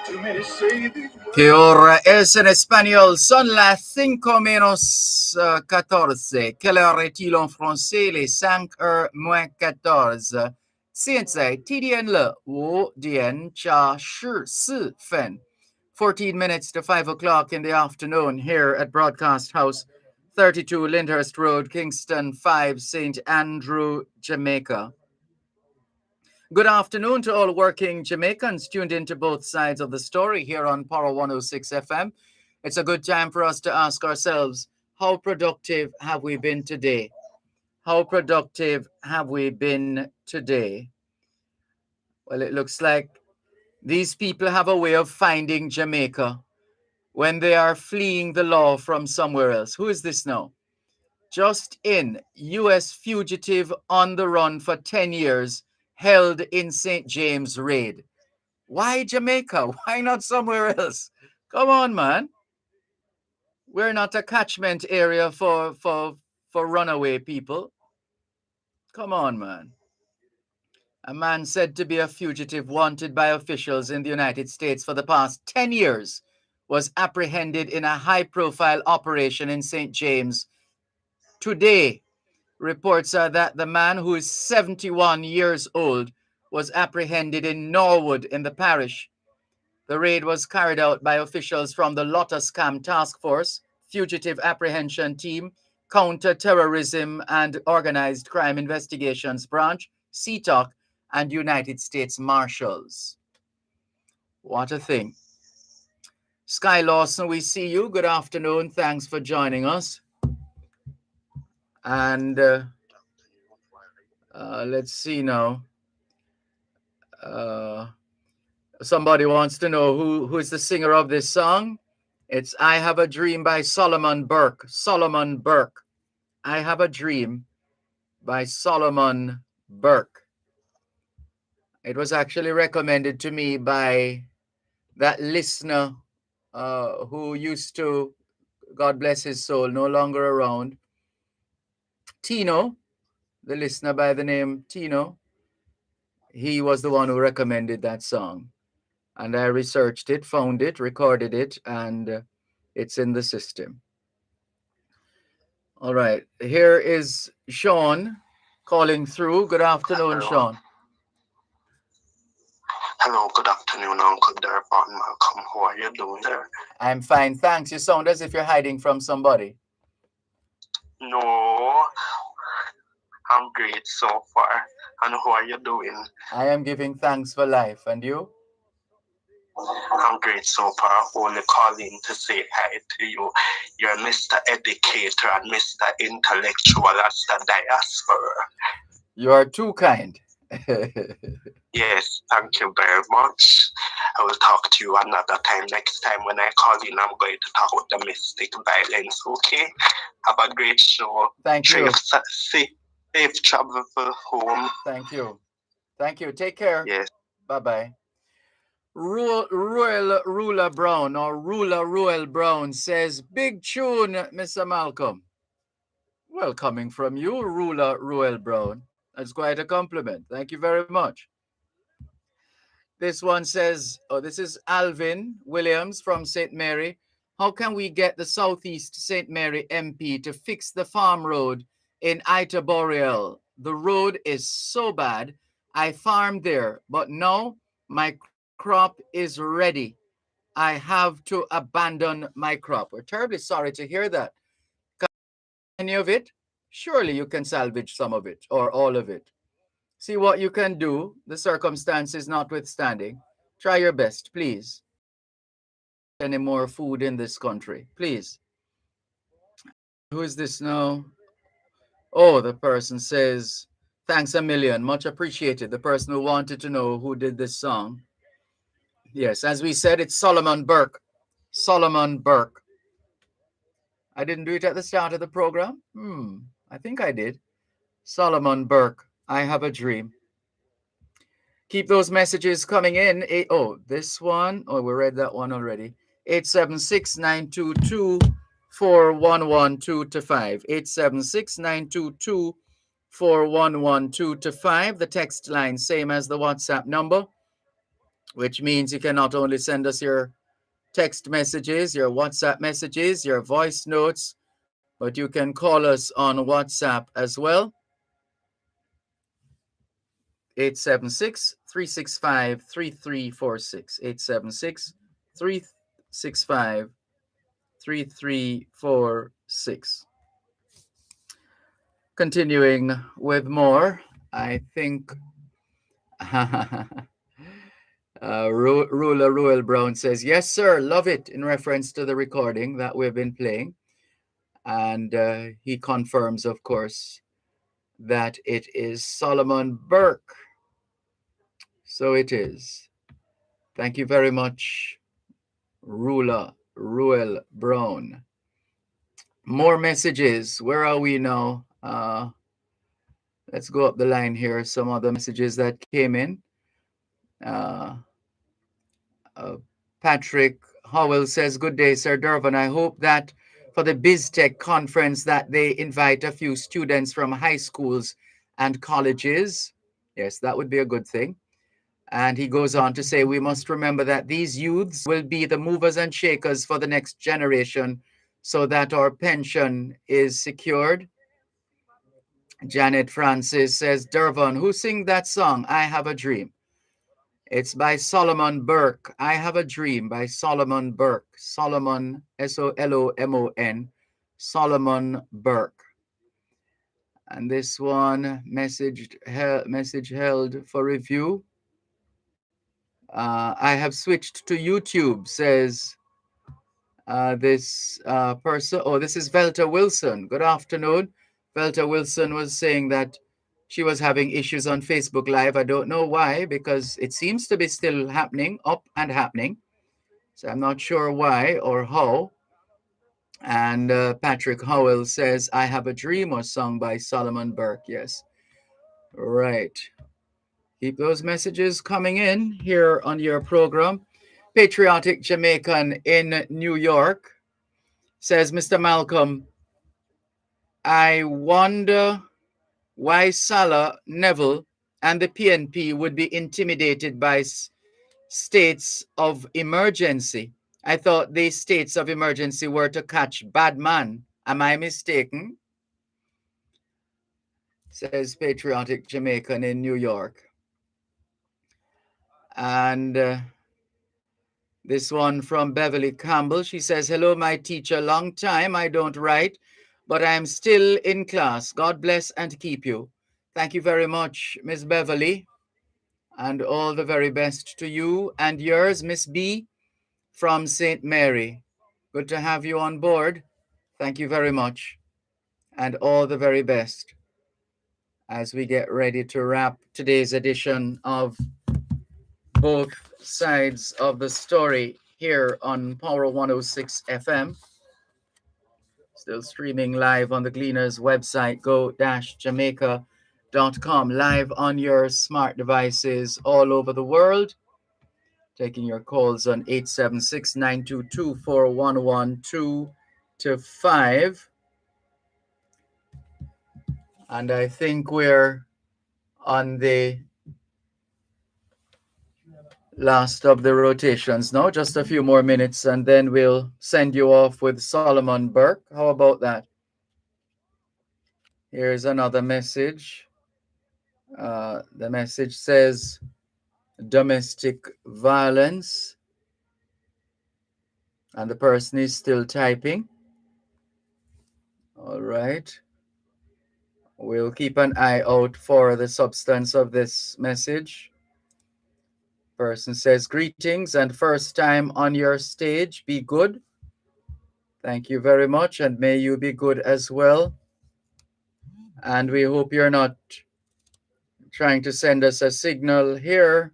Too many say these words. Que hora es en español? Son las 5 menos 14. Quelle heure est-il en français? Les 5 heures moins 14. 现在地点了5点加14分. 14 minutes to 5 o'clock in the afternoon here at Broadcast House, 32 Lyndhurst Road, Kingston 5, St. Andrew, Jamaica. Good afternoon to all working Jamaicans tuned into both sides of the story here on Power 106 FM. It's a good time for us to ask ourselves, how productive have we been today? How productive have we been today? Well, it looks like these people have a way of finding Jamaica when they are fleeing the law from somewhere else. Who is this now? Just in, U.S. fugitive on the run for 10 years, held in St. James raid. Why Jamaica? Why not somewhere else? Come on, man. We're not a catchment area for runaway people. Come on, man. A man said to be a fugitive wanted by officials in the United States for the past 10 years was apprehended in a high-profile operation in St. James. Today, reports are that the man, who is 71 years old, was apprehended in Norwood in the parish. The raid was carried out by officials from the Lotus Scam Task Force, Fugitive Apprehension Team, Counter-Terrorism and Organized Crime Investigations Branch, CTOC, and United States Marshals. What a thing. Sky Lawson, we see you. Good afternoon. Thanks for joining us. And let's see now. Somebody wants to know who is the singer of this song. It's I Have a Dream by Solomon Burke. Solomon Burke. I Have a Dream by Solomon Burke. It was actually recommended to me by that listener who used to, God bless his soul, no longer around, Tino, the listener by the name Tino. He was the one who recommended that song. And I researched it, found it, recorded it, and it's in the system. All right. Here is Sean calling through. Good afternoon, Sean. Hello, good afternoon, Uncle Dervan Malcolm. How are you doing there? I'm fine, thanks. You sound as if you're hiding from somebody. No, I'm great so far. And how are you doing? I am giving thanks for life. And you? I'm great so far. Only calling to say hi to you. You're Mr. Educator and Mr. Intellectual as the diaspora. You are too kind. Yes, thank you very much. I will talk to you another time. Next time when I call in, I'm going to talk about domestic violence, okay? Have a great show. Thank you. Safe travel home. Thank you. Thank you. Take care. Yes. Bye-bye. Ruler Brown or Ruel Brown says, big tune, Mr. Malcolm. Well, coming from you, Ruel Brown, that's quite a compliment. Thank you very much. This one says, oh, this is Alvin Williams from St. Mary. How can we get the Southeast St. Mary MP to fix the farm road in Ita Boreal? The road is so bad. I farmed there, but now my crop is ready. I have to abandon my crop. We're terribly sorry to hear that. Any of it? Surely you can salvage some of it or all of it. See what you can do, the circumstances notwithstanding. Try your best, please. Any more food in this country, please. Who is this now? Oh, the person says, thanks a million, much appreciated. The person who wanted to know who did this song. Yes, as we said, it's Solomon Burke. Solomon Burke. I didn't do it at the start of the program. I think I did. Solomon Burke, I Have a Dream. Keep those messages coming in. This one. Oh, we read that one already. 876-922-4112 to 5. 876-922-4112 to 5. The text line, same as the WhatsApp number, which means you can not only send us your text messages, your WhatsApp messages, your voice notes, but you can call us on WhatsApp as well. 876-365-3346. 876-365-3346. Continuing with more, I think Ruel Brown says, yes, sir, love it, in reference to the recording that we've been playing. And he confirms, of course, that it is Solomon Burke. So it is. Thank you very much, Ruel Brown. More messages. Where are we now? Let's go up the line here. Some other messages that came in. Patrick Howell says, good day, Sir Dervan. I hope that for the BizTech conference that they invite a few students from high schools and colleges. Yes, that would be a good thing. And he goes on to say, we must remember that these youths will be the movers and shakers for the next generation so that our pension is secured. Janet Francis says, Dervan, who sing that song, I Have a Dream? It's by Solomon Burke. I Have a Dream by Solomon Burke. Solomon, Solomon, Solomon Burke. And this one, message held for review. I have switched to YouTube, says this person. Oh, this is Velta Wilson. Good afternoon. Velta Wilson was saying that she was having issues on Facebook Live. I don't know why, because it seems to be still happening, up and happening. So I'm not sure why or how. And Patrick Howell says, I Have a Dream, or sung by Solomon Burke. Yes. Right. Keep those messages coming in here on your program. Patriotic Jamaican in New York says, Mr. Malcolm, I wonder why Salah, Neville, and the PNP would be intimidated by states of emergency. I thought these states of emergency were to catch bad man. Am I mistaken? Says Patriotic Jamaican in New York. And this one from Beverly Campbell. She says, hello, my teacher. Long time I don't write, but I am still in class. God bless and keep you. Thank you very much, Miss Beverly, and all the very best to you and yours, Miss B from St. Mary. Good to have you on board. Thank you very much, and all the very best as we get ready to wrap today's edition of Both Sides of the Story here on Power 106 FM. Still streaming live on the Gleaners website, go-jamaica.com, live on your smart devices all over the world. Taking your calls on 876-922-4112 to 5. And I think we're on the last of the rotations now. Just a few more minutes, and then we'll send you off with Solomon Burke. How about that? Here's another message. The message says domestic violence, and the person is still typing. All right. We'll keep an eye out for the substance of this message. Person says, greetings and first time on your stage. Be good. Thank you very much, and may you be good as well. And we hope you're not trying to send us a signal here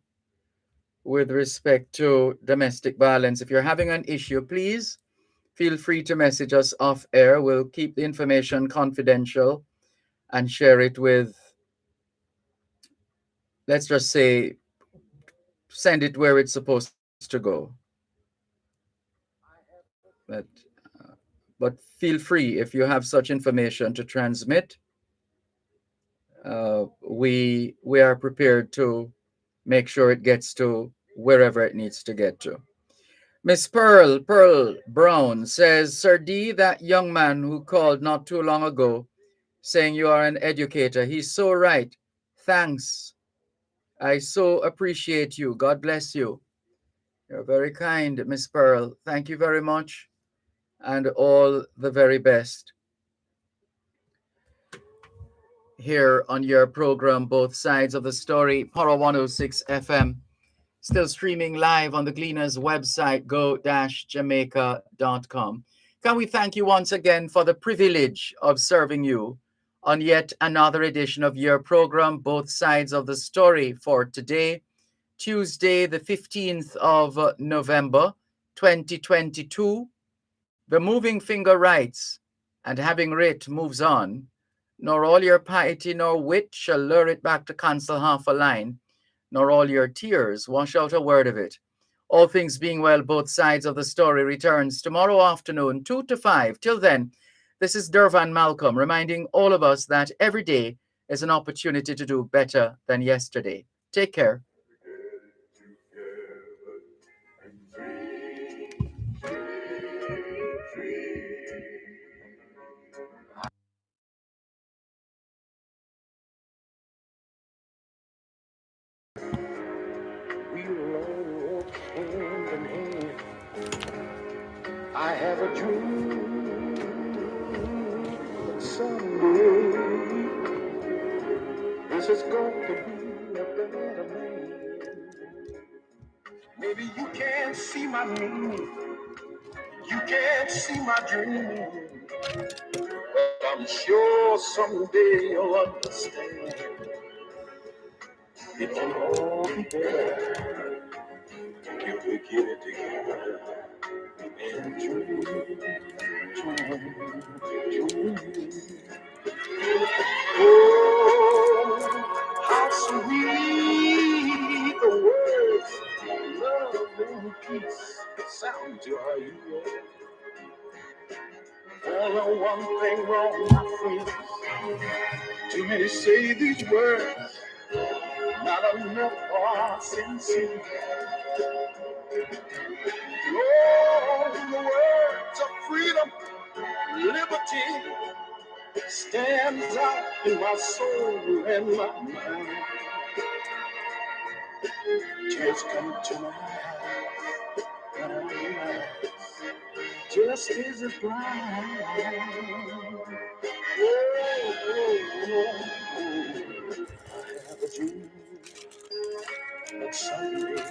with respect to domestic violence. If you're having an issue, please feel free to message us off air. We'll keep the information confidential and share it with, let's just say, send it where it's supposed to go. But feel free, if you have such information to transmit, we are prepared to make sure it gets to wherever it needs to get to. Miss Pearl Brown says, Sir D, that young man who called not too long ago saying you are an educator, he's so right. Thanks. I so appreciate you. God bless you. You're very kind, Miss Pearl. Thank you very much, and all the very best here on your program, Both Sides of the Story, Power 106 FM. Still streaming live on the Gleaners website, go-jamaica.com. Can we thank you once again for the privilege of serving you on yet another edition of your program, Both Sides of the Story, for today, Tuesday, the 15th of November, 2022. The moving finger writes, and having writ moves on, nor all your piety nor wit shall lure it back to cancel half a line, nor all your tears wash out a word of it. All things being well, Both Sides of the Story returns tomorrow afternoon, 2 to 5. Till then, this is Dervan Malcolm reminding all of us that every day is an opportunity to do better than yesterday. Take care. I have a dream that someday this is going to be a better man. Maybe you can't see my need, you can't see my dream, but I'm sure someday you'll understand. It will all be better if we get it together and dream. Oh, how sweet the words love and peace sound to our ears. Only one thing wrong, my friends. Too many say these words, not enough are sincere. Oh, the words of freedom, liberty stands out in my soul and my mind. Tears come to my eyes when I realize just as a blind. Oh, I have a dream that someday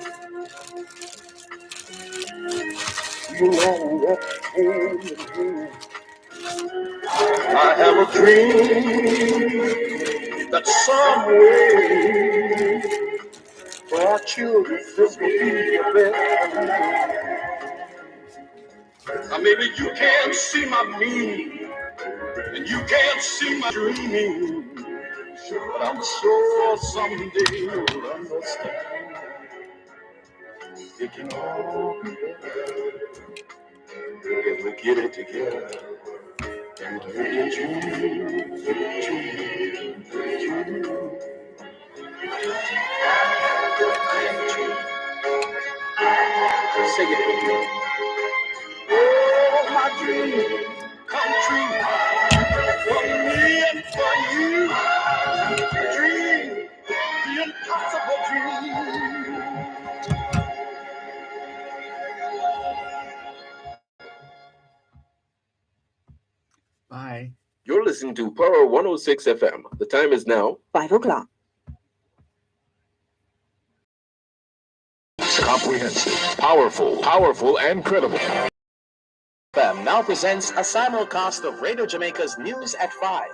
you'll all walk hand in hand. I have a dream that someday for our children this will be a better. Now maybe you can't see my meaning and you can't see my dreaming, but I'm sure someday you'll understand. It can all be better if we get it together and turn your dreams into Sing it with me. Oh, my dream come true for me and for you. Dream, the impossible dream. Bye. You're listening to Power 106 FM. The time is now 5 o'clock. Comprehensive, powerful, and credible. FM now presents a simulcast of Radio Jamaica's News at 5.